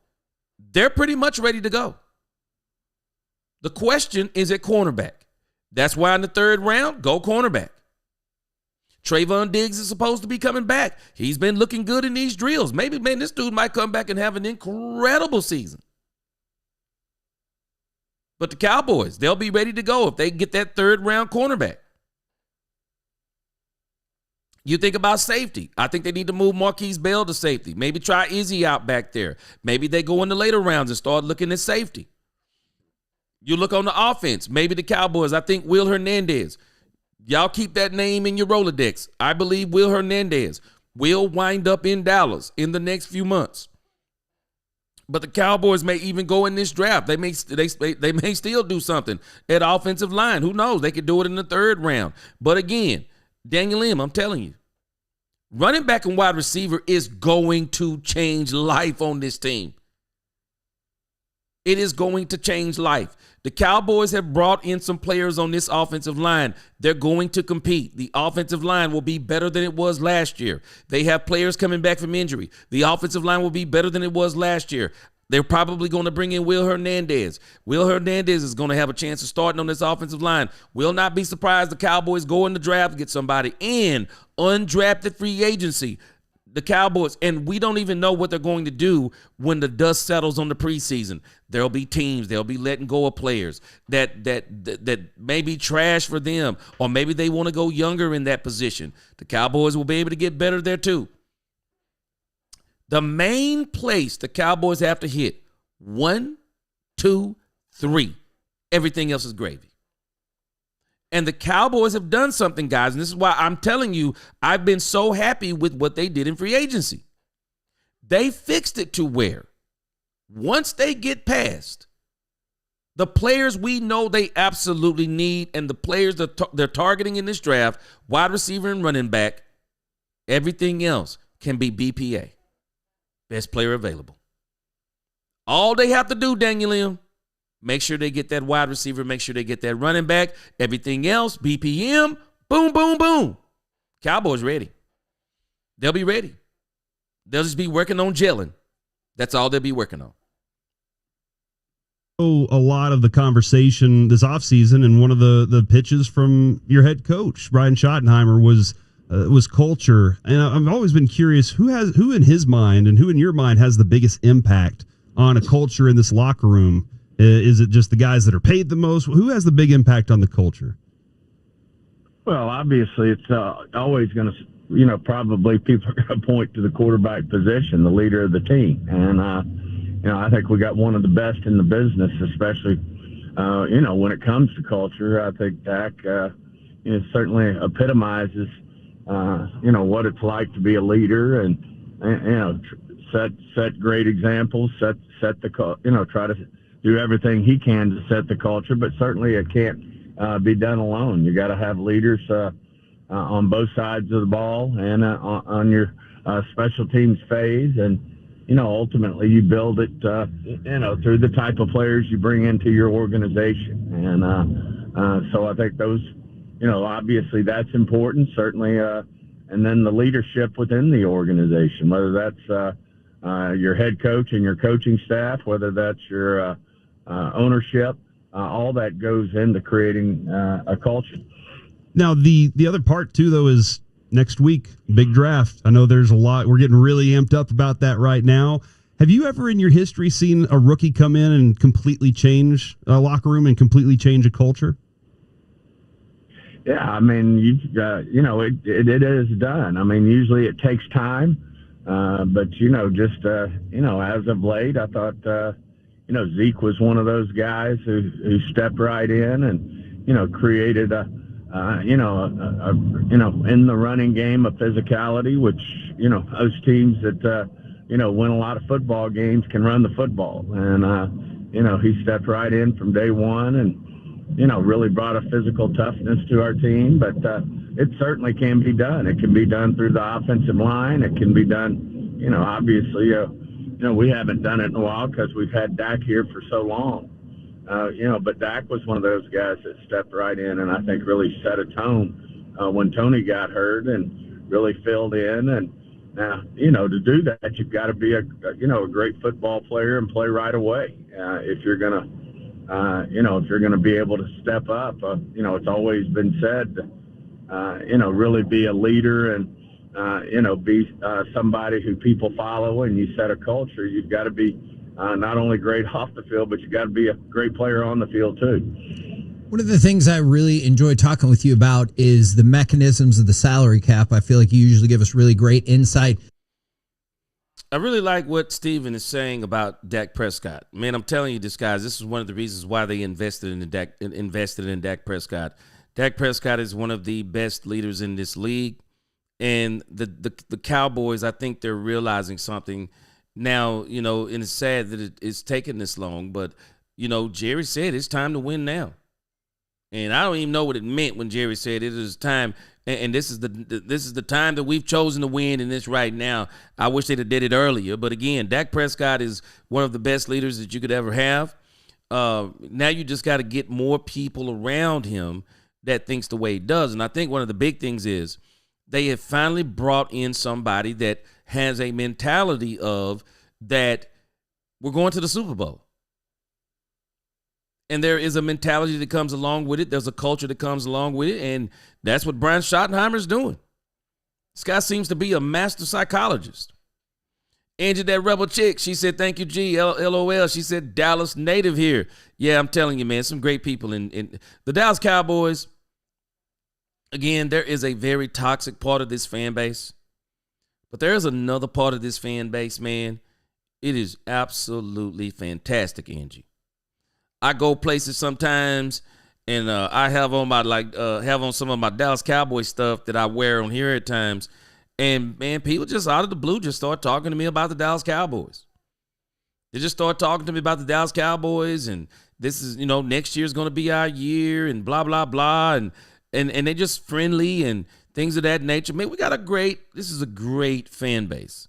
they're pretty much ready to go. The question is at cornerback. That's why in the third round, go cornerback. Trayvon Diggs is supposed to be coming back. He's been looking good in these drills. Maybe, man, this dude might come back and have an incredible season. But the Cowboys, they'll be ready to go if they get that third round cornerback. You think about safety. I think they need to move Marquise Bell to safety. Maybe try Izzy out back there. Maybe they go in the later rounds and start looking at safety. You look on the offense. Maybe the Cowboys, I think Will Hernandez. Y'all keep that name in your Rolodex. I believe Will Hernandez will wind up in Dallas in the next few months. But the Cowboys may even go in this draft. They may still do something at offensive line. Who knows? They could do it in the third round. But again, Daniel M., I'm telling you, running back and wide receiver is going to change life on this team. It is going to change life. The Cowboys have brought in some players on this offensive line. They're going to compete. The offensive line will be better than it was last year. They have players coming back from injury. The offensive line will be better than it was last year. They're probably going to bring in Will Hernandez. Will Hernandez is going to have a chance of starting on this offensive line. Will not be surprised the Cowboys go in the draft to get somebody in undrafted free agency. The Cowboys, and we don't even know what they're going to do when the dust settles on the preseason. There'll be teams, they'll be letting go of players that may be trash for them, or maybe they want to go younger in that position. The Cowboys will be able to get better there too. The main place the Cowboys have to hit, 1, 2, 3. Everything else is gravy. And the Cowboys have done something, guys, and this is why I'm telling you, I've been so happy with what they did in free agency. They fixed it to where once they get past the players we know they absolutely need and the players that they're targeting in this draft, wide receiver and running back, everything else can be BPA, best player available. All they have to do, Daniel M., make sure they get that wide receiver. Make sure they get that running back. Everything else, BPM, boom, boom, boom. Cowboys ready. They'll be ready. They'll just be working on gelling. That's all they'll be working on. A lot of the conversation this offseason, and one of the pitches from your head coach, Brian Schottenheimer, was culture. And I've always been curious, who in his mind and who in your mind has the biggest impact on a culture in this locker room? Is it just the guys that are paid the most? Who has the big impact on the culture? Well, obviously, it's always going to, probably people are going to point to the quarterback position, the leader of the team. And, I think we got one of the best in the business, especially, when it comes to culture. I think Dak, certainly epitomizes, what it's like to be a leader and set great examples, set the, try to do everything he can to set the culture, but certainly it can't be done alone. You got to have leaders on both sides of the ball and on your special teams phase, and ultimately you build it, through the type of players you bring into your organization, and so I think those, obviously that's important, certainly, and then the leadership within the organization, whether that's your head coach and your coaching staff, whether that's your ownership, all that goes into creating a culture. Now, the other part, too, though, is next week, big draft. I know there's a lot. We're getting really amped up about that right now. Have you ever in your history seen a rookie come in and completely change a locker room and completely change a culture? Yeah, I mean, it is done. I mean, usually it takes time, but, as of late, I thought, Zeke was one of those guys who stepped right in and, created in the running game of physicality, which, those teams that, win a lot of football games can run the football. And, he stepped right in from day one and, really brought a physical toughness to our team. But it certainly can be done. It can be done through the offensive line. It can be done, obviously, we haven't done it in a while because we've had Dak here for so long. But Dak was one of those guys that stepped right in and I think really set a tone when Tony got hurt and really filled in. And now, to do that, you've got to be a great football player and play right away. If you're gonna, if you're gonna be able to step up, it's always been said, really be a leader and, be somebody who people follow and you set a culture. You've got to be not only great off the field, but you got to be a great player on the field too. One of the things I really enjoy talking with you about is the mechanisms of the salary cap. I feel like you usually give us really great insight. I really like what Steven is saying about Dak Prescott. Man, I'm telling you this, guys, this is one of the reasons why they invested in Dak Prescott. Dak Prescott is one of the best leaders in this league. And the Cowboys, I think they're realizing something now, and it's sad that it's taken this long, but, Jerry said it's time to win now. And I don't even know what it meant when Jerry said it is time. And this is the time that we've chosen to win in this right now. I wish they'd have did it earlier. But again, Dak Prescott is one of the best leaders that you could ever have. Now you just got to get more people around him that thinks the way he does. And I think one of the big things is they have finally brought in somebody that has a mentality of that we're going to the Super Bowl. And there is a mentality that comes along with it. There's a culture that comes along with it. And that's what Brian Schottenheimer's doing. This guy seems to be a master psychologist. Angie, that rebel chick, she said, thank you, G. LOL. She said, Dallas native here. Yeah, I'm telling you, man, some great people. In the Dallas Cowboys, again, there is a very toxic part of this fan base. But there is another part of this fan base, man. It is absolutely fantastic, Angie. I go places sometimes, and I have on some of my Dallas Cowboys stuff that I wear on here at times. And, man, people just out of the blue just start talking to me about the Dallas Cowboys. They just start talking to me about the Dallas Cowboys, and this is, next year's going to be our year, and blah, blah, blah. And they're just friendly and things of that nature. Man, this is a great fan base.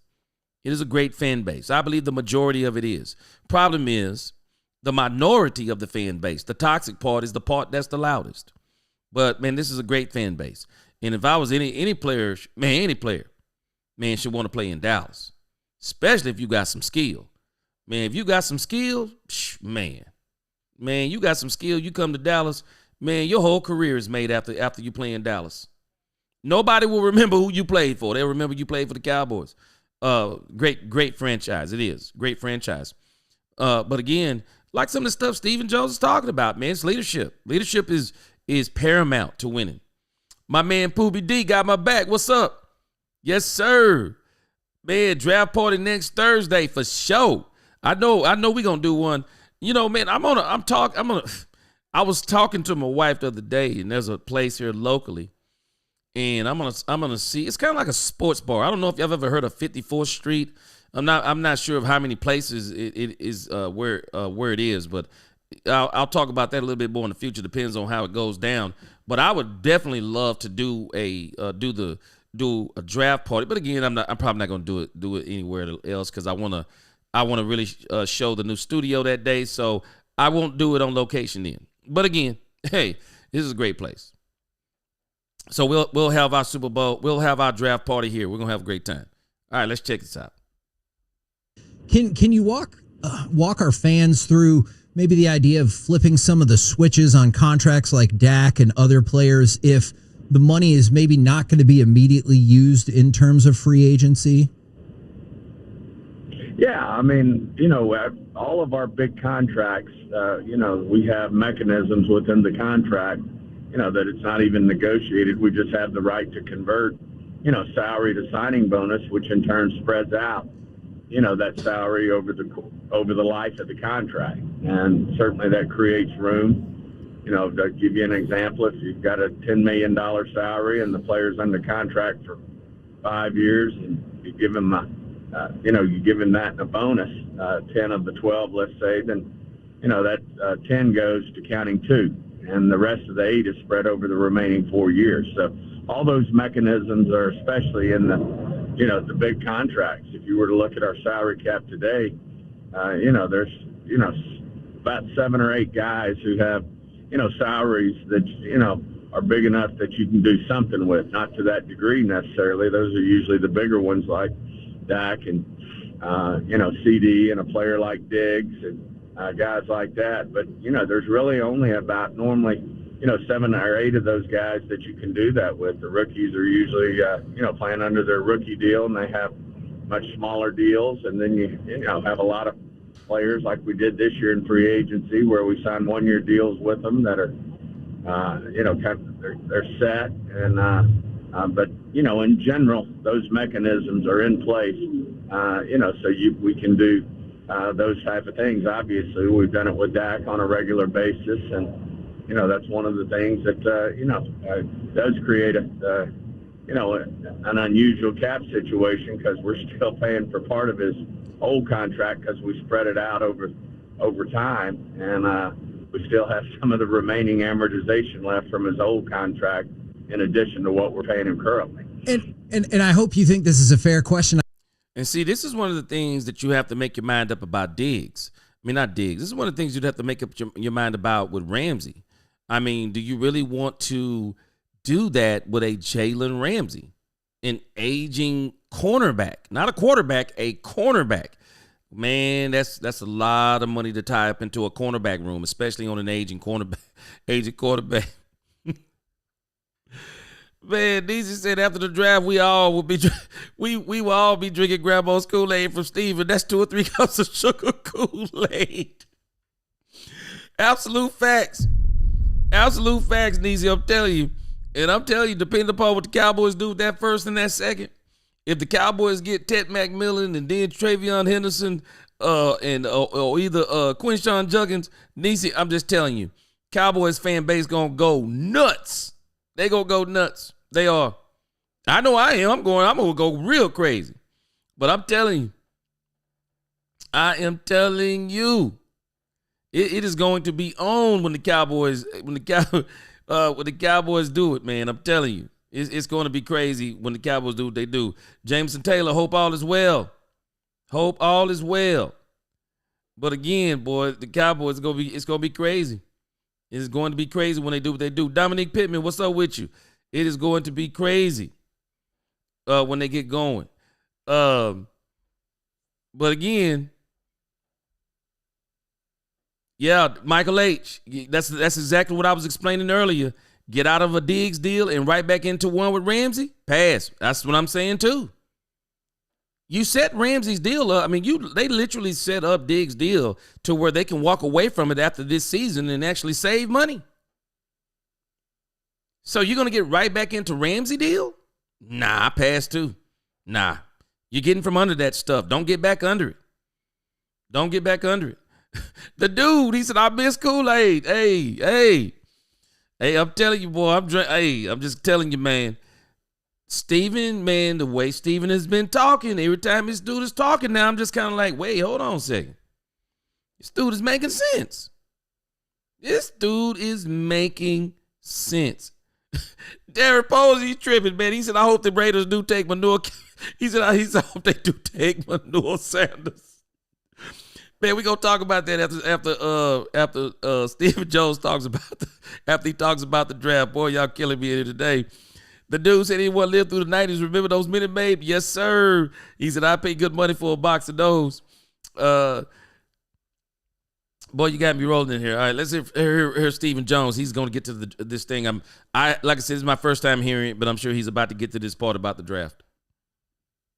It is a great fan base. I believe the majority of it is. Problem is, the minority of the fan base, the toxic part, is the part that's the loudest. But, man, this is a great fan base. And if I was any player, man, should want to play in Dallas, especially if you got some skill. Man, if you got some skill, man, you got some skill, you come to Dallas, man, your whole career is made after you play in Dallas. Nobody will remember who you played for. They'll remember you played for the Cowboys. Great franchise. It is. Great franchise. But again, like some of the stuff Stephen Jones is talking about, man, it's leadership. Leadership is paramount to winning. My man Poobie D got my back. What's up? Yes, sir. Man, draft party next Thursday for sure. I know we're gonna do one. Man, I was talking to my wife the other day, and there's a place here locally. And I'm gonna see. It's kind of like a sports bar. I don't know if y'all have ever heard of 54th Street. I'm not sure of how many places it is where it is, but I'll talk about that a little bit more in the future. Depends on how it goes down. But I would definitely love to do a draft party. But again, I'm probably not gonna do it anywhere else because I wanna really show the new studio that day. So I won't do it on location then. But again, hey, this is a great place. So we'll have our Super Bowl. We'll have our draft party here. We're gonna have a great time. All right, let's check this out. Can you walk our fans through maybe the idea of flipping some of the switches on contracts like Dak and other players if the money is maybe not going to be immediately used in terms of free agency? Yeah, I mean, all of our big contracts, we have mechanisms within the contract, that it's not even negotiated. We just have the right to convert, salary to signing bonus, which in turn spreads out, that salary over the life of the contract. And certainly that creates room. To give you an example, if you've got a $10 million salary and the player's under contract for 5 years and you give him you give him that in a bonus, 10 of the 12, let's say, then, that 10 goes to counting 2. and the rest of the 8 is spread over the remaining 4 years. So all those mechanisms are especially in the big contracts. If you were to look at our salary cap today, there's about 7 or 8 guys who have salaries that are big enough that you can do something with. Not to that degree necessarily. Those are usually the bigger ones like Dak and CD and a player like Diggs and guys like that. But there's really only about normally 7 or 8 of those guys that you can do that with. The rookies are usually playing under their rookie deal, and they have much smaller deals. And then you have a lot of players like we did this year in free agency where we signed 1-year deals with them that are they're set. And but in general, those mechanisms are in place. So we can do those type of things. Obviously, we've done it with Dak on a regular basis, and that's one of the things that does create an unusual cap situation, because we're still paying for part of his old contract because we spread it out over time, and we still have some of the remaining amortization left from his old contract in addition to what we're paying him currently. And I hope you think this is a fair question. And see, this is one of the things that you have to make your mind up about Diggs. I mean, not Diggs. This is one of the things you'd have to make up your mind about with Ramsey. I mean, do you really want to do that with a Jalen Ramsey, an aging cornerback, not a quarterback, a cornerback? Man, that's a lot of money to tie up into a cornerback room, especially on an aging quarterback. Man, Deezy said after the draft we will all be drinking Grandma's Kool-Aid from Steve, and that's 2 or 3 cups of sugar Kool-Aid. Absolute facts. Absolute facts, Deezy, I'm telling you. And I'm telling you, depending upon what the Cowboys do with that first and that second, if the Cowboys get Ted McMillan and then Travion Henderson or either Quinshawn Juggins, Deezy, I'm just telling you, Cowboys fan base gonna go nuts. They gonna go nuts. They are. I know I am. I'm gonna go real crazy. But I'm telling you, it is going to be on when the Cowboys do it, man. I'm telling you, it's going to be crazy when the Cowboys do what they do. Jameson Taylor, hope all is well. Hope all is well. But again, boy, the Cowboys it's gonna be crazy. It is going to be crazy when they do what they do. Dominique Pittman, what's up with you? It is going to be crazy when they get going. But again, yeah, Michael H. That's exactly what I was explaining earlier. Get out of a Diggs deal and right back into one with Ramsey? Pass. That's what I'm saying too. You set Ramsey's deal up. I mean, they literally set up Diggs' deal to where they can walk away from it after this season and actually save money. So you're going to get right back into Ramsey deal? Nah, I pass too. Nah, you're getting from under that stuff. Don't get back under it. Don't get back under it. The dude, he said, I miss Kool-Aid. Hey, I'm telling you, boy, I'm just telling you, man. Steven, man, the way Steven has been talking, every time this dude is talking now, I'm just kind of like, wait, hold on a second. This dude is making sense. This dude is making sense. Derek Posey, he's tripping, man. He said, I hope the Raiders do take Manure. He said, I hope they do take Manure Sanders. Man, we gonna talk about that after Stephen Jones talks about after he talks about the draft. Boy, y'all killing me here today. The dude said he want to live through the 90s. Remember those Minute Maid? Yes, sir. He said, I pay good money for a box of those. Boy, you got me rolling in here. All right, let's hear Stephen Jones. He's going to get to this thing. Like I said, this is my first time hearing it, but I'm sure he's about to get to this part about the draft.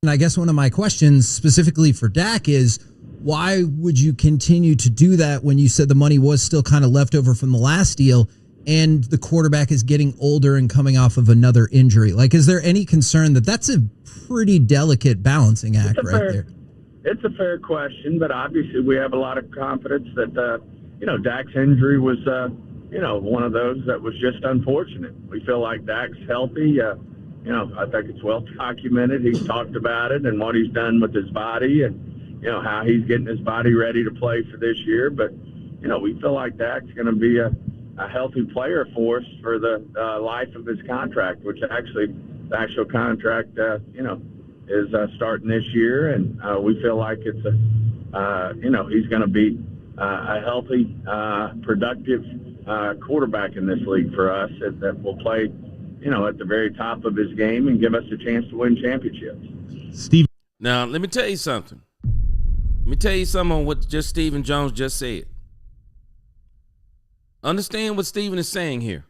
And I guess one of my questions specifically for Dak is, why would you continue to do that when you said the money was still kind of left over from the last deal and the quarterback is getting older and coming off of another injury? Like, is there any concern that that's a pretty delicate balancing act there? It's a fair question, but obviously we have a lot of confidence that, Dak's injury was, one of those that was just unfortunate. We feel like Dak's healthy. I think it's well documented. He's talked about it and what he's done with his body and, how he's getting his body ready to play for this year. But, we feel like Dak's going to be a a healthy player for us for the life of his contract, which actually the actual contract, is starting this year, and we feel like it's he's going to be a healthy, productive quarterback in this league for us that will play, at the very top of his game and give us a chance to win championships. Steve. Now, let me tell you something. Let me tell you something on what just Stephen Jones just said. Understand what Stephen is saying here.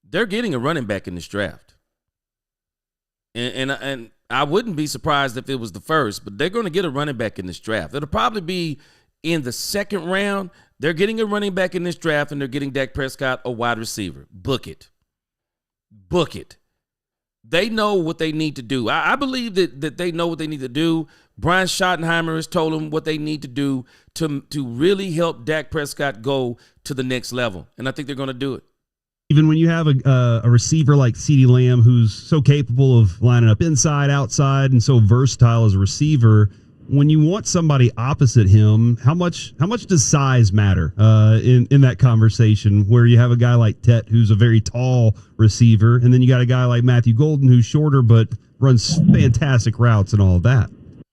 They're getting a running back in this draft. And I wouldn't be surprised if it was the first, but they're going to get a running back in this draft. It'll probably be in the second round. They're getting a running back in this draft, and they're getting Dak Prescott a wide receiver. Book it. Book it. They know what they need to do. I believe that they know what they need to do. Brian Schottenheimer has told them what they need to do to really help Dak Prescott go to the next level, and I think they're going to do it. Even when you have a receiver like CeeDee Lamb, who's so capable of lining up inside, outside, and so versatile as a receiver, when you want somebody opposite him, how much does size matter in that conversation where you have a guy like Tet, who's a very tall receiver, and then you got a guy like Matthew Golden, who's shorter but runs fantastic routes and all of that?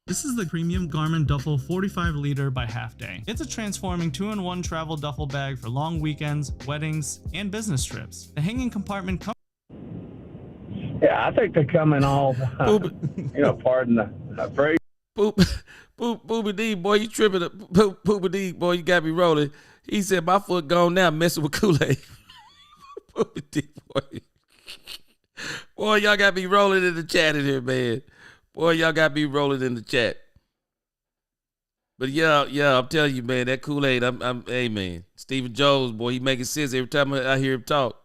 This is the premium Garmin Duffel 45 liter by Half Day. It's a transforming 2-in-1 travel duffel bag for long weekends, weddings, and business trips. The hanging compartment comes. Yeah, I think they come in all, pardon the phrase. Booby D, boy, you tripping. Booby D, boy, you got me rolling. He said, my foot gone now messing with Kool-Aid. Booby D, boy. Boy, y'all got me rolling in the chat in here, man. Boy, y'all got me rolling in the chat. But yeah, I'm telling you, man, that Kool-Aid, hey, man. Stephen Jones, boy, he making sense every time I hear him talk.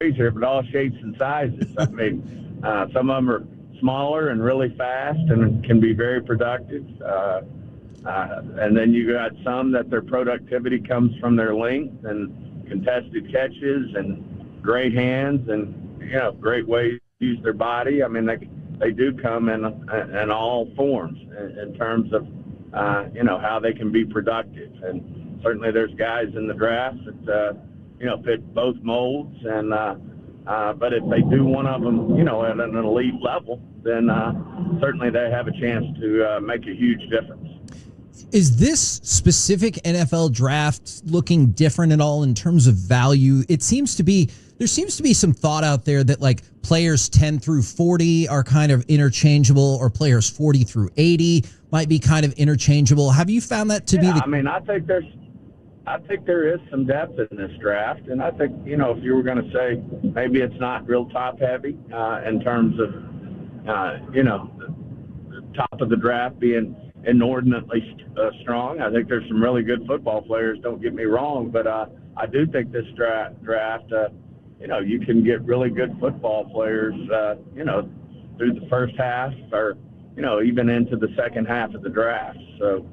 But all shapes and sizes. I mean, some of them are smaller and really fast and can be very productive. And then you got some that their productivity comes from their length and contested catches and great hands and, great ways to use their body. I mean, they do come in all forms in terms of, how they can be productive. And certainly there's guys in the draft that, fit both molds. And but if they do one of them, at an elite level, then certainly they have a chance to make a huge difference. Is this specific NFL draft looking different at all in terms of value? There seems to be some thought out there that like players 10 through 40 are kind of interchangeable, or players 40 through 80 might be kind of interchangeable. Have you found that to be the? I mean, I think there is some depth in this draft, and I think if you were going to say maybe it's not real top heavy in terms of the top of the draft being inordinately strong. I think there's some really good football players. Don't get me wrong, but I do think this draft, you can get really good football players, through the first half or even into the second half of the draft. So.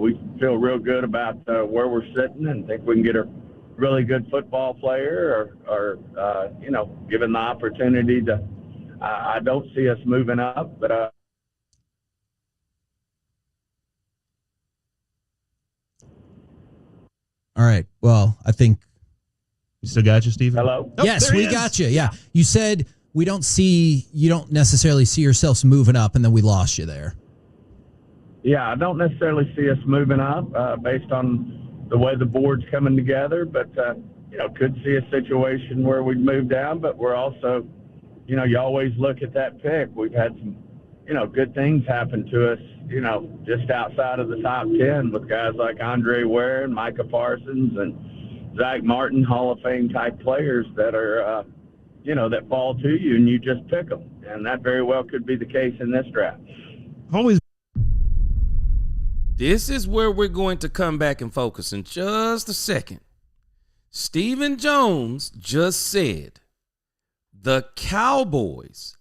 We feel real good about where we're sitting and think we can get a really good football player or given the opportunity to, I don't see us moving up, but All right. Well, I think. You still got you, Stephen? Hello? Oh, yes, we got you. Yeah. You said you don't necessarily see yourselves moving up, and then we lost you there. Yeah, I don't necessarily see us moving up based on the way the board's coming together, but, could see a situation where we'd move down, but we're also, you always look at that pick. We've had some, good things happen to us, just outside of the top 10 with guys like Andre Ware and Micah Parsons and Zach Martin, Hall of Fame type players that are, that fall to you and you just pick them. And that very well could be the case in this draft. Always. This is where we're going to come back and focus in just a second. Stephen Jones just said the Cowboys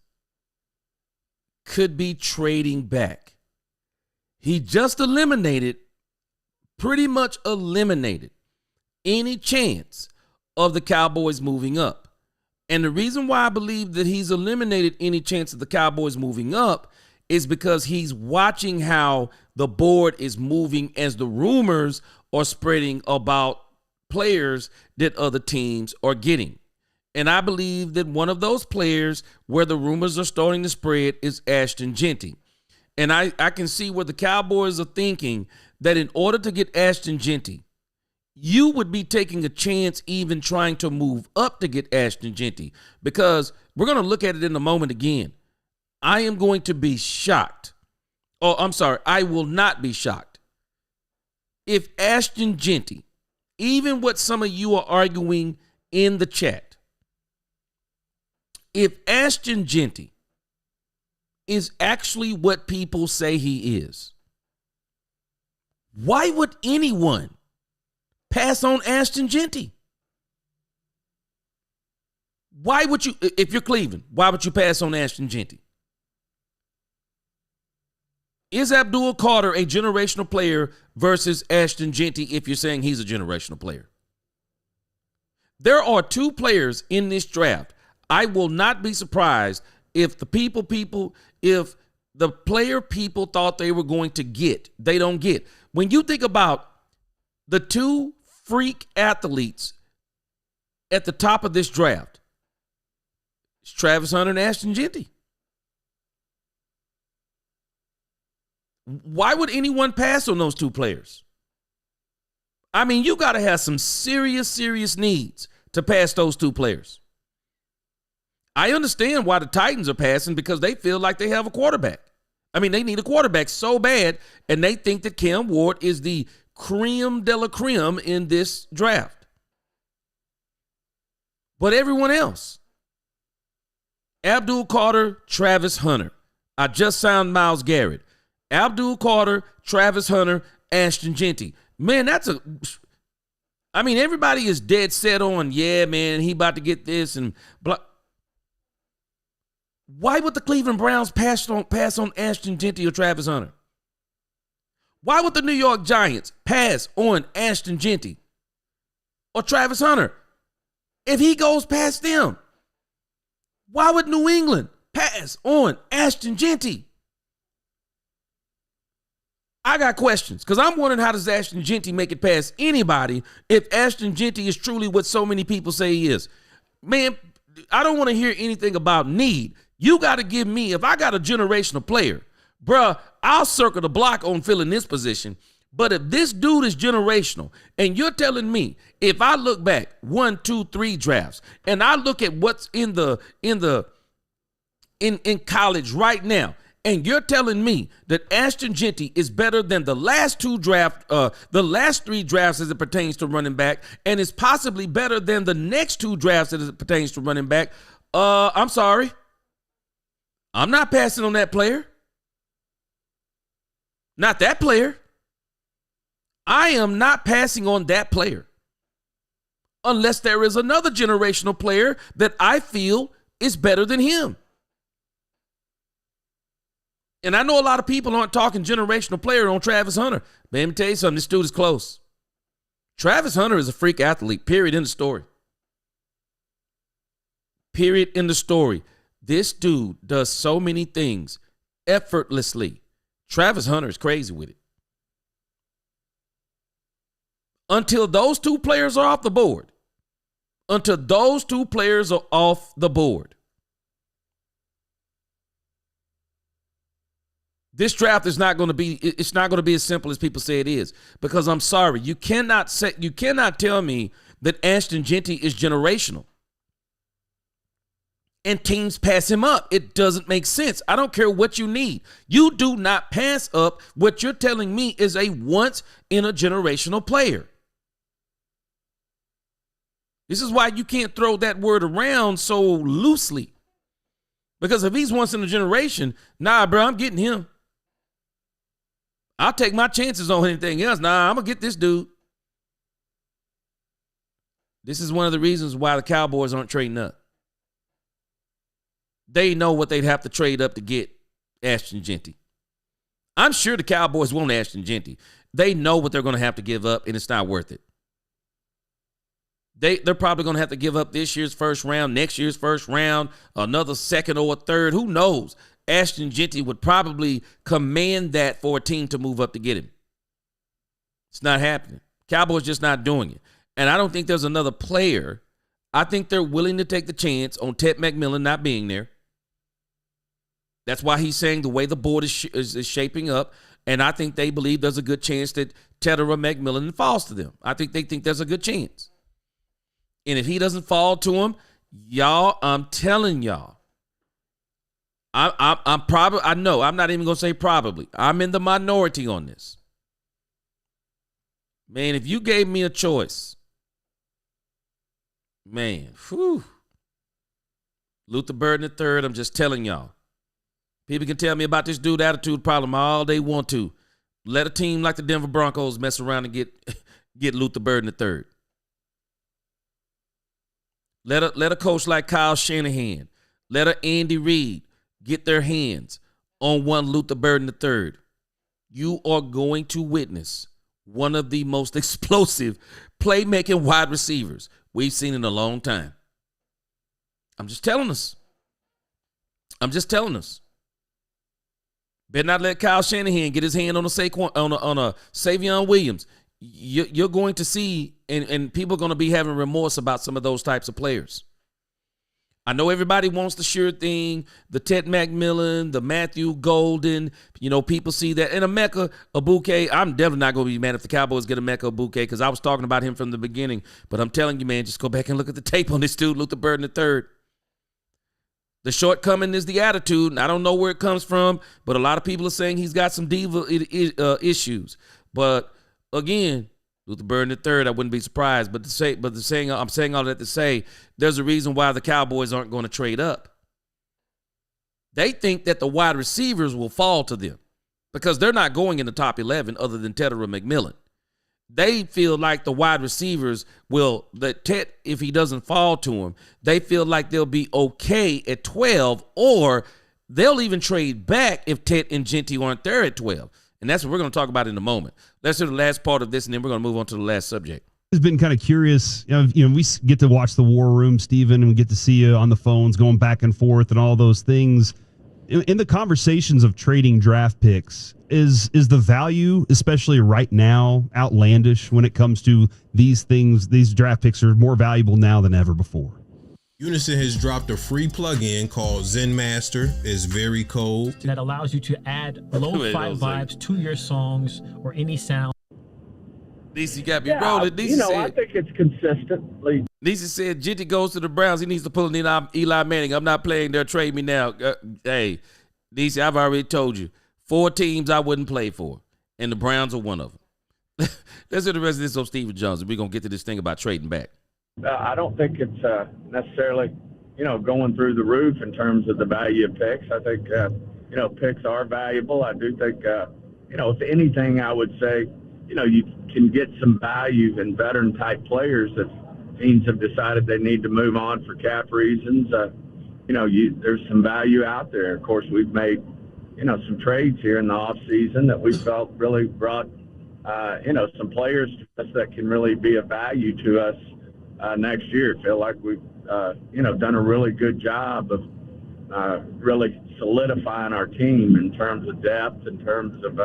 could be trading back. He just pretty much eliminated any chance of the Cowboys moving up. And the reason why I believe that he's eliminated any chance of the Cowboys moving up is because he's watching how the board is moving as the rumors are spreading about players that other teams are getting. And I believe that one of those players where the rumors are starting to spread is Ashton Jeanty. And I can see where the Cowboys are thinking that in order to get Ashton Jeanty, you would be taking a chance even trying to move up to get Ashton Jeanty, because we're going to look at it in a moment again. I am going to be shocked. Oh, I'm sorry. I will not be shocked if Ashton Jeanty, even what some of you are arguing in the chat, if Ashton Jeanty is actually what people say he is, why would anyone pass on Ashton Jeanty? Why would you, if you're Cleveland, why would you pass on Ashton Jeanty? Is Abdul Carter a generational player versus Ashton Jeanty if you're saying he's a generational player? There are two players in this draft. I will not be surprised if the if the player people thought they were going to get, they don't get. When you think about the two freak athletes at the top of this draft, it's Travis Hunter and Ashton Jeanty. Why would anyone pass on those two players? I mean, you got to have some serious needs to pass those two players. I understand why the Titans are passing, because they feel like they have a quarterback. I mean, they need a quarterback so bad, and they think that Cam Ward is the creme de la creme in this draft. But everyone else, Abdul Carter, Travis Hunter. I just signed Myles Garrett. Abdul Carter, Travis Hunter, Ashton Jeanty. Man, everybody is dead set on, yeah, man, he about to get this and blah. Why would the Cleveland Browns pass on Ashton Jeanty or Travis Hunter? Why would the New York Giants pass on Ashton Jeanty or Travis Hunter if he goes past them? Why would New England pass on Ashton Jeanty? I got questions, because I'm wondering, how does Ashton Jeanty make it past anybody if Ashton Jeanty is truly what so many people say he is? Man, I don't want to hear anything about need. You got to give me, if I got a generational player, bruh, I'll circle the block on filling this position. But if this dude is generational, and you're telling me, if I look back 1, 2, 3 drafts, and I look at what's in college right now, and you're telling me that Ashton Jeanty is better than the last 3 drafts as it pertains to running back, and is possibly better than the next 2 drafts as it pertains to running back, I'm sorry. I'm not passing on that player. Not that player. I am not passing on that player unless there is another generational player that I feel is better than him. And I know a lot of people aren't talking generational player on Travis Hunter. But let me tell you something, this dude is close. Travis Hunter is a freak athlete, period, in the story. Period, in the story. This dude does so many things effortlessly. Travis Hunter is crazy with it. Until those two players are off the board. This draft is not going to be, it's not going to be as simple as people say it is. Because I'm sorry, you cannot tell me that Ashton Jeanty is generational and teams pass him up. It doesn't make sense. I don't care what you need. You do not pass up what you're telling me is a once in a generational player. This is why you can't throw that word around so loosely. Because if he's once in a generation, nah, bro, I'm getting him. I'll take my chances on anything else. Nah, I'm going to get this dude. This is one of the reasons why the Cowboys aren't trading up. They know what they'd have to trade up to get Ashton Jeanty. I'm sure the Cowboys want Ashton Jeanty. They know what they're going to have to give up, and it's not worth it. They're probably going to have to give up this year's first round, next year's first round, another second or a third. Who knows? Ashton Jeanty would probably command that for a team to move up to get him. It's not happening. Cowboys just not doing it. And I don't think there's another player. I think they're willing to take the chance on Ted McMillan not being there. That's why he's saying the way the board is shaping up. And I think they believe there's a good chance that Tedera McMillan falls to them. I think they think there's a good chance. And if he doesn't fall to him, y'all, I'm telling y'all, I'm probably, I know, I'm not even going to say probably. I'm in the minority on this. Man, if you gave me a choice, man, whew. Luther Burden III, I'm just telling y'all. People can tell me about this dude attitude problem all they want to. Let a team like the Denver Broncos mess around and get Luther Burden III. Let a coach like Kyle Shanahan, let a Andy Reid get their hands on one Luther Burden III. You are going to witness one of the most explosive playmaking wide receivers we've seen in a long time. I'm just telling us. Better not let Kyle Shanahan get his hand on a Savion Williams. You're going to see, and people are going to be having remorse about some of those types of players. I know everybody wants the sure thing, the Ted McMillan, the Matthew Golden. People see that. And Emeka Egbuka, I'm definitely not going to be mad if the Cowboys get Emeka Egbuka because I was talking about him from the beginning. But I'm telling you, man, just go back and look at the tape on this dude, Luther Burden III. The shortcoming is the attitude, and I don't know where it comes from, but a lot of people are saying he's got some diva issues. But again, Luther Burden III, I wouldn't be surprised. I'm saying all that to say there's a reason why the Cowboys aren't going to trade up. They think that the wide receivers will fall to them because they're not going in the top 11 other than Tedera McMillan. They feel like the wide receivers that Ted, if he doesn't fall to him, they feel like they'll be okay at 12, or they'll even trade back if Ted and Genty aren't there at 12. And that's what we're going to talk about in a moment. Let's do the last part of this, and then we're going to move on to the last subject. It's been kind of curious. We get to watch the War Room, Stephen, and we get to see you on the phones going back and forth and all those things. In the conversations of trading draft picks, is the value, especially right now, outlandish when it comes to these things? These draft picks are more valuable now than ever before. Unison has dropped a free plugin called Zen Master. It's very cold. That allows you to add lo-fi vibes to your songs or any sound. DC got me rolling. DC said, I think it's consistently. DC said, Genty goes to the Browns. He needs to pull in Eli Manning. I'm not playing there. Trade me now. Hey, DC, I've already told you. 4 teams I wouldn't play for, and the Browns are one of them. Let's hear the rest of this on Stephen Jones, and we're going to get to this thing about trading back. I don't think it's necessarily, going through the roof in terms of the value of picks. I think, picks are valuable. I do think, if anything, I would say, you can get some value in veteran-type players that teams have decided they need to move on for cap reasons. There's some value out there. Of course, we've made, some trades here in the offseason that we felt really brought, some players to us that can really be of value to us next year. I feel like we've, done a really good job of really solidifying our team in terms of depth, in terms of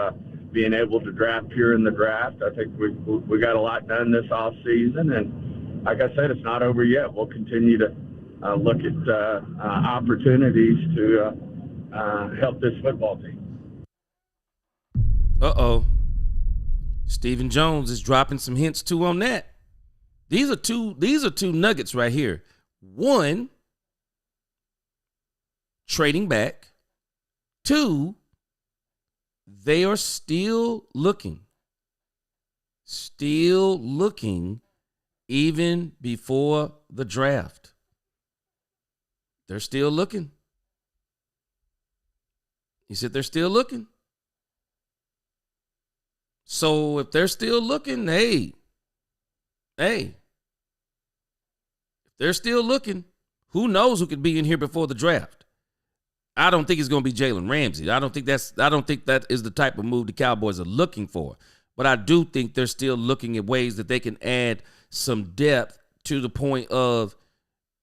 being able to draft pure in the draft. I think we got a lot done this offseason, and like I said, it's not over yet. We'll continue to look at opportunities to help this football team. Stephen Jones is dropping some hints too on that. These are two nuggets right here. One, trading back. 2, they are still looking even before the draft. They're still looking. He said they're still looking. So if they're still looking, hey, if they're still looking, who knows who could be in here before the draft? I don't think it's going to be Jalen Ramsey. I don't think that is the type of move the Cowboys are looking for. But I do think they're still looking at ways that they can add some depth to the point of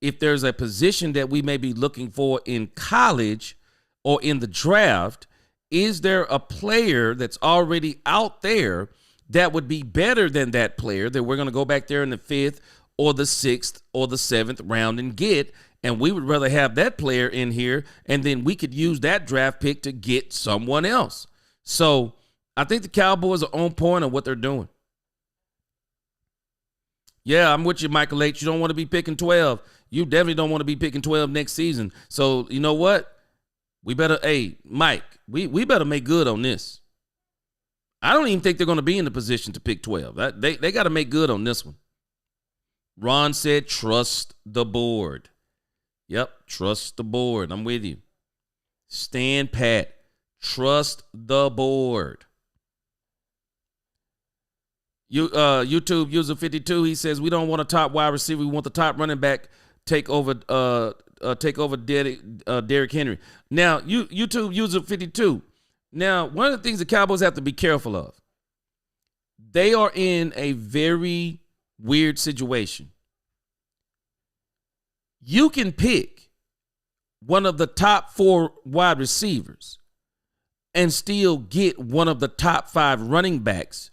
if there's a position that we may be looking for in college or in the draft, is there a player that's already out there that would be better than that player that we're going to go back there in the 5th or the 6th or the 7th round and get. And we would rather have that player in here, and then we could use that draft pick to get someone else. So I think the Cowboys are on point on what they're doing. Yeah, I'm with you, Michael H. You don't want to be picking 12. You definitely don't want to be picking 12 next season. So you know what? We better, Mike, we better make good on this. I don't even think they're going to be in the position to pick 12. They got to make good on this one. Ron said, trust the board. Yep, trust the board. I'm with you. Stand pat. Trust the board. YouTube user 52, he says, we don't want a top wide receiver. We want the top running back take over Derrick Henry. Now, YouTube user 52. Now, one of the things the Cowboys have to be careful of, they are in a very weird situation. You can pick one of the top 4 wide receivers and still get one of the top 5 running backs,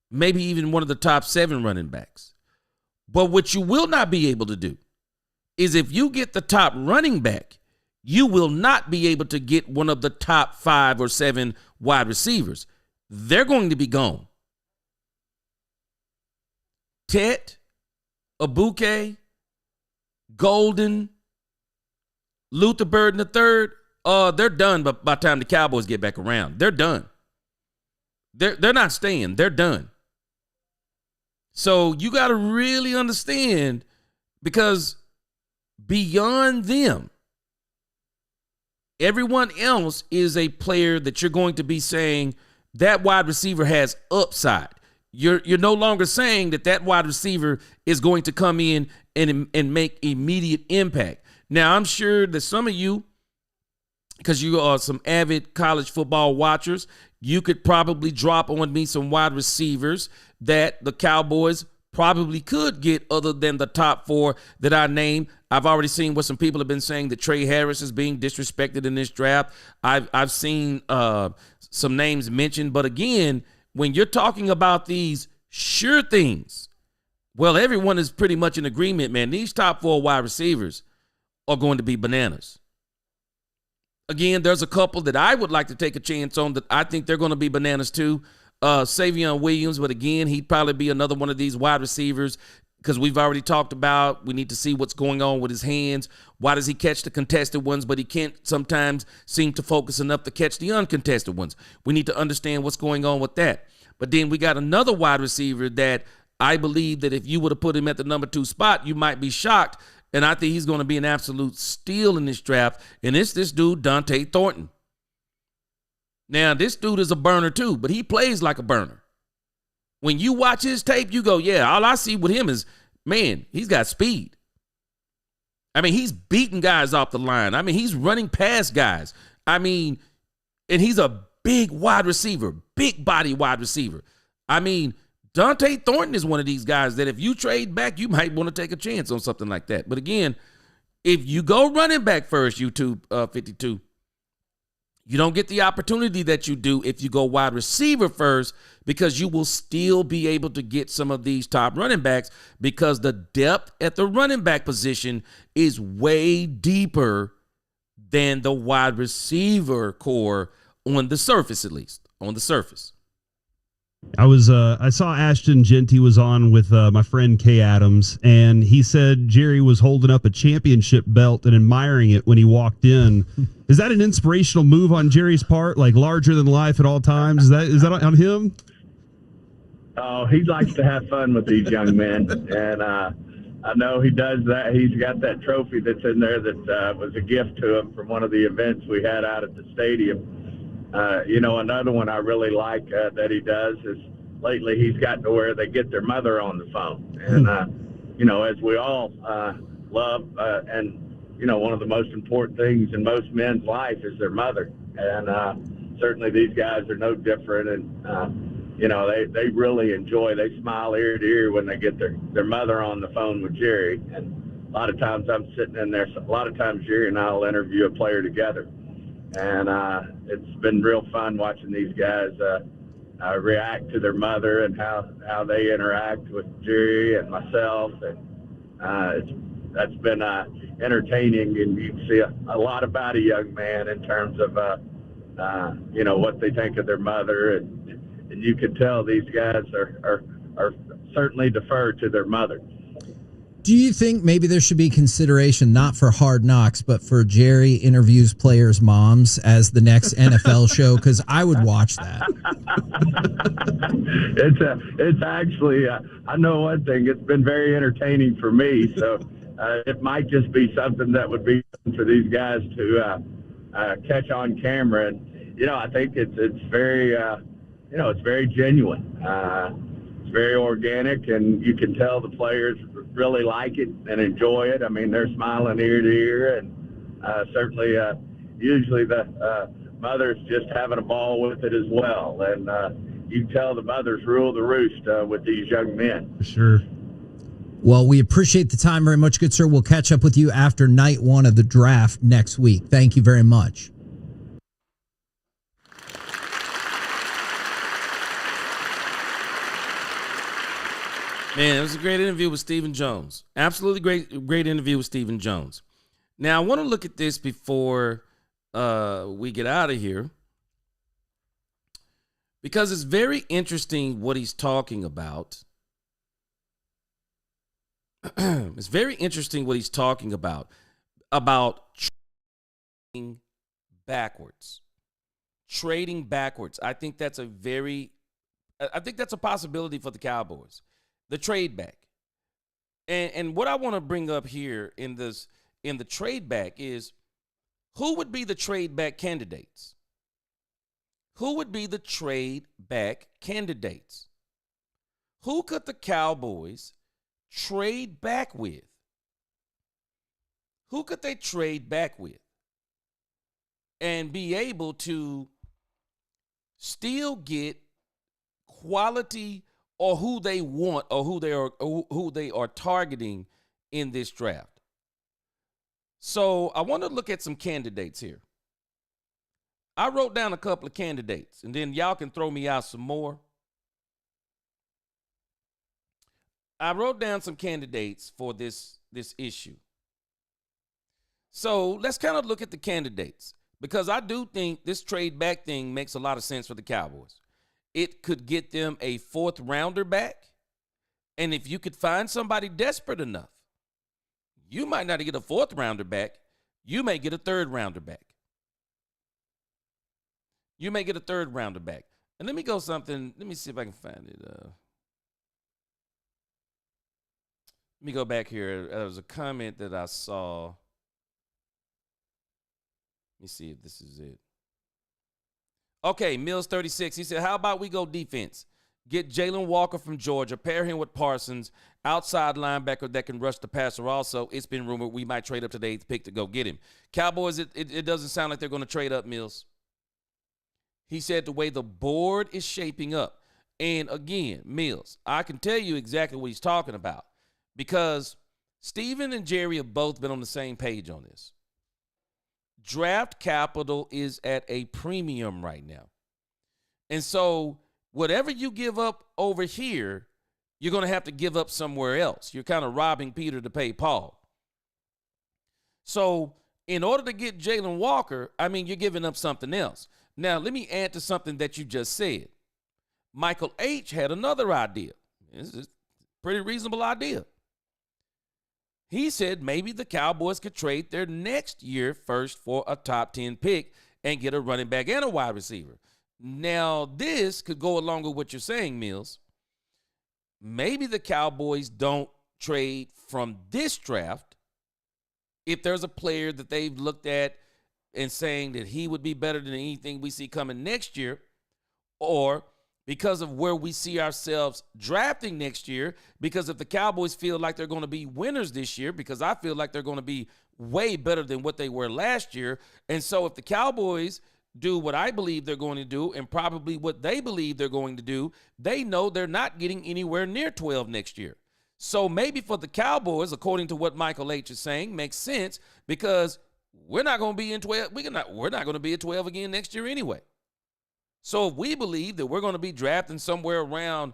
maybe even one of the top 7 running backs. But what you will not be able to do is if you get the top running back, you will not be able to get one of the top 5 or 7 wide receivers. They're going to be gone. Tet, Abuke, Golden, Luther Burden III, they're done by the time the Cowboys get back around. They're done. They're not staying. They're done. So you got to really understand, because beyond them, everyone else is a player that you're going to be saying that wide receiver has upside. You're no longer saying that wide receiver is going to come in and make immediate impact. Now, I'm sure that some of you, because you are some avid college football watchers, you could probably drop on me some wide receivers that the Cowboys probably could get other than the top 4 that I named. I've already seen what some people have been saying, that Trey Harris is being disrespected in this draft. I've seen some names mentioned. But again, when you're talking about these sure things, well, everyone is pretty much in agreement, man. These top 4 wide receivers are going to be bananas. Again, there's a couple that I would like to take a chance on that I think they're going to be bananas too. Savion Williams, but again, he'd probably be another one of these wide receivers, because we've already talked about we need to see what's going on with his hands. Why does he catch the contested ones, but he can't sometimes seem to focus enough to catch the uncontested ones? We need to understand what's going on with that. But then we got another wide receiver that I believe that if you would have put him at the number 2 spot, you might be shocked. And I think he's going to be an absolute steal in this draft. And it's this dude, Dante Thornton. Now, this dude is a burner too, but he plays like a burner. When you watch his tape, you go, yeah, all I see with him is, man, he's got speed. I mean, he's beating guys off the line. I mean, he's running past guys. I mean, and he's a big wide receiver, big body wide receiver. I mean, Dante Thornton is one of these guys that if you trade back, you might want to take a chance on something like that. But again, if you go running back first, YouTube 52, you don't get the opportunity that you do if you go wide receiver first, because you will still be able to get some of these top running backs, because the depth at the running back position is way deeper than the wide receiver core on the surface, at least on the surface. I saw Ashton Genty was on with my friend Kay Adams, and he said Jerry was holding up a championship belt and admiring it when he walked in. Is that an inspirational move on Jerry's part, like larger than life at all times? Is that on him? Oh, he likes to have fun with these young men, and I know he does that. He's got that trophy that's in there that was a gift to him from one of the events we had out at the stadium. Another one I really like that he does is lately he's gotten to where they get their mother on the phone. And, as we all love, and, one of the most important things in most men's life is their mother. And certainly these guys are no different. And, they really enjoy, they smile ear to ear when they get their mother on the phone with Jerry. And a lot of times I'm sitting in there, a lot of times Jerry and I will interview a player together. And it's been real fun watching these guys, react to their mother and how they interact with Jerry and myself. And that's been entertaining, and you can see a lot about a young man in terms of what they think of their mother, and you can tell these guys are certainly defer to their mother. Do you think maybe there should be consideration, not for Hard Knocks, but for Jerry interviews players' moms as the next NFL show? Because I would watch that. It's actually, I know one thing, it's been very entertaining for me. So it might just be something that would be for these guys to catch on camera. And, I think it's very, it's very genuine. It's very organic, and you can tell the players really like it and enjoy it. I mean, they're smiling ear to ear, and certainly usually the mother's just having a ball with it as well. And you can tell the mothers rule the roost with these young men. For sure. Well, we appreciate the time very much, good sir. We'll catch up with you after night one of the draft next week. Thank you very much. Man, it was a great interview with Stephen Jones. Absolutely great interview with Stephen Jones. Now, I want to look at this before we get out of here, because it's very interesting what he's talking about. It's very interesting what he's talking about trading backwards. Trading backwards. I think that's a possibility for the Cowboys. The trade back. And what I want to bring up here in the trade back is, who would be the trade back candidates? Who would be the trade back candidates? Who could the Cowboys trade back with? Who could they trade back with and be able to still get quality, or who they want, or who they are targeting in this draft? So I want to look at some candidates here. I wrote down a couple of candidates, and then y'all can throw me out some more. I wrote down some candidates for this issue. So let's kind of look at the candidates, because I do think this trade back thing makes a lot of sense for the Cowboys. It could get them a 4th rounder back. And if you could find somebody desperate enough, you might not get a 4th rounder back. You may get a 3rd rounder back. You may get a 3rd rounder back. And let me see if I can find it. Let me go back here. There was a comment that I saw. Let me see if this is it. Okay, Mills 36. He said, how about we go defense? Get Jalen Walker from Georgia, pair him with Parsons, outside linebacker that can rush the passer also. It's been rumored we might trade up to the 8th pick to go get him. Cowboys, it doesn't sound like they're going to trade up, Mills. He said the way the board is shaping up. And again, Mills, I can tell you exactly what he's talking about, because Steven and Jerry have both been on the same page on this. Draft capital is at a premium right now. And so whatever you give up over here, you're going to have to give up somewhere else. You're kind of robbing Peter to pay Paul. So in order to get Jalen Walker, you're giving up something else. Now, let me add to something that you just said. Michael H. had another idea. This is a pretty reasonable idea. He said maybe the Cowboys could trade their next year first for a top 10 pick and get a running back and a wide receiver. Now, this could go along with what you're saying, Mills. Maybe the Cowboys don't trade from this draft if there's a player that they've looked at and saying that he would be better than anything we see coming next year, or because of where we see ourselves drafting next year, because if the Cowboys feel like they're going to be winners this year, because I feel like they're going to be way better than what they were last year. And so if the Cowboys do what I believe they're going to do and probably what they believe they're going to do, they know they're not getting anywhere near 12 next year. So maybe for the Cowboys, according to what Michael H. is saying, makes sense, because we're not going to be in 12. We're not going to be at 12 again next year anyway. So if we believe that we're going to be drafting somewhere around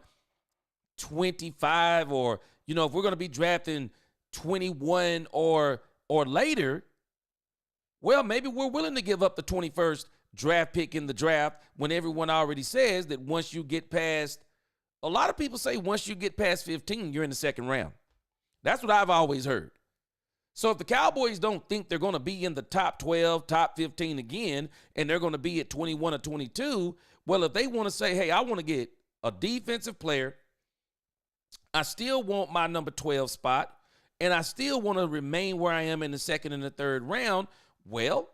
25 or, if we're going to be drafting 21 or later, well, maybe we're willing to give up the 21st draft pick in the draft when everyone already says that once you get past, a lot of people say once you get past 15, you're in the second round. That's what I've always heard. So if the Cowboys don't think they're going to be in the top 12, top 15 again, and they're going to be at 21 or 22, well, if they want to say, hey, I want to get a defensive player, I still want my number 12 spot, and I still want to remain where I am in the second and the third round, well,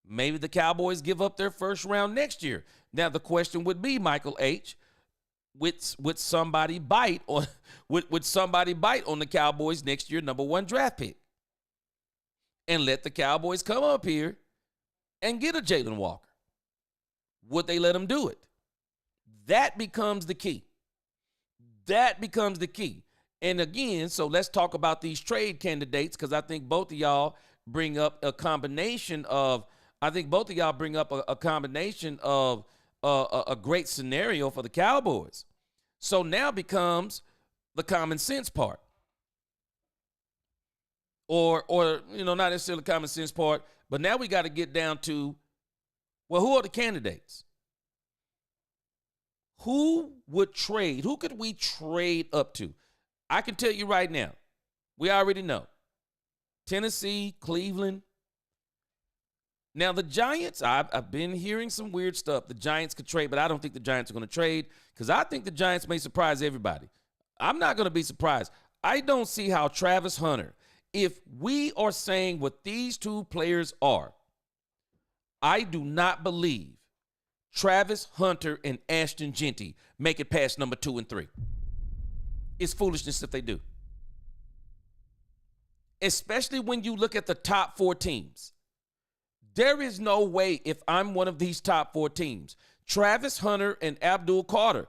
maybe the Cowboys give up their first round next year. Now, the question would be, Michael H., would somebody bite on the Cowboys next year number 1 draft pick? And let the Cowboys come up here and get a Jalen Walker? Would they let them do it? That becomes the key. That becomes the key. And again, so let's talk about these trade candidates, because I think both of y'all bring up a combination of a great scenario for the Cowboys. So now becomes the common sense part. Or not necessarily the common sense part, but now we got to get down to, well, who are the candidates? Who would trade? Who could we trade up to? I can tell you right now, we already know. Tennessee, Cleveland. Now, the Giants, I've been hearing some weird stuff. The Giants could trade, but I don't think the Giants are going to trade, because I think the Giants may surprise everybody. I'm not going to be surprised. I don't see how Travis Hunter, if we are saying what these two players are, I do not believe Travis Hunter and Ashton Genty make it past number 2 and 3. It's foolishness if they do. Especially when you look at the top 4 teams. There is no way, if I'm one of these top 4 teams, Travis Hunter and Abdul Carter,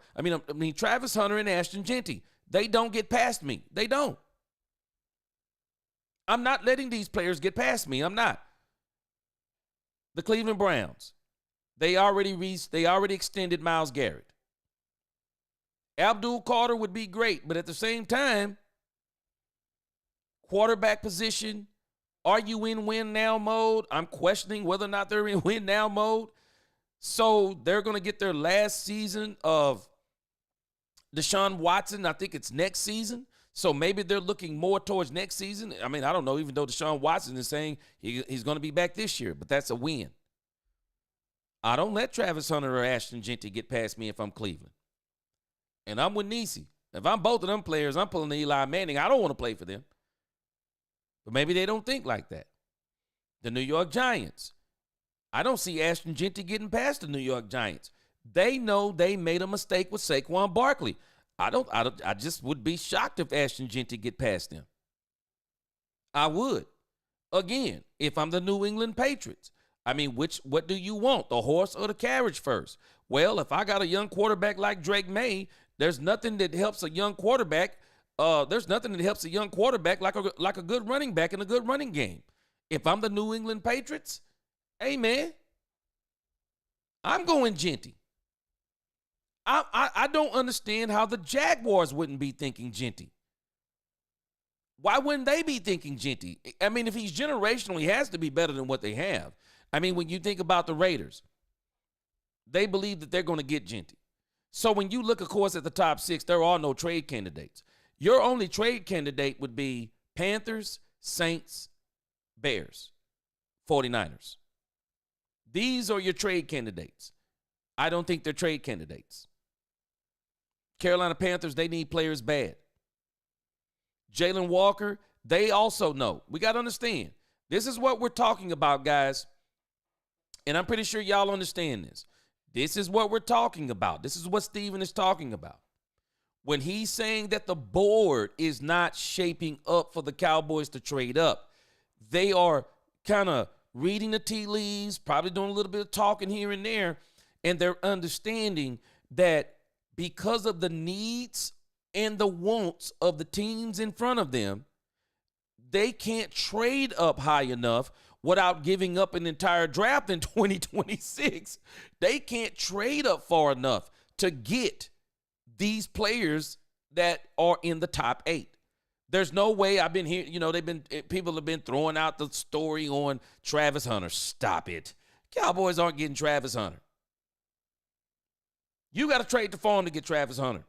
Travis Hunter and Ashton Genty, they don't get past me. They don't. I'm not letting these players get past me. I'm not. The Cleveland Browns, they already extended Myles Garrett. Abdul Carter would be great, but at the same time, quarterback position, are you in win now mode? I'm questioning whether or not they're in win now mode. So they're going to get their last season of Deshaun Watson. I think it's next season. So maybe they're looking more towards next season. I don't know, even though Deshaun Watson is saying he's going to be back this year, but that's a win. I don't let Travis Hunter or Ashton Genty get past me if I'm Cleveland. And I'm with Nisi. If I'm both of them players, I'm pulling the Eli Manning. I don't want to play for them. But maybe they don't think like that. The New York Giants. I don't see Ashton Genty getting past the New York Giants. They know they made a mistake with Saquon Barkley. I just would be shocked if Ashton Genty get past them. I would. Again, if I'm the New England Patriots, what do you want, the horse or the carriage first? Well, if I got a young quarterback like Drake May, there's nothing that helps a young quarterback. There's nothing that helps a young quarterback like a good running back and a good running game. If I'm the New England Patriots, hey man, I'm going Genty. I don't understand how the Jaguars wouldn't be thinking Genty. Why wouldn't they be thinking Genty? If he's generational, he has to be better than what they have. When you think about the Raiders, they believe that they're going to get Genty. So when you look, of course, at the top 6, there are no trade candidates. Your only trade candidate would be Panthers, Saints, Bears, 49ers. These are your trade candidates. I don't think they're trade candidates. Carolina Panthers, they need players bad. Jalen Walker, they also know. We got to understand. This is what we're talking about, guys. And I'm pretty sure y'all understand this. This is what we're talking about. This is what Steven is talking about. When he's saying that the board is not shaping up for the Cowboys to trade up, they are kind of reading the tea leaves, probably doing a little bit of talking here and there, and they're understanding that because of the needs and the wants of the teams in front of them, they can't trade up high enough, without giving up an entire draft in 2026. They can't trade up far enough to get these players that are in the top 8. There's no way. I've been here, people have been throwing out the story on Travis Hunter. Stop it. Cowboys aren't getting Travis Hunter. You got to trade the farm to get Travis Hunter.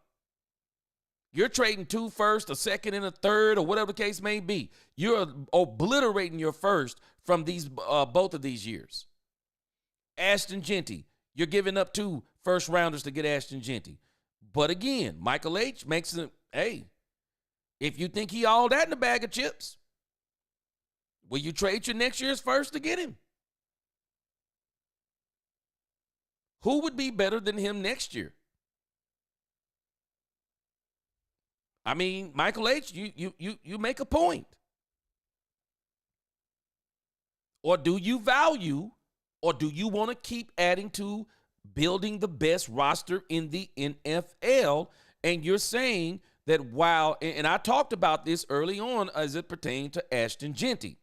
You're trading 2 firsts, a second, and a third, or whatever the case may be. You're obliterating your first from these both of these years. Ashton Genty, you're giving up 2 first rounders to get Ashton Genty. But again, Michael H. makes it, hey, if you think he all that in a bag of chips, will you trade your next year's first to get him? Who would be better than him next year? I mean, Michael H., you make a point. Or do you value, or do you want to keep adding to building the best roster in the NFL? And you're saying that while, and I talked about this early on as it pertained to Ashton Genty.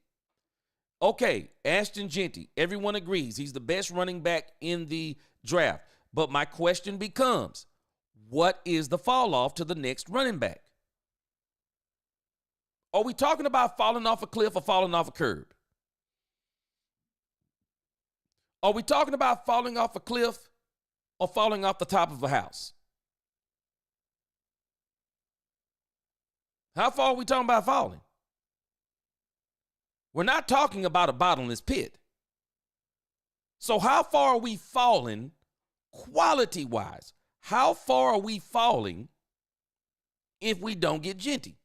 Okay, Ashton Genty, everyone agrees he's the best running back in the draft. But my question becomes, what is the fall off to the next running back? Are we talking about falling off a cliff or falling off a curb? Are we talking about falling off a cliff or falling off the top of a house? How far are we talking about falling? We're not talking about a bottomless pit. So how far are we falling quality-wise? How far are we falling if we don't get Genty?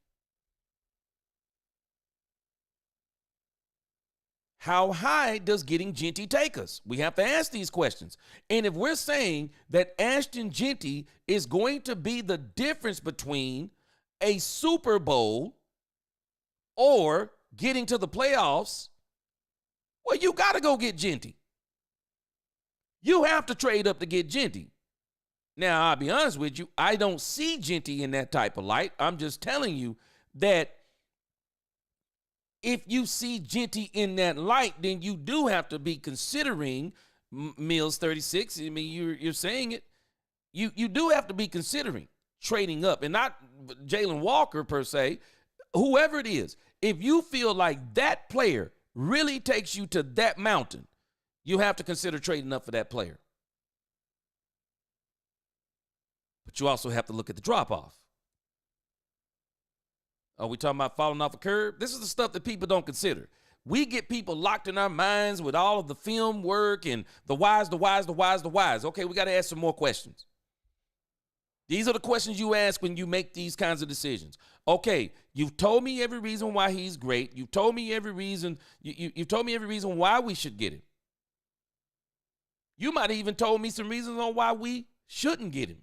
How high does getting Genty take us? We have to ask these questions. And if we're saying that Ashton Genty is going to be the difference between a Super Bowl or getting to the playoffs, well, you got to go get Genty. You have to trade up to get Genty. Now, I'll be honest with you, I don't see Genty in that type of light. I'm just telling you that if you see Genty in that light, then you do have to be considering Mills 36. I mean, you're saying it. You do have to be considering trading up, and not Jalen Walker per se, whoever it is. If you feel like that player really takes you to that mountain, you have to consider trading up for that player. But you also have to look at the drop-off. Are we talking about falling off a curb? This is the stuff that people don't consider. We get people locked in our minds with all of the film work and the whys. Okay, we got to ask some more questions. These are the questions you ask when you make these kinds of decisions. Okay, you've told me every reason why he's great. You've told me every reason. You've told me every reason why we should get him. You might have even told me some reasons on why we shouldn't get him.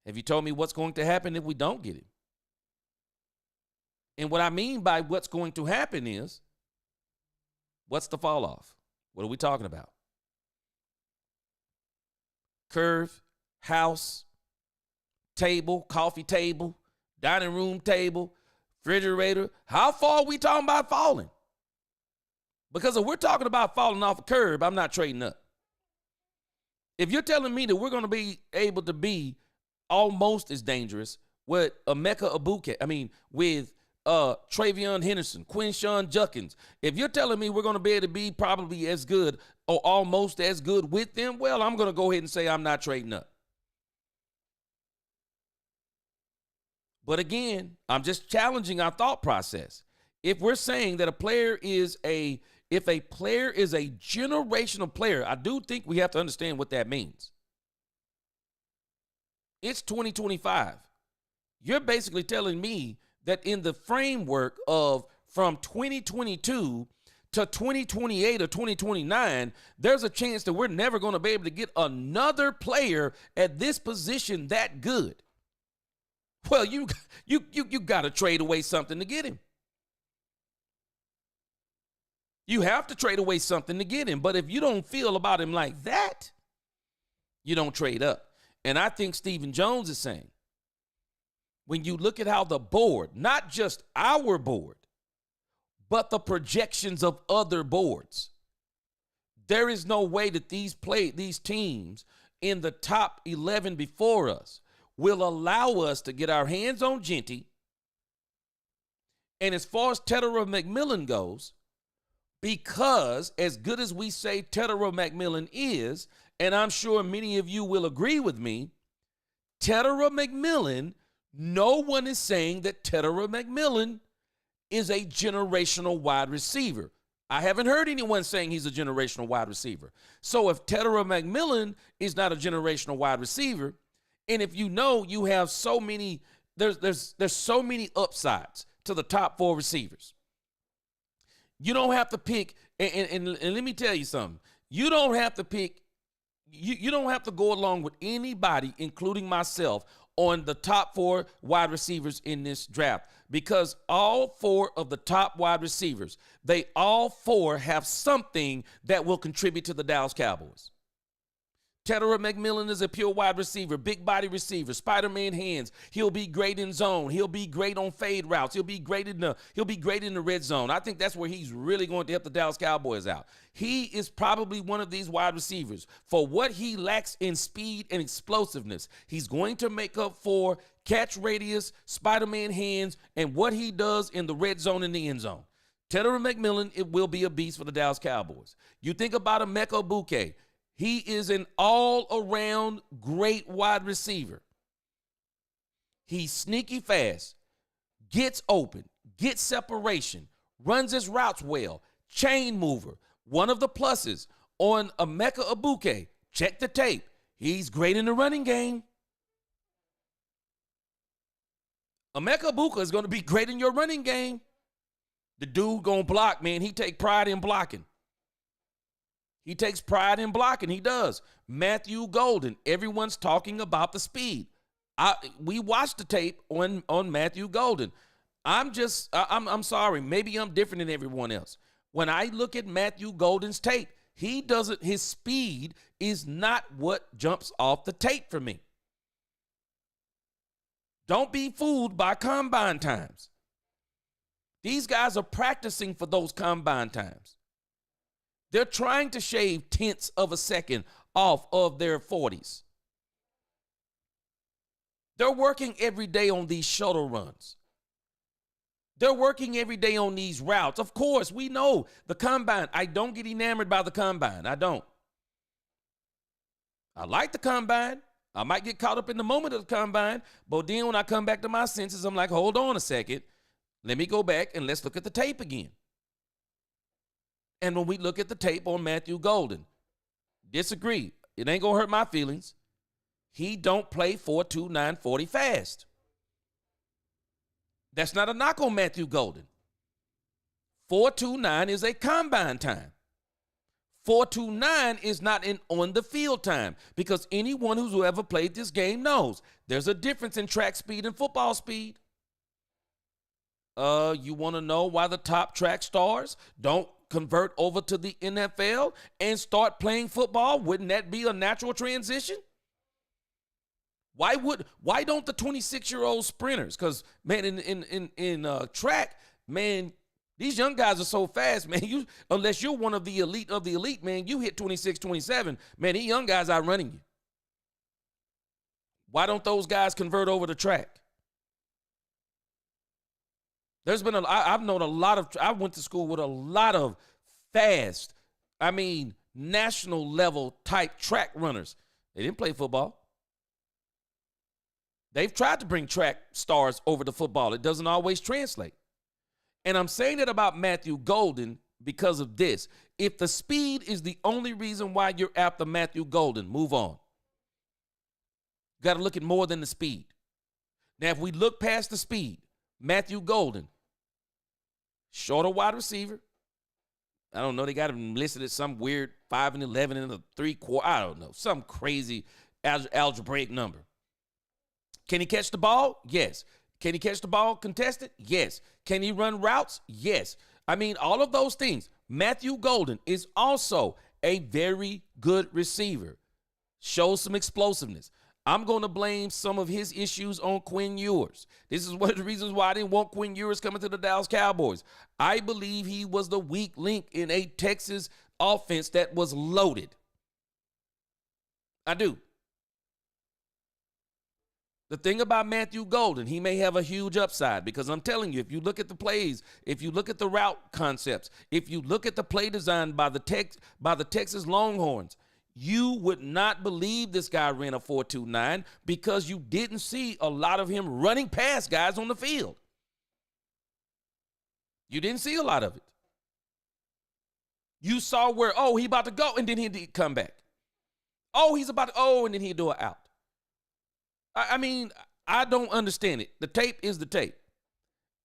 Have you told me what's going to happen if we don't get him? And what I mean by what's going to happen is, what's the fall off? What are we talking about? Curve, house, table, coffee table, dining room table, refrigerator. How far are we talking about falling? Because if we're talking about falling off a curb, I'm not trading up. If you're telling me that we're going to be able to be almost as dangerous with Emeka Egbuka, with Travion Henderson, Quinshawn Judkins. If you're telling me we're going to be able to be probably as good or almost as good with them, well, I'm going to go ahead and say I'm not trading up. But again, I'm just challenging our thought process. If we're saying that a player is if a player is a generational player, I do think we have to understand what that means. It's 2025. You're basically telling me that in the framework of from 2022 to 2028 or 2029, there's a chance that we're never going to be able to get another player at this position that good. Well, you got to trade away something to get him. You have to trade away something to get him. But if you don't feel about him like that, you don't trade up. And I think Stephen Jones is saying, when you look at how the board, not just our board, but the projections of other boards. There is no way that these teams in the top 11 before us will allow us to get our hands on Genty. And as far as Tedera McMillan goes, because as good as we say Tedera McMillan is, and I'm sure many of you will agree with me, Tedera McMillan, no one is saying that Tedera McMillan is a generational wide receiver. I haven't heard anyone saying he's a generational wide receiver. So if Tedera McMillan is not a generational wide receiver, and if you know you have so many, there's so many upsides to the top 4 receivers. You don't have to pick, and let me tell you something. You don't have to pick, you don't have to go along with anybody, including myself, on the top 4 wide receivers in this draft, because all 4 of the top wide receivers, they all 4 have something that will contribute to the Dallas Cowboys. Tedera McMillan is a pure wide receiver, big body receiver, Spider-Man hands. He'll be great in zone. He'll be great on fade routes. He'll be great in the red zone. I think that's where he's really going to help the Dallas Cowboys out. He is probably one of these wide receivers. For what he lacks in speed and explosiveness, he's going to make up for catch radius, Spider-Man hands, and what he does in the red zone and the end zone. Tedera McMillan, it will be a beast for the Dallas Cowboys. You think about Emeka Egbuka. He is an all-around great wide receiver. He's sneaky fast, gets open, gets separation, runs his routes well, chain mover. One of the pluses on Emeka Egbuka, check the tape. He's great in the running game. Emeka Egbuka is going to be great in your running game. The dude going to block, man. He take pride in blocking. He takes pride in blocking. He does. Matthew Golden. Everyone's talking about the speed. We watched the tape on Matthew Golden. I'm sorry. Maybe I'm different than everyone else. When I look at Matthew Golden's tape, his speed is not what jumps off the tape for me. Don't be fooled by combine times. These guys are practicing for those combine times. They're trying to shave tenths of a second off of their 40s. They're working every day on these shuttle runs. They're working every day on these routes. Of course, we know the combine. I don't get enamored by the combine. I don't. I like the combine. I might get caught up in the moment of the combine, but then when I come back to my senses, I'm like, hold on a second. Let me go back and let's look at the tape again. And when we look at the tape on Matthew Golden, disagree. It ain't going to hurt my feelings. He don't play 4.29 40 fast. That's not a knock on Matthew Golden. 4.29 is a combine time. 4.29 is not an on-the-field time, because anyone who's ever played this game knows there's a difference in track speed and football speed. You want to know why the top track stars don't convert over to the NFL and start playing football? Wouldn't that be a natural transition? Why don't the 26-year-old sprinters? Because man, in track, man, these young guys are so fast, man. Unless you're one of the elite, man, you hit 26, 27, man, these young guys outrunning you. Why don't those guys convert over to track? There's been I went to school with a lot of fast, national level type track runners. They didn't play football. They've tried to bring track stars over to football. It doesn't always translate. And I'm saying that about Matthew Golden because of this. If the speed is the only reason why you're after Matthew Golden, move on. Got to look at more than the speed. Now, if we look past the speed, Matthew Golden, shorter wide receiver. I don't know. They got him listed as some weird 5'11" and a 3/4. I don't know. Some crazy algebraic number. Can he catch the ball? Yes. Can he catch the ball contested? Yes. Can he run routes? Yes. All of those things. Matthew Golden is also a very good receiver. Shows some explosiveness. I'm going to blame some of his issues on Quinn Ewers. This is one of the reasons why I didn't want Quinn Ewers coming to the Dallas Cowboys. I believe he was the weak link in a Texas offense that was loaded. I do. The thing about Matthew Golden, he may have a huge upside because I'm telling you, if you look at the plays, if you look at the route concepts, if you look at the play design by the Texas Longhorns, you would not believe this guy ran a 4.29 because you didn't see a lot of him running past guys on the field. You didn't see a lot of it. You saw where, he about to go, and then he'd come back. He's about to, and then he'd do it out. I mean, I don't understand it. The tape is the tape.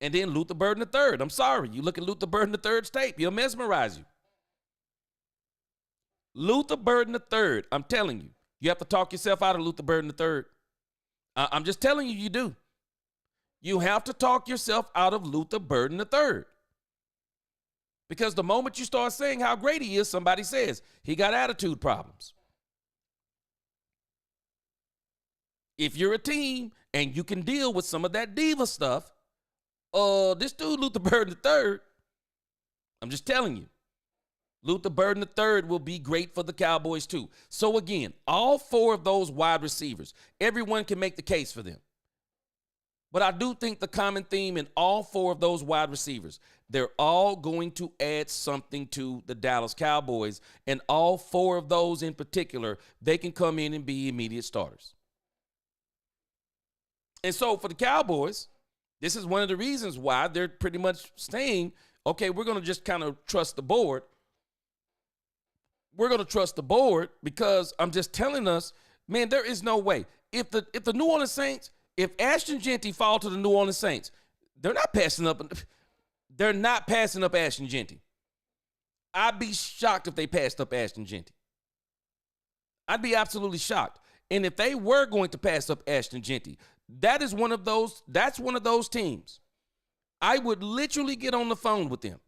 And then Luther Burden III. I'm sorry. You look at Luther Burden III's tape, he'll mesmerize you. Luther Burden III, I'm telling you, you have to talk yourself out of Luther Burden III. I'm just telling you, you do. You have to talk yourself out of Luther Burden III. Because the moment you start saying how great he is, somebody says he got attitude problems. If you're a team and you can deal with some of that diva stuff, this dude, Luther Burden III, I'm just telling you, Luther Burden III will be great for the Cowboys too. So again, all four of those wide receivers, everyone can make the case for them. But I do think the common theme in all four of those wide receivers, they're all going to add something to the Dallas Cowboys. And all four of those in particular, they can come in and be immediate starters. And so for the Cowboys, this is one of the reasons why they're pretty much saying, okay, we're going to just kind of trust the board. We're going to trust the board because I'm just telling us, man, there is no way. If the New Orleans Saints, if Ashton Jeanty fall to the New Orleans Saints, they're not passing up Ashton Jeanty. I'd be shocked if they passed up Ashton Jeanty. I'd be absolutely shocked. And if they were going to pass up Ashton Jeanty, that's one of those teams. I would literally get on the phone with them.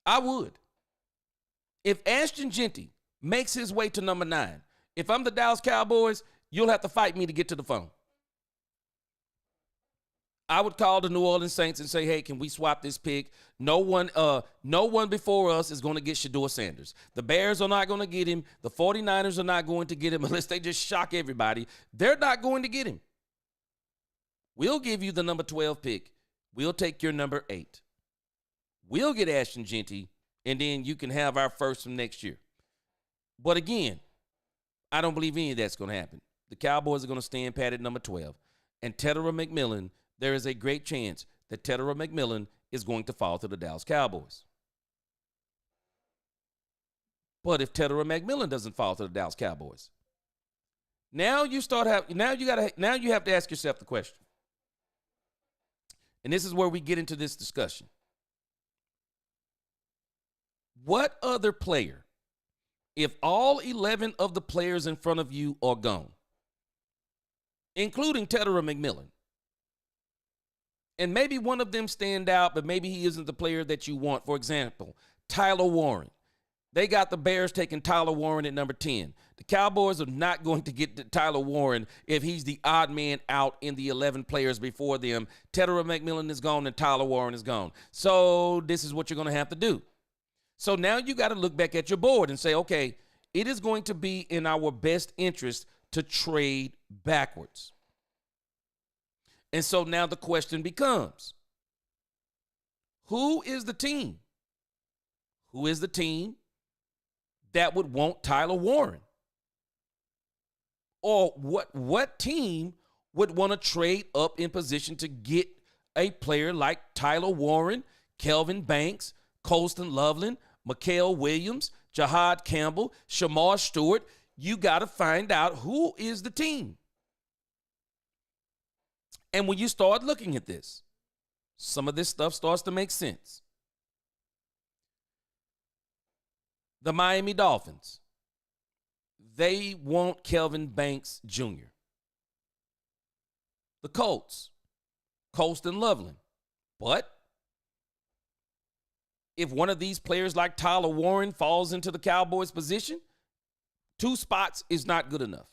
I would. If Ashton Jeanty makes his way to number 9, if I'm the Dallas Cowboys, you'll have to fight me to get to the phone. I would call the New Orleans Saints and say, hey, can we swap this pick? No one before us is going to get Shedeur Sanders. The Bears are not going to get him. The 49ers are not going to get him unless they just shock everybody. They're not going to get him. We'll give you the number 12 pick. We'll take your number 8. We'll get Ashton Jeanty, and then you can have our first from next year. But again, I don't believe any of that's going to happen. The Cowboys are going to stand pat at number 12. And Teterow McMillan, there is a great chance that Teterow McMillan is going to fall to the Dallas Cowboys. But if Teterow McMillan doesn't fall to the Dallas Cowboys, now you have to ask yourself the question. And this is where we get into this discussion. What other player, if all 11 of the players in front of you are gone, including Teterow McMillan, and maybe one of them stand out, but maybe he isn't the player that you want. For example, Tyler Warren. They got the Bears taking Tyler Warren at number 10. The Cowboys are not going to get Tyler Warren if he's the odd man out in the 11 players before them. Teterow McMillan is gone and Tyler Warren is gone. So this is what you're going to have to do. So now you got to look back at your board and say, okay, it is going to be in our best interest to trade backwards. And so now the question becomes, who is the team? Who is the team that would want Tyler Warren? Or what team would want to trade up in position to get a player like Tyler Warren, Kelvin Banks, Colston Loveland, Mikael Williams, Jahad Campbell, Shamar Stewart? You got to find out who is the team. And when you start looking at this, some of this stuff starts to make sense. The Miami Dolphins, they want Kelvin Banks Jr. The Colts, Colston Loveland. But if one of these players like Tyler Warren falls into the Cowboys position, 2 spots is not good enough.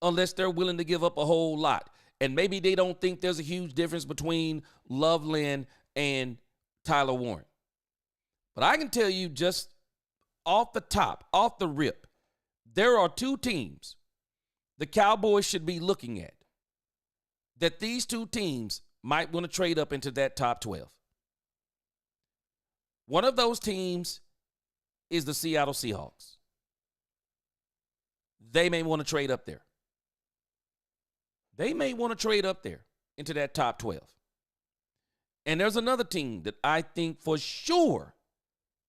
unless they're willing to give up a whole lot. And maybe they don't think there's a huge difference between Loveland and Tyler Warren. But I can tell you just off the top, off the rip, there are two teams the Cowboys should be looking at that these two teams might want to trade up into that top 12. One of those teams is the Seattle Seahawks. They may want to trade up there. They may want to trade up there into that top 12. And there's another team that I think for sure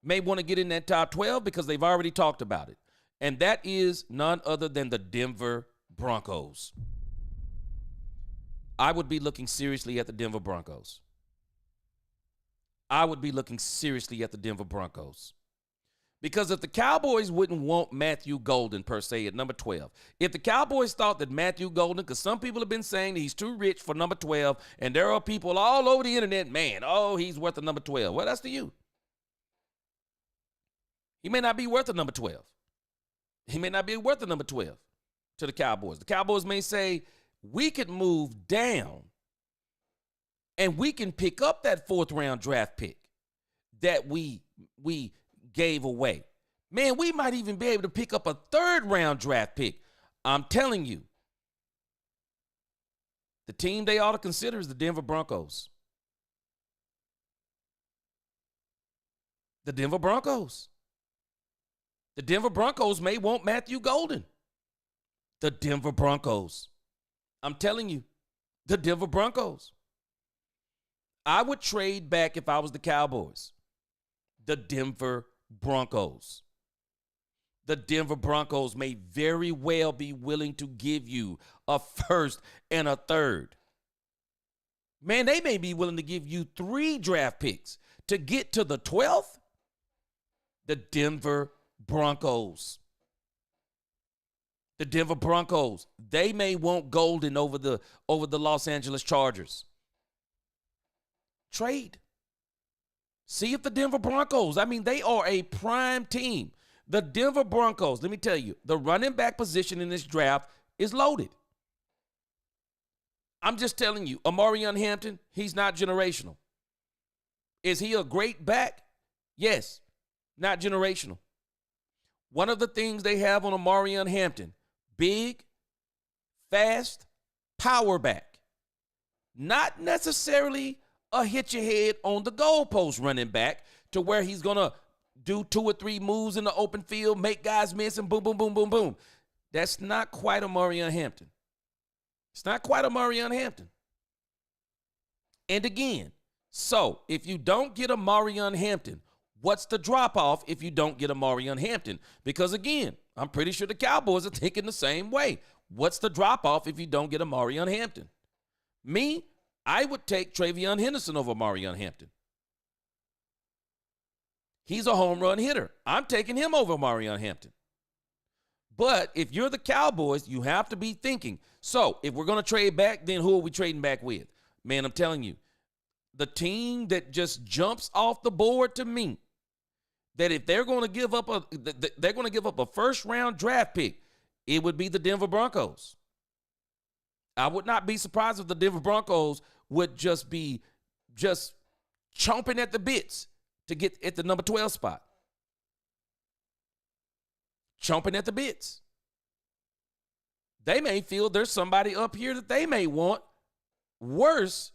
may want to get in that top 12 because they've already talked about it. And that is none other than the Denver Broncos. I would be looking seriously at the Denver Broncos. I would be looking seriously at the Denver Broncos. Because if the Cowboys wouldn't want Matthew Golden, per se, at number 12, if the Cowboys thought that Matthew Golden, because some people have been saying that he's too rich for number 12, and there are people all over the internet, man, oh, he's worth a number 12. Well, that's to you. He may not be worth a number 12. He may not be worth a number 12 to the Cowboys. The Cowboys may say, we could move down and we can pick up that fourth-round draft pick that we gave away. Man, we might even be able to pick up a third-round draft pick. I'm telling you, the team they ought to consider is the Denver Broncos. The Denver Broncos. The Denver Broncos may want Matthew Golden. The Denver Broncos. I'm telling you, the Denver Broncos. I would trade back if I was the Cowboys. The Denver Broncos. The Denver Broncos may very well be willing to give you a first and a third. Man, they may be willing to give you 3 draft picks to get to the 12th. The Denver Broncos. The Denver Broncos. They may want Golden over the Los Angeles Chargers. Trade. See if the Denver Broncos, I mean, they are a prime team. The Denver Broncos, let me tell you, the running back position in this draft is loaded. I'm just telling you, Amarion Hampton, he's not generational. Is he a great back? Yes, not generational. One of the things they have on Amarion Hampton, big, fast, power back. Not necessarily a hit your head on the goalpost running back to where he's going to do 2 or 3 moves in the open field, make guys miss, and boom, boom, boom, boom, boom. That's not quite Amarion Hampton. It's not quite Amarion Hampton. And again, so if you don't get Amarion Hampton, what's the drop-off if you don't get Amarion Hampton? Because again, I'm pretty sure the Cowboys are thinking the same way. What's the drop-off if you don't get Amarion Hampton? Me, I would take Travion Henderson over Amarion Hampton. He's a home run hitter. I'm taking him over Amarion Hampton. But if you're the Cowboys, you have to be thinking, so if we're going to trade back, then who are we trading back with? Man, I'm telling you, the team that just jumps off the board to me, that if they're going to give up a first round draft pick, it would be the Denver Broncos. I would not be surprised if the Denver Broncos would just be chomping at the bits to get at the number 12 spot. Chomping at the bits. They may feel there's somebody up here that they may want worse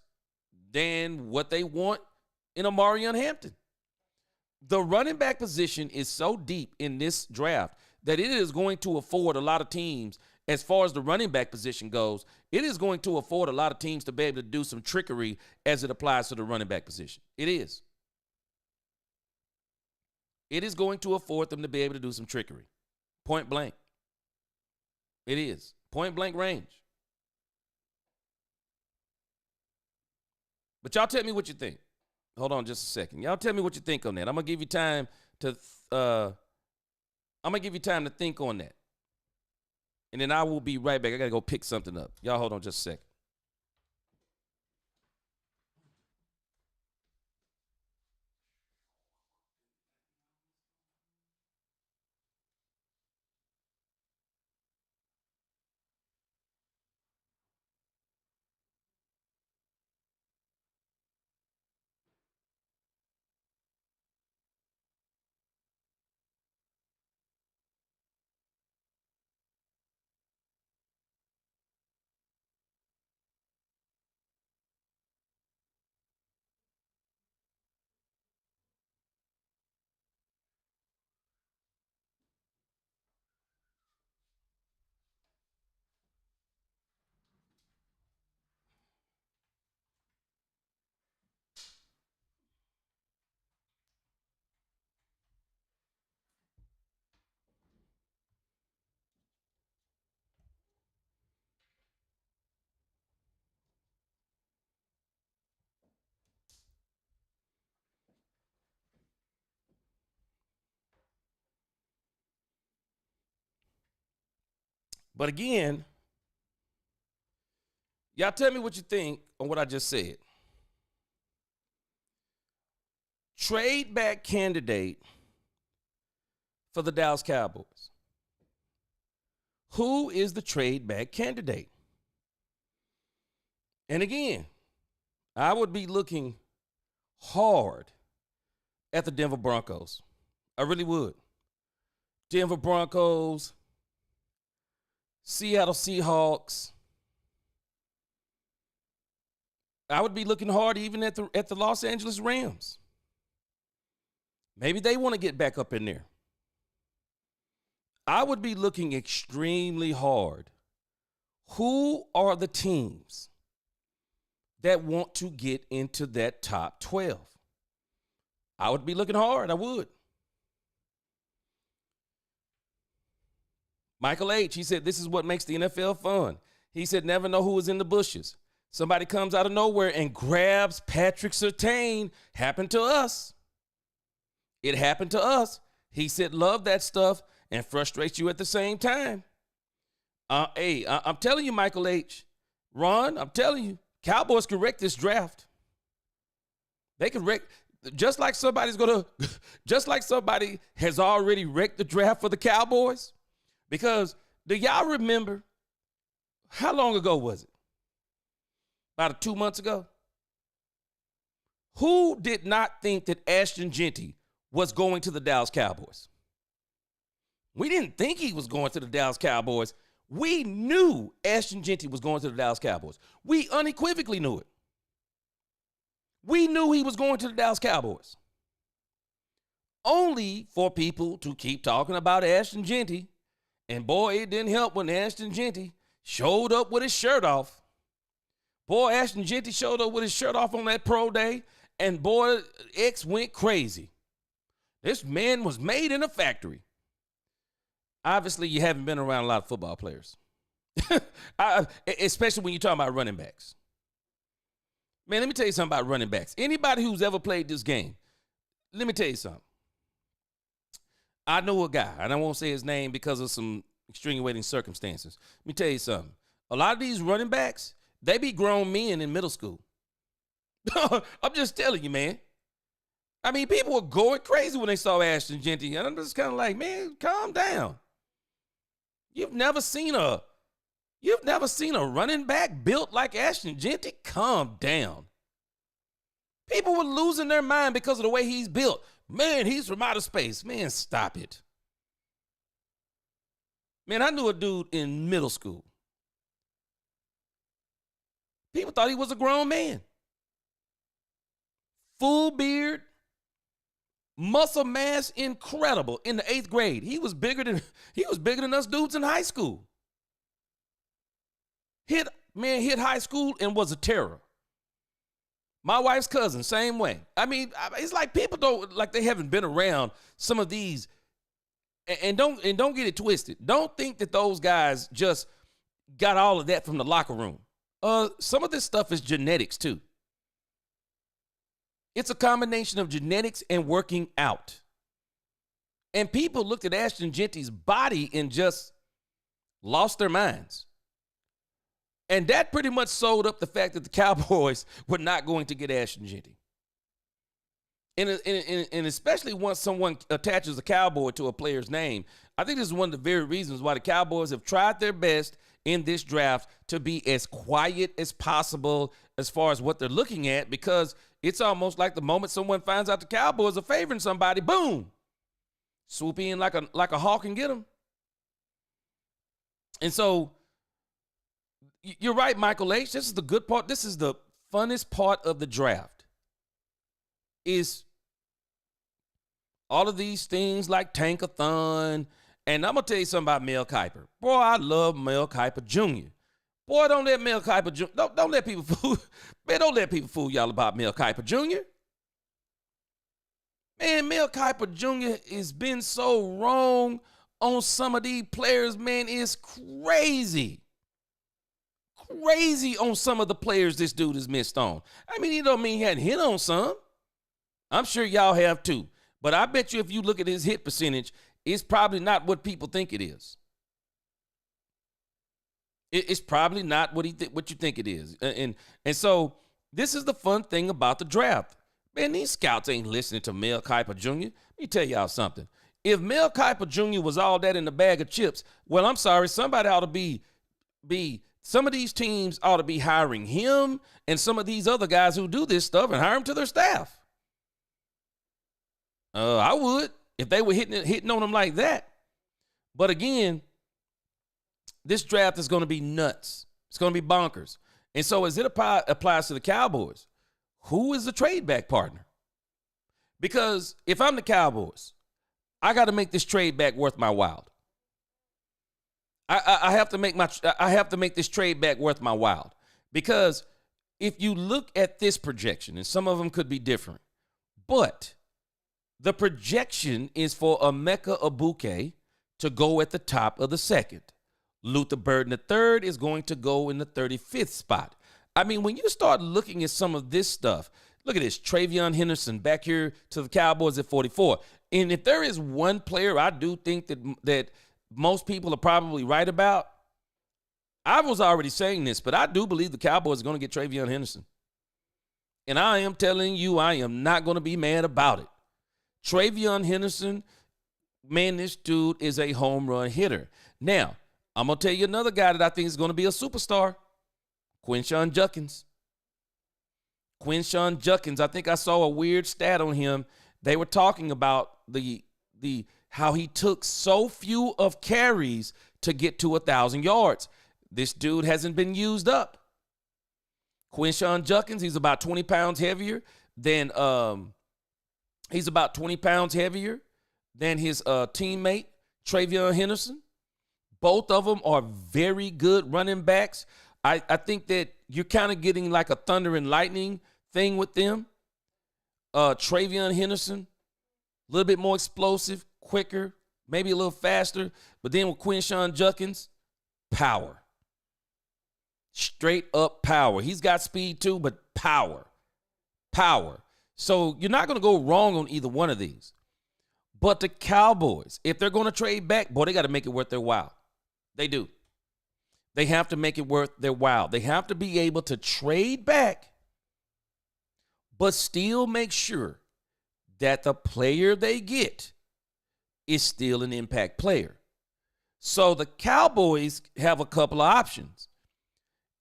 than what they want in Amarion Hampton. The running back position is so deep in this draft that it is going to afford a lot of teams, as far as the running back position goes, it is going to afford a lot of teams to be able to do some trickery as it applies to the running back position. It is. It is going to afford them to be able to do some trickery. Point blank. It is. Point blank range. But y'all tell me what you think. Hold on just a second. Y'all tell me what you think on that. I'm going to give you time to think on that. And then I will be right back. I got to go pick something up. Y'all hold on just a second. But again, y'all tell me what you think on what I just said. Trade back candidate for the Dallas Cowboys. Who is the trade back candidate? And again, I would be looking hard at the Denver Broncos. I really would. Denver Broncos, Seattle Seahawks. I would be looking hard even at the Los Angeles Rams. Maybe they want to get back up in there. I would be looking extremely hard. Who are the teams that want to get into that top 12? I would be looking hard. I would. Michael H., he said, this is what makes the NFL fun. He said, never know who is in the bushes. Somebody comes out of nowhere and grabs Patrick Surtain. Happened to us. It happened to us. He said, love that stuff and frustrates you at the same time. I'm telling you, Michael H., Ron, I'm telling you, Cowboys can wreck this draft. They can wreck, just like somebody has already wrecked the draft for the Cowboys. Because do y'all remember, how long ago was it? About 2 months ago? Who did not think that Ashton Jeanty was going to the Dallas Cowboys? We didn't think he was going to the Dallas Cowboys. We knew Ashton Jeanty was going to the Dallas Cowboys. We unequivocally knew it. We knew he was going to the Dallas Cowboys. Only for people to keep talking about Ashton Jeanty. And boy, it didn't help when Ashton Jeanty showed up with his shirt off. Boy, Ashton Jeanty showed up with his shirt off on that pro day. And boy, X went crazy. This man was made in a factory. Obviously, you haven't been around a lot of football players, especially when you're talking about running backs. Man, let me tell you something about running backs. Anybody who's ever played this game, let me tell you something. I know a guy, and I won't say his name because of some extenuating circumstances. Let me tell you something. A lot of these running backs, they be grown men in middle school. I'm just telling you, man. I mean, people were going crazy when they saw Ashton Jeanty, and I'm just kind of like, man, calm down. You've never seen a running back built like Ashton Jeanty? Calm down. People were losing their mind because of the way he's built. Man, he's from outer space. Man, stop it. Man, I knew a dude in middle school. People thought he was a grown man. Full beard, muscle mass, incredible. In the 8th grade, he was bigger than us dudes in high school. Hit high school and was a terror. My wife's cousin, same way. I mean, it's like people don't, like they haven't been around some of these, and don't get it twisted. Don't think that those guys just got all of that from the locker room. Some of this stuff is genetics too. It's a combination of genetics and working out. And people looked at Ashton Jeanty's body and just lost their minds. And that pretty much sold up the fact that the Cowboys were not going to get Ashton Jeanty. And especially once someone attaches a Cowboy to a player's name, I think this is one of the very reasons why the Cowboys have tried their best in this draft to be as quiet as possible as far as what they're looking at, because it's almost like the moment someone finds out the Cowboys are favoring somebody, boom, swoop in like a hawk and get them. And so you're right, Michael H. This is the good part. This is the funnest part of the draft. Is all of these things like Tankathon. And I'm going to tell you something about Mel Kiper. Boy, I love Mel Kiper Jr. Boy, don't let Mel Kiper Jr. Don't let people fool. Man, don't let people fool y'all about Mel Kiper Jr. Man, Mel Kiper Jr. has been so wrong on some of these players, man. It's crazy. Crazy on some of the players this dude has missed on. I mean, he don't mean he hadn't hit on some. I'm sure y'all have too. But I bet you if you look at his hit percentage, it's probably not what people think it is. It's probably not what what you think it is. And so this is the fun thing about the draft. Man, these scouts ain't listening to Mel Kiper Jr. Let me tell y'all something. If Mel Kiper Jr. was all that in a bag of chips, well, I'm sorry, somebody ought to be some of these teams ought to be hiring him and some of these other guys who do this stuff and hire them to their staff. I would if they were hitting on them like that. But again, this draft is going to be nuts. It's going to be bonkers. And so as it applies to the Cowboys, who is the trade back partner? Because if I'm the Cowboys, I got to make this trade back worth my while. I have to make this trade back worth my while. Because if you look at this projection, and some of them could be different, but the projection is for Emeka Egbuka to go at the top of the second. Luther Burden III is going to go in the 35th spot. I mean, when you start looking at some of this stuff, look at this, Travion Henderson back here to the Cowboys at 44. And if there is one player I do think that most people are probably right about, I was already saying this, but I do believe the Cowboys are going to get Travion Henderson. And I am telling you, I am not going to be mad about it. Travion Henderson, man, this dude is a home run hitter. Now, I'm going to tell you another guy that I think is going to be a superstar, Quinshon Judkins. Quinshon Judkins, I think I saw a weird stat on him. They were talking about the how he took so few of carries to get to 1,000 yards. This dude hasn't been used up. Quinshon Judkins, he's about 20 pounds heavier than his teammate Travion Henderson. Both of them are very good running backs. I think that you're kind of getting like a thunder and lightning thing with them. Travion Henderson, a little bit more explosive, quicker, maybe a little faster. But then with Quinshon Judkins, power. Straight up power. He's got speed too, but power. Power. So you're not going to go wrong on either one of these. But the Cowboys, if they're going to trade back, boy, they got to make it worth their while. They do. They have to make it worth their while. They have to be able to trade back, but still make sure that the player they get is still an impact player. So the Cowboys have a couple of options.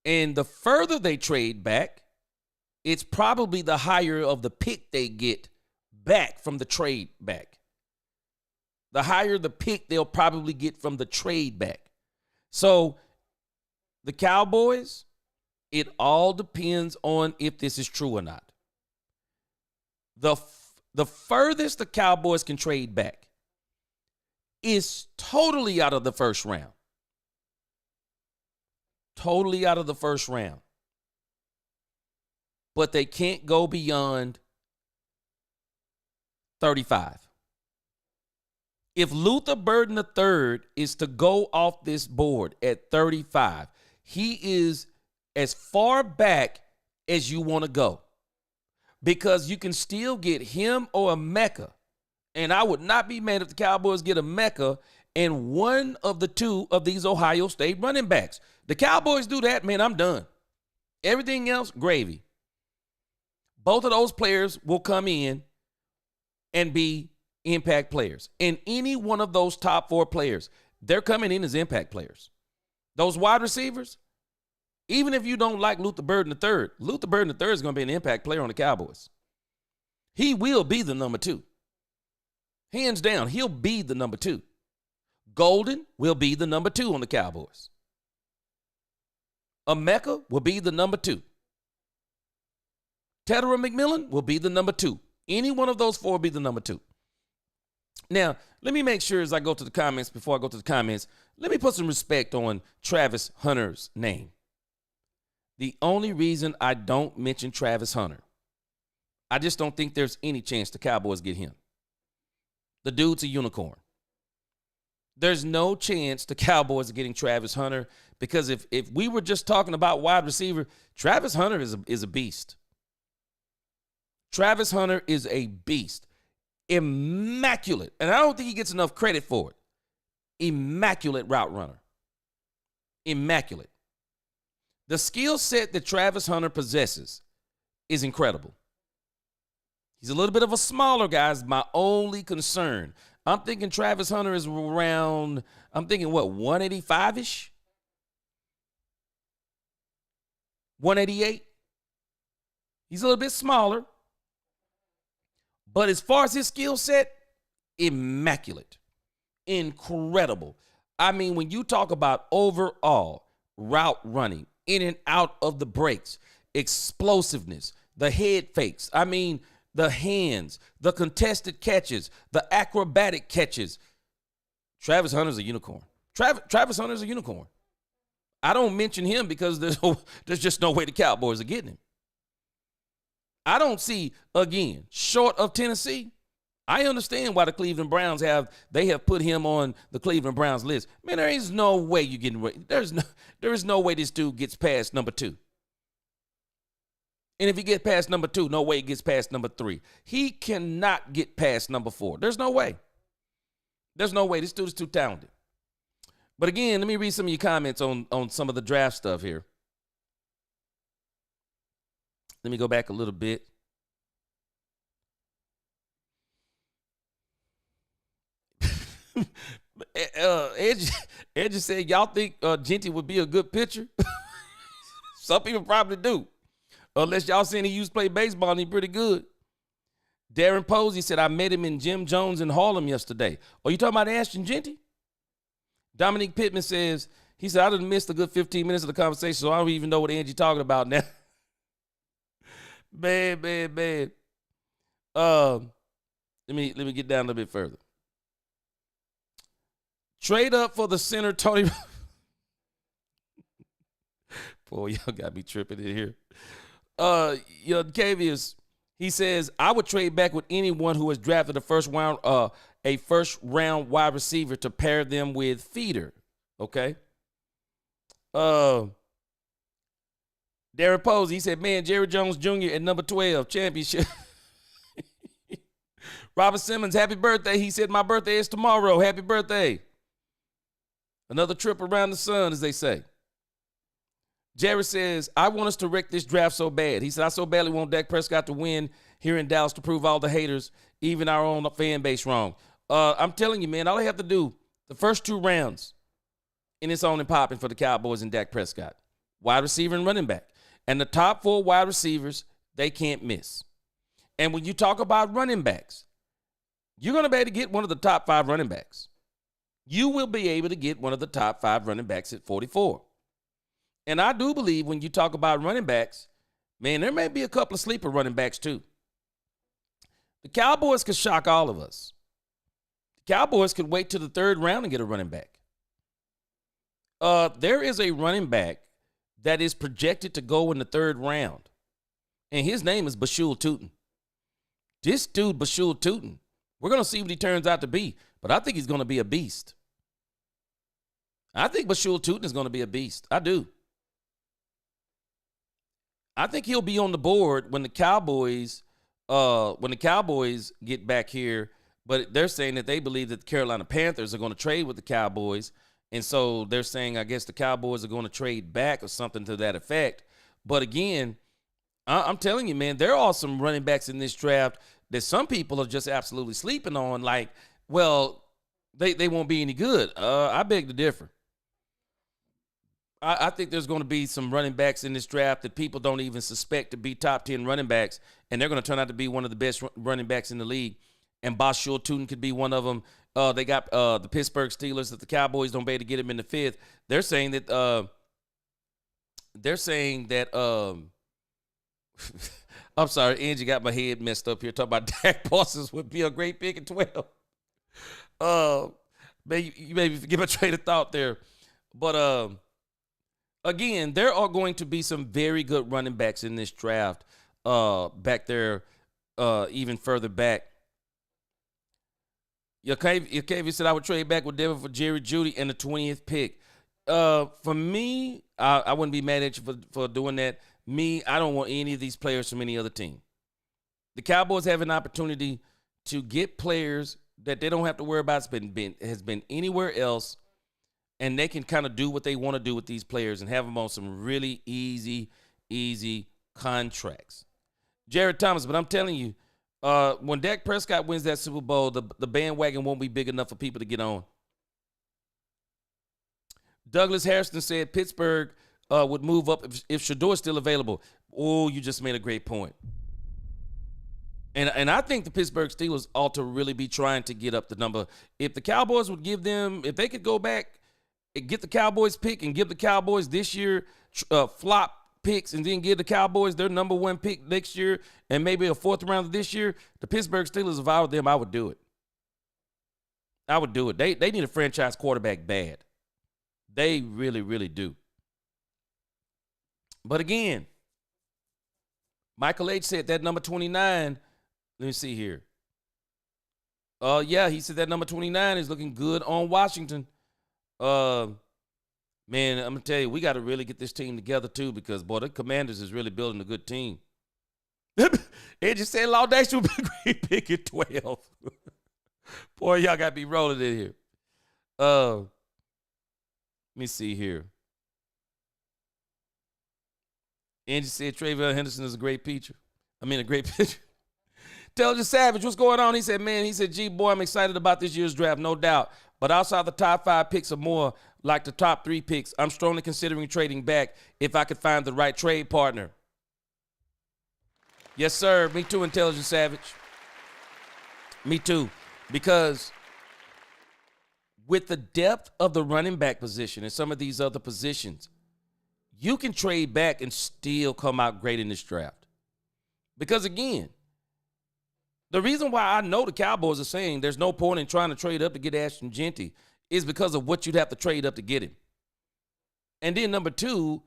And the further they trade back, it's probably the higher of the pick they get back from the trade back. The higher the pick they'll probably get from the trade back. So the Cowboys, it all depends on if this is true or not. The furthest the Cowboys can trade back is totally out of the first round. Totally out of the first round. But they can't go beyond 35. If Luther Burden III is to go off this board at 35, he is as far back as you want to go. Because you can still get him or a Mecca. And I would not be mad if the Cowboys get a Mecca and one of the two of these Ohio State running backs. The Cowboys do that, man, I'm done. Everything else, gravy. Both of those players will come in and be impact players. And any one of those top four players, they're coming in as impact players. Those wide receivers, even if you don't like Luther Burden III, Luther Burden III is going to be an impact player on the Cowboys. He will be the number 2. Hands down, he'll be the number 2. Golden will be the number 2 on the Cowboys. Emeka will be the number 2. Tedera McMillan will be the number 2. Any one of those four will be the number 2. Now, let me make sure as I go to the comments, before I go to the comments, let me put some respect on Travis Hunter's name. The only reason I don't mention Travis Hunter, I just don't think there's any chance the Cowboys get him. The dude's a unicorn. There's no chance the Cowboys are getting Travis Hunter because if we were just talking about wide receiver, Travis Hunter is a beast. Travis Hunter is a beast. Immaculate. And I don't think he gets enough credit for it. Immaculate route runner. Immaculate. The skill set that Travis Hunter possesses is incredible. He's a little bit of a smaller guy, is my only concern. I'm thinking Travis Hunter is around, 185-ish? 188? He's a little bit smaller. But as far as his skill set, immaculate. Incredible. I mean, when you talk about overall route running, in and out of the breaks, explosiveness, the head fakes, I mean, the hands, the contested catches, the acrobatic catches, Travis Hunter's a unicorn. Travis Hunter's a unicorn. I don't mention him because there's just no way the Cowboys are getting him. I don't see, again, short of Tennessee, I understand why the Cleveland Browns have put him on the Cleveland Browns list. Man, there is no way you getting there is no way this dude gets past number 2. And if he gets past number 2, no way he gets past number 3. He cannot get past number 4. There's no way. There's no way. This dude is too talented. But again, let me read some of your comments on some of the draft stuff here. Let me go back a little bit. Edge said, y'all think Genty would be a good pitcher? Some people probably do. Unless y'all seen he used to play baseball and he's pretty good. Darren Posey said, I met him in Jim Jones in Harlem yesterday. Oh, you talking about Ashton Genty? Dominique Pittman says, he said, I done missed a good 15 minutes of the conversation, so I don't even know what Angie talking about now. Man. Let me get down a little bit further. Trade up for the center, Tony. Boy, y'all got me tripping in here. Cavius, he says, I would trade back with anyone who has drafted a first round wide receiver to pair them with Feeder. Okay. Darren Posey, he said, man, Jerry Jones Jr. at number 12, championship. Robert Simmons, happy birthday. He said, my birthday is tomorrow. Happy birthday. Another trip around the sun, as they say. Jerry says, I want us to wreck this draft so bad. He said, I so badly want Dak Prescott to win here in Dallas to prove all the haters, even our own fan base, wrong. I'm telling you, man, all they have to do, the first 2 rounds, and it's on and popping for the Cowboys and Dak Prescott. Wide receiver and running back. And the top 4 wide receivers, they can't miss. And when you talk about running backs, you're going to be able to get one of the top 5 running backs. You will be able to get one of the top 5 running backs at 44. And I do believe when you talk about running backs, man, there may be a couple of sleeper running backs too. The Cowboys could shock all of us. The Cowboys could wait till the 3rd round and get a running back. There is a running back that is projected to go in the 3rd round, and his name is Bashul Tootin. This dude, Bashul Tootin, we're going to see what he turns out to be, but I think he's going to be a beast. I think Bashul Tootin is going to be a beast. I do. I think he'll be on the board when the Cowboys get back here, but they're saying that they believe that the Carolina Panthers are going to trade with the Cowboys, and so they're saying, I guess the Cowboys are going to trade back or something to that effect. But again, I'm telling you, man, there are some running backs in this draft that some people are just absolutely sleeping on, like, well, they won't be any good. I beg to differ. I think there's going to be some running backs in this draft that people don't even suspect to be top 10 running backs, and they're going to turn out to be one of the best running backs in the league. And Bashul Tootin could be one of them. They got the Pittsburgh Steelers that the Cowboys don't pay to get him in the 5th. They're saying that I'm sorry, Angie got my head messed up here talking about Dak Parsons would be a great pick at 12. You maybe give a train of thought there. But again, there are going to be some very good running backs in this draft back there, even further back. Yakavi said, I would trade back with Denver for Jerry Jeudy and the 20th pick. For me, I wouldn't be mad at you for doing that. Me, I don't want any of these players from any other team. The Cowboys have an opportunity to get players that they don't have to worry about has been anywhere else. and they can kind of do what they want to do with these players and have them on some really easy contracts. Jared Thomas, but I'm telling you, when Dak Prescott wins that Super Bowl, the bandwagon won't be big enough for people to get on. Douglas Harrison said Pittsburgh would move up if Shador is still available. Oh, you just made a great point. And I think the Pittsburgh Steelers ought to really be trying to get up the number. If the Cowboys would give them, if they could go back and get the Cowboys pick and give the Cowboys this year flop picks and then give the Cowboys their number one pick next year and maybe a fourth round this year, the Pittsburgh Steelers, if I were them, I would do it. I would do it. They need a franchise quarterback bad. They really, really do. But again, Michael H. said that number 29. Let me see here. Yeah, he said that number 29 is looking good on Washington. Man, I'm going to tell you, we got to really get this team together, too, because, boy, the Commanders is really building a good team. It just said Laudation would be a great pick at 12. Boy, y'all got to be rolling in here. Let me see here. Angie said Travion Henderson is a great pitcher. A great pitcher. Intelligent Savage, what's going on? He said, gee, boy, I'm excited about this year's draft, no doubt. But outside the top 5 picks are more like the top 3 picks. I'm strongly considering trading back if I could find the right trade partner. Yes, sir. Me too, Intelligent Savage. Me too. Because with the depth of the running back position and some of these other positions, you can trade back and still come out great in this draft. Because, again, the reason why I know the Cowboys are saying there's no point in trying to trade up to get Ashton Jeanty is because of what you'd have to trade up to get him. And then number 2,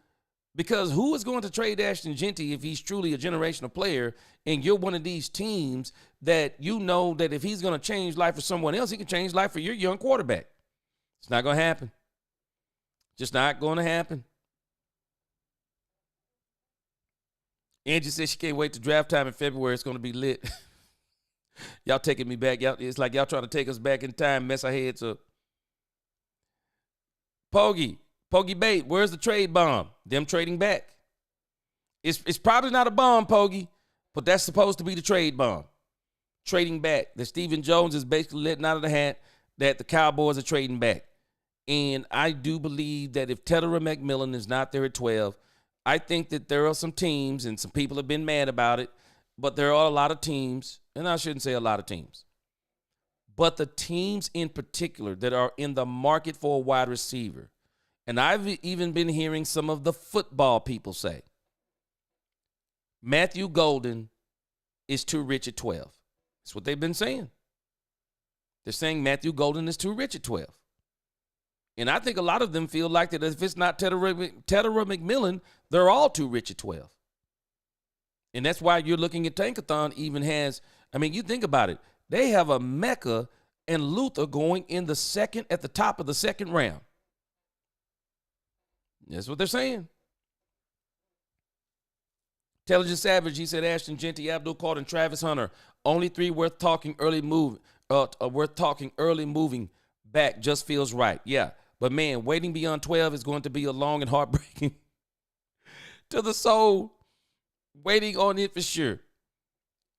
because who is going to trade Ashton Jeanty if he's truly a generational player and you're one of these teams that you know that if he's going to change life for someone else, he can change life for your young quarterback. It's not going to happen. Just not going to happen. Angie says she can't wait to draft time in February. It's going to be lit. Y'all taking me back. It's like y'all trying to take us back in time, mess our heads up. Poggy Bait, where's the trade bomb? Them trading back. It's probably not a bomb, Poggy, but that's supposed to be the trade bomb. Trading back. That Stephen Jones is basically letting out of the hat that the Cowboys are trading back. And I do believe that if Tedera McMillan is not there at 12, I think that there are some teams, and some people have been mad about it, but there are a lot of teams, and I shouldn't say a lot of teams, but the teams in particular that are in the market for a wide receiver, and I've even been hearing some of the football people say, Matthew Golden is too rich at 12. That's what they've been saying. They're saying Matthew Golden is too rich at 12. And I think a lot of them feel like that if it's not Tedera McMillan, they're all too rich at 12. And that's why you're looking at Tankathon even has, you think about it. They have a Mecca and Luther going in the second, at the top of the second round. That's what they're saying. Intelligent Savage, he said Ashton Jeanty, Abdul Card, and Travis Hunter. Only 3 worth talking early moving back just feels right. Yeah. But man, waiting beyond 12 is going to be a long and heartbreaking to the soul. Waiting on it for sure.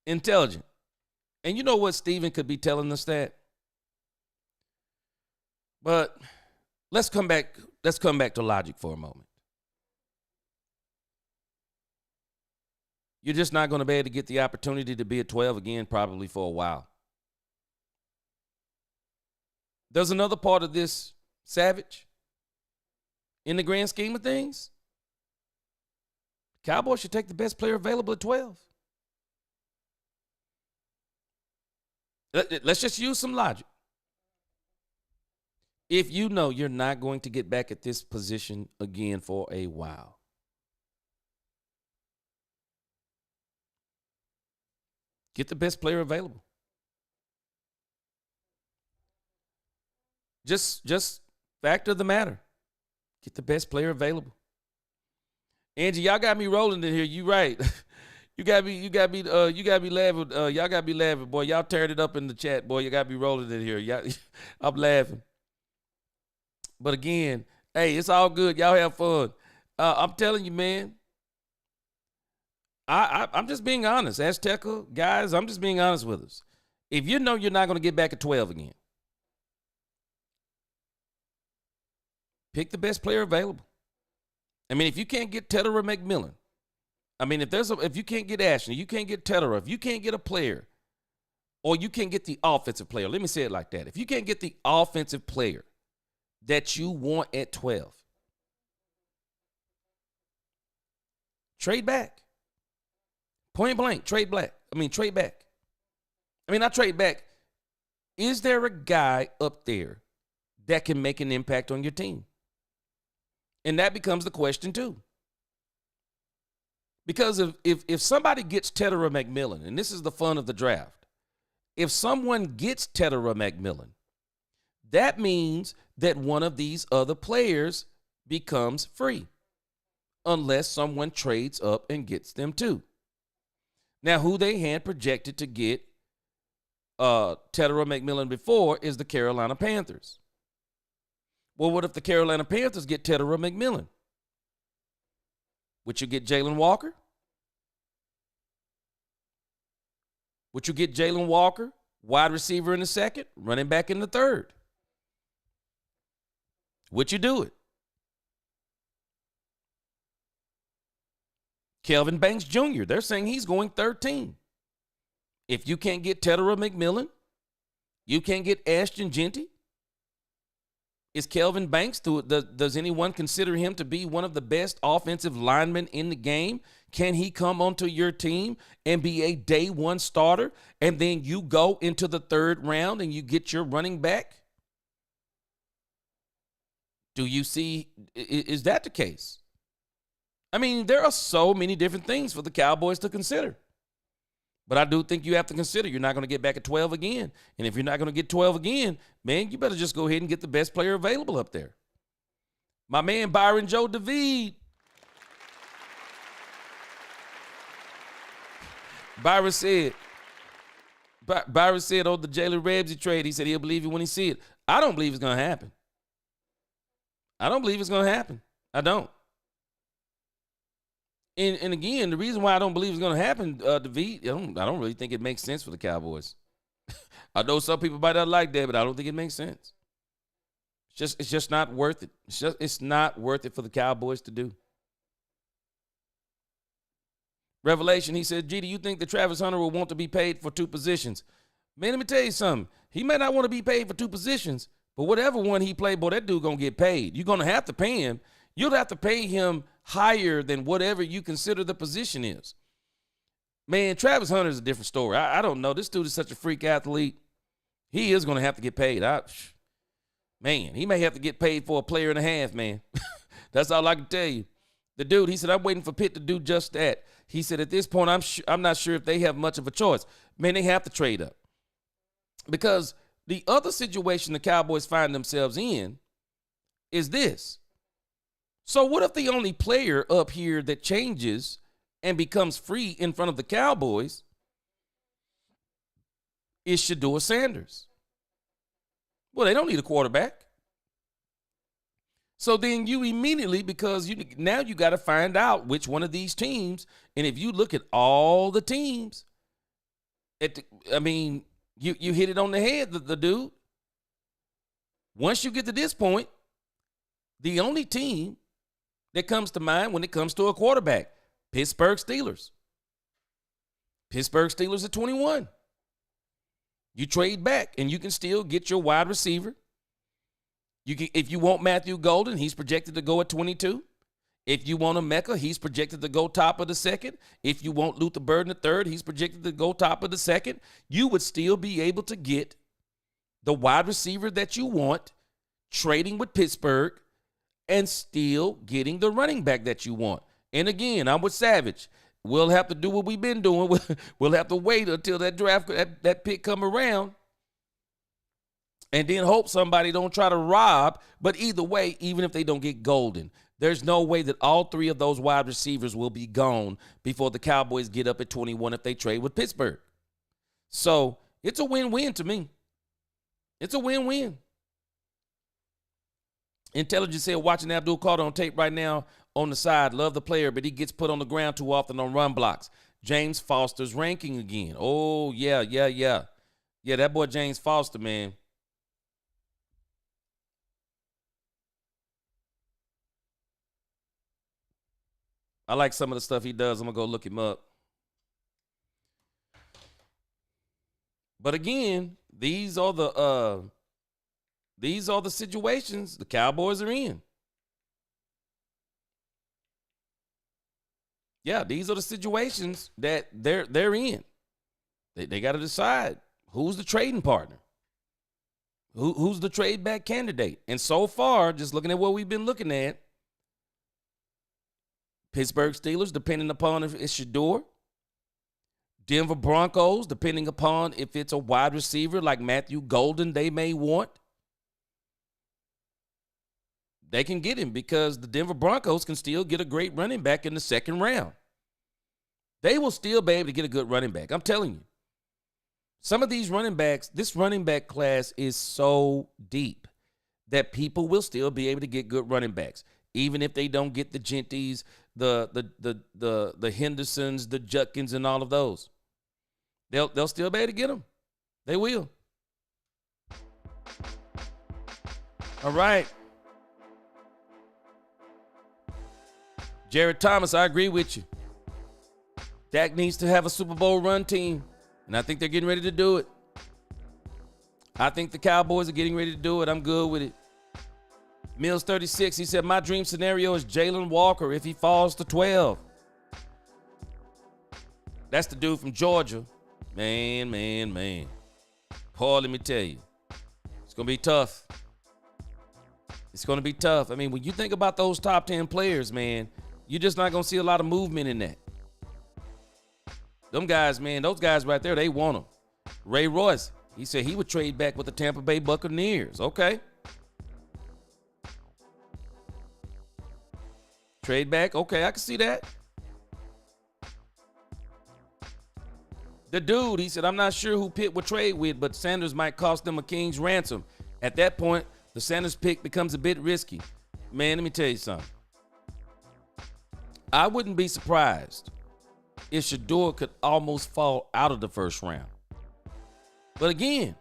Intelligent. And you know what? Steven could be telling us that. But let's come back to logic for a moment. You're just not going to be able to get the opportunity to be at 12 again probably for a while. There's another part of this, Savage. In the grand scheme of things, Cowboys should take the best player available at 12. Let's just use some logic. If you know you're not going to get back at this position again for a while, get the best player available. Just fact of the matter. Get the best player available. Angie, y'all got me rolling in here. You right. You got me laughing. Y'all got me laughing, boy. Y'all teared it up in the chat, boy. You got me rolling in here. I'm laughing. But again, hey, it's all good. Y'all have fun. I'm telling you, man. I'm just being honest. Azteca, guys, I'm just being honest with us. If you know you're not going to get back at 12 again, pick the best player available. I mean, if you can't get Tedder or McMillan, I mean, if you can't get Ashton, you can't get Tedder, if you can't get a player, or you can't get the offensive player, let me say it like that. If you can't get the offensive player that you want at 12, trade back. Point blank, trade back. Not trade back. Is there a guy up there that can make an impact on your team? And that becomes the question too. Because if somebody gets Tedder or McMillan, and this is the fun of the draft, if someone gets Tedder or McMillan, that means that one of these other players becomes free, unless someone trades up and gets them too. Now, who they had projected to get Tedder or McMillan before is the Carolina Panthers. Well, what if the Carolina Panthers get Tedder or McMillan? Would you get Jalen Walker? Would you get Jalen Walker, wide receiver in the second, running back in the third? Would you do it? Kelvin Banks Jr., they're saying he's going 13. If you can't get Tedder or McMillan, you can't get Ashton Genty. Is Kelvin Banks, does anyone consider him to be one of the best offensive linemen in the game? Can he come onto your team and be a day one starter, and then you go into the third round and you get your running back? Do you see, is that the case? I mean, there are so many different things for the Cowboys to consider. But I do think you have to consider you're not going to get back at 12 again. And if you're not going to get 12 again, man, you better just go ahead and get the best player available up there. My man Byron Joe David. Byron said on the Jalen Ramsey trade, he said he'll believe it when he see it. I don't believe it's going to happen. I don't. And again, the reason why I don't believe it's going to happen, David, I don't really think it makes sense for the Cowboys. I know some people might not like that, but I don't think it makes sense. It's just not worth it. It's not worth it for the Cowboys to do. Revelation, he said, G, do you think that Travis Hunter will want to be paid for two positions? Man, let me tell you something. He may not want to be paid for two positions, but whatever one he played, boy, that dude going to get paid. You're going to have to pay him. You'll have to pay him higher than whatever you consider the position is. Man, Travis Hunter is a different story. I don't know. This dude is such a freak athlete. He is going to have to get paid. Man, he may have to get paid for a player and a half, man. That's all I can tell you. The dude, he said, I'm waiting for Pitt to do just that. He said, at this point, I'm not sure if they have much of a choice. Man, they have to trade up. Because the other situation the Cowboys find themselves in is this. So what if the only player up here that changes and becomes free in front of the Cowboys is Shedeur Sanders? Well, they don't need a quarterback. So then you immediately, because now you got to find out which one of these teams, and if you look at all the teams, you hit it on the head, the dude. Once you get to this point, the only team that comes to mind when it comes to a quarterback, Pittsburgh Steelers. Pittsburgh Steelers at 21. You trade back, and you can still get your wide receiver. If you want Matthew Golden, he's projected to go at 22. If you want Emeka, he's projected to go top of the second. If you want Luther Burden III, he's projected to go top of the second. You would still be able to get the wide receiver that you want, trading with Pittsburgh, and still getting the running back that you want. And again, I'm with Savage. We'll have to do what we've been doing. We'll have to wait until that draft, that pick come around, and then hope somebody don't try to rob. But either way, even if they don't get Golden, there's no way that all three of those wide receivers will be gone before the Cowboys get up at 21 if they trade with Pittsburgh. So it's a win-win to me. It's a win-win. Intelligence said, watching Abdul Carter on tape right now on the side. Love the player, but he gets put on the ground too often on run blocks. James Foster's ranking again. Oh, yeah. Yeah, that boy James Foster, man. I like some of the stuff he does. I'm going to go look him up. But again, these are the situations the Cowboys are in. Yeah, these are the situations that they're in. They got to decide who's the trading partner, who's the trade back candidate. And so far, just looking at what we've been looking at, Pittsburgh Steelers, depending upon if it's Shador. Denver Broncos, depending upon if it's a wide receiver like Matthew Golden they may want. They can get him because the Denver Broncos can still get a great running back in the second round. They will still be able to get a good running back. I'm telling you. Some of these running backs, this running back class is so deep that people will still be able to get good running backs, even if they don't get the Genties, the Hendersons, the Judkins, and all of those. They'll still be able to get them. They will. All right. Jared Thomas, I agree with you. Dak needs to have a Super Bowl run team, and I think they're getting ready to do it. I think the Cowboys are getting ready to do it. I'm good with it. Mills 36, he said, my dream scenario is Jalen Walker if he falls to 12. That's the dude from Georgia. Man. Paul, let me tell you, it's going to be tough. It's going to be tough. I mean, when you think about those top 10 players, man, you're just not going to see a lot of movement in that. Them guys, man, those guys right there, they want them. Ray Royce, he said he would trade back with the Tampa Bay Buccaneers. Okay. Trade back. Okay, I can see that. The dude, he said, I'm not sure who Pitt would trade with, but Sanders might cost them a king's ransom. At that point, the Sanders pick becomes a bit risky. Man, let me tell you something. I wouldn't be surprised if Shador could almost fall out of the first round. But again,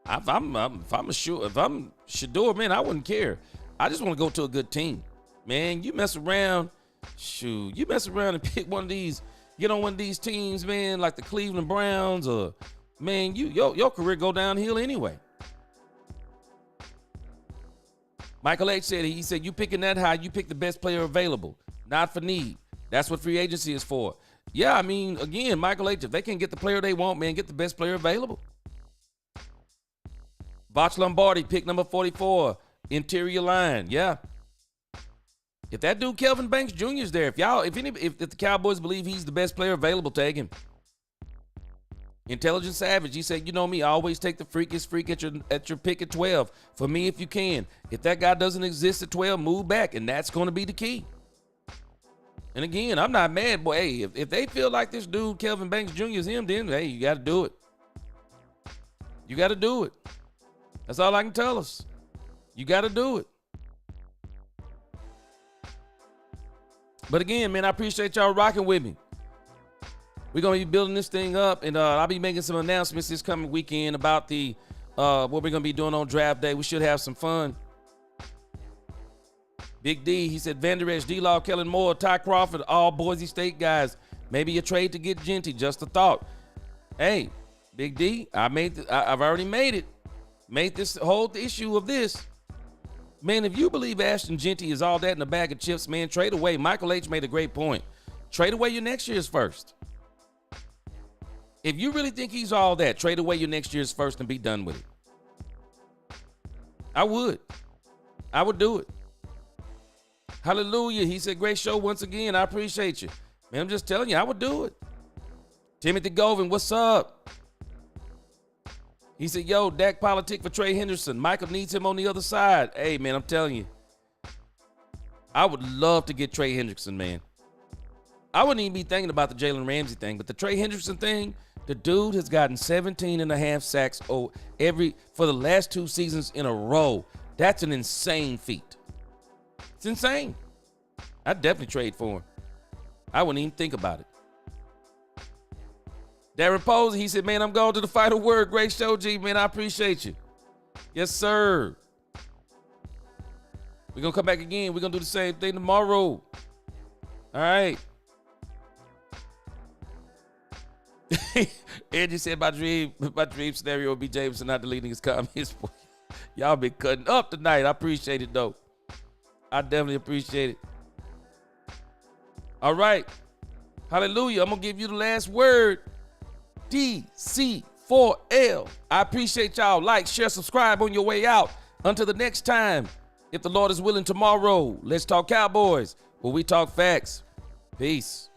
if I'm Shador, man, I wouldn't care. I just want to go to a good team. Man, you mess around and pick one of these, get on one of these teams, man, like the Cleveland Browns, or man, your career go downhill anyway. Michael H said, you picking that high, you pick the best player available, not for need. That's what free agency is for. Yeah, I mean, again, Michael H, if they can get the player they want, man, get the best player available. Botch Lombardi, pick number 44, interior line. Yeah. If that dude Kelvin Banks Jr. is there, if the Cowboys believe he's the best player available, take him. Intelligent Savage, he said, you know me, I always take the freakiest freak at your pick at 12. For me, if you can. If that guy doesn't exist at 12, move back, and that's going to be the key. And again, I'm not mad, boy. Hey, if they feel like this dude Kelvin Banks Jr. is him, then hey, you got to do it. You got to do it. That's all I can tell us. You got to do it. But again, man, I appreciate y'all rocking with me. We're going to be building this thing up, and I'll be making some announcements this coming weekend about the what we're going to be doing on draft day. We should have some fun. Big D, he said, Van Der Esch, D-Law, Kellen Moore, Ty Crawford, all Boise State guys. Maybe a trade to get Genty, just a thought. Hey, Big D, I've already made it. Made this whole issue of this. Man, if you believe Ashton Genty is all that in a bag of chips, man, trade away. Michael H. made a great point. Trade away your next year's first. If you really think he's all that, trade away your next year's first and be done with it. I would do it. Hallelujah. He said, great show once again. I appreciate you. Man, I'm just telling you, I would do it. Timothy Govin, what's up? He said, yo, Dak politic for Trey Henderson. Michael needs him on the other side. Hey, man, I'm telling you. I would love to get Trey Henderson, man. I wouldn't even be thinking about the Jalen Ramsey thing, but the Trey Henderson thing, the dude has gotten 17 and a half sacks for the last 2 seasons in a row. That's an insane feat. It's insane. I'd definitely trade for him. I wouldn't even think about it. Darren Posey, he said, man, I'm going to the final word. Great show, G, man. I appreciate you. Yes, sir. We're going to come back again. We're going to do the same thing tomorrow. All right. Angie said my dream scenario would be Jameson not deleting his comments. Y'all been cutting up tonight. I appreciate it, though. I definitely appreciate it. All right. Hallelujah. I'm going to give you the last word. DC4L. I appreciate y'all. Like, share, subscribe on your way out. Until the next time, if the Lord is willing, tomorrow, let's talk Cowboys, where we talk facts. Peace.